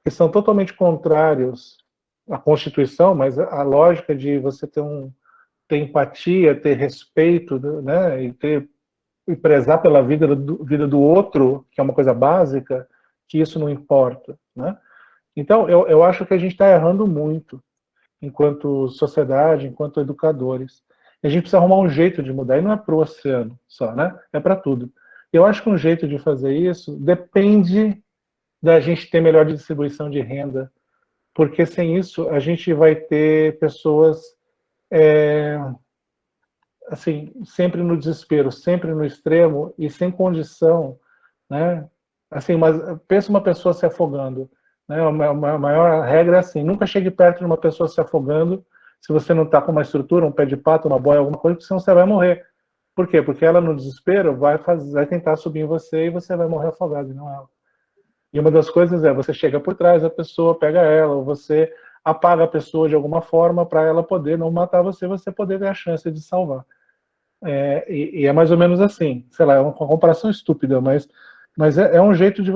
que são totalmente contrários à Constituição, mas a lógica de você ter empatia, ter respeito, né, e prezar pela vida do outro, que é uma coisa básica, que isso não importa, né? Então, eu acho que a gente está errando muito enquanto sociedade, enquanto educadores. E a gente precisa arrumar um jeito de mudar, e não é para o oceano só, né? É para tudo. Eu acho que um jeito de fazer isso depende da gente ter melhor distribuição de renda, porque sem isso a gente vai ter pessoas assim, sempre no desespero, sempre no extremo e sem condição, né? Assim, mas pensa uma pessoa se afogando, né? A maior regra é assim: nunca chegue perto de uma pessoa se afogando se você não está com uma estrutura, um pé de pato, uma boia, alguma coisa, porque senão você vai morrer. Por quê? Porque ela, no desespero, vai tentar subir em você e você vai morrer afogado, e não ela. E uma das coisas é, você chega por trás da pessoa, pega ela, ou você apaga a pessoa de alguma forma para ela poder não matar você poder ter a chance de salvar. E é mais ou menos assim, sei lá, é uma comparação estúpida, mas é um jeito de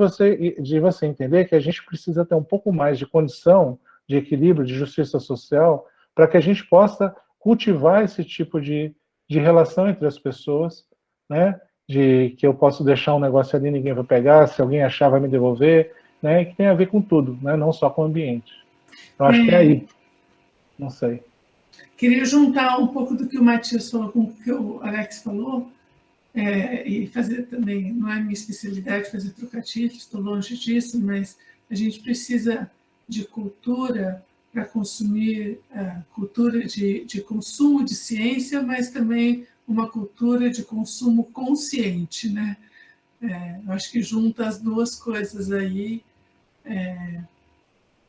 você entender que a gente precisa ter um pouco mais de condição, de equilíbrio, de justiça social, para que a gente possa cultivar esse tipo de relação entre as pessoas, né? De que eu posso deixar um negócio ali, ninguém vai pegar, se alguém achar vai me devolver, né? E que tem a ver com tudo, né? Não só com o ambiente. Eu acho que é aí. Não sei. Queria juntar um pouco do que o Matias falou com o que o Alex falou, e fazer também, não é minha especialidade fazer trocadilhos, estou longe disso, mas a gente precisa de cultura para consumir, cultura de consumo de ciência, mas também uma cultura de consumo consciente, né? Eu acho que junta as duas coisas aí,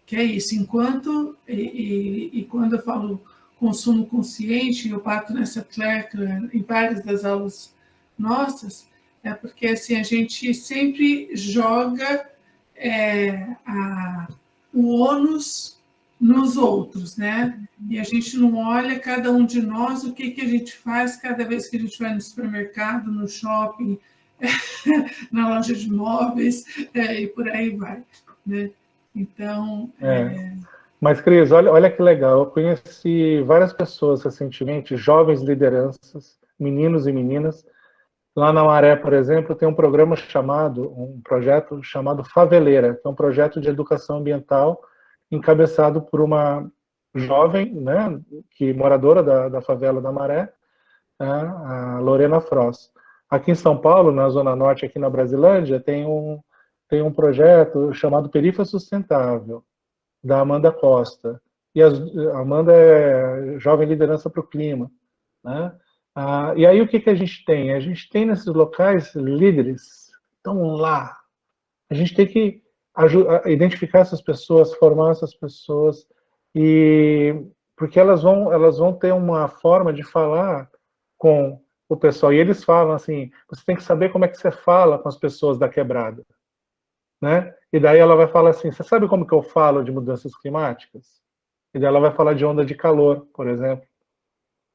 que é isso. Enquanto, e quando eu falo consumo consciente, eu bato nessa tecla em várias das aulas nossas, é porque assim, a gente sempre joga o ônus nos outros, né? E a gente não olha cada um de nós, o que a gente faz cada vez que a gente vai no supermercado, no shopping, na loja de móveis, e por aí vai, né? Então... Mas, Cris, olha que legal, eu conheci várias pessoas recentemente, jovens lideranças, meninos e meninas. Lá na Maré, por exemplo, tem um projeto chamado Faveleira, que é um projeto de educação ambiental encabeçado por uma jovem, né, moradora da favela da Maré, a Lorena Frost. Aqui em São Paulo, na Zona Norte, aqui na Brasilândia, tem um projeto chamado Perifa Sustentável, da Amanda Costa. E a Amanda é Jovem Liderança para o Clima, né? E aí o que a gente tem? A gente tem nesses locais líderes, estão lá. A gente tem que identificar essas pessoas, formar essas pessoas, porque elas vão ter uma forma de falar com o pessoal. E eles falam assim, você tem que saber como é que você fala com as pessoas da quebrada, né? E daí ela vai falar assim, você sabe como que eu falo de mudanças climáticas? E daí ela vai falar de onda de calor, por exemplo,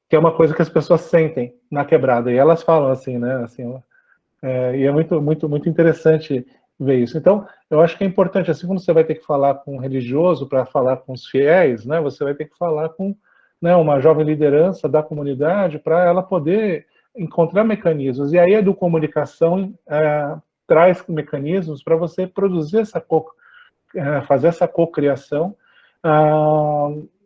que é uma coisa que as pessoas sentem na quebrada. E elas falam assim, né? Assim, e é muito, muito, muito interessante ver isso. Então, eu acho que é importante, assim como você vai ter que falar com um religioso para falar com os fiéis, né? Você vai ter que falar com, né, uma jovem liderança da comunidade para ela poder encontrar mecanismos. E aí a educomunicação traz mecanismos para você produzir fazer essa cocriação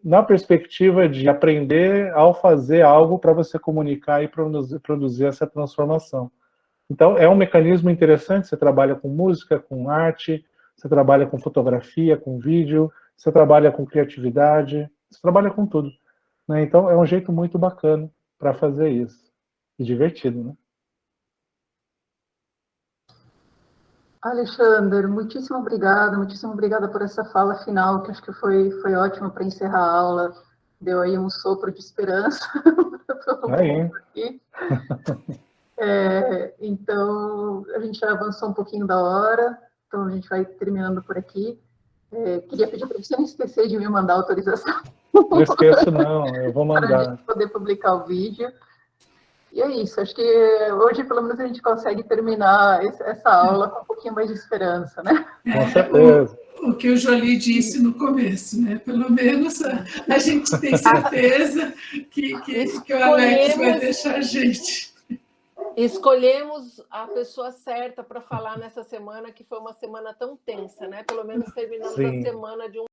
na perspectiva de aprender ao fazer algo para você comunicar e produzir essa transformação. Então, é um mecanismo interessante, você trabalha com música, com arte, você trabalha com fotografia, com vídeo, você trabalha com criatividade, você trabalha com tudo, né? Então, é um jeito muito bacana para fazer isso. E divertido, né? Alexandre, muitíssimo obrigada por essa fala final, que acho que foi ótimo para encerrar a aula, deu aí um sopro de esperança para todo mundo aqui. Então, a gente já avançou um pouquinho da hora, então a gente vai terminando por aqui. Queria pedir para você não esquecer de me mandar a autorização. Não esqueço, não, eu vou mandar. Para a gente poder publicar o vídeo. E é isso, acho que hoje, pelo menos, a gente consegue terminar essa aula com um pouquinho mais de esperança, né? Com certeza. O que o Jolie disse no começo, né? Pelo menos a gente tem certeza que o Alex vai deixar a gente. Escolhemos a pessoa certa para falar nessa semana, que foi uma semana tão tensa, né? Pelo menos terminamos a semana de um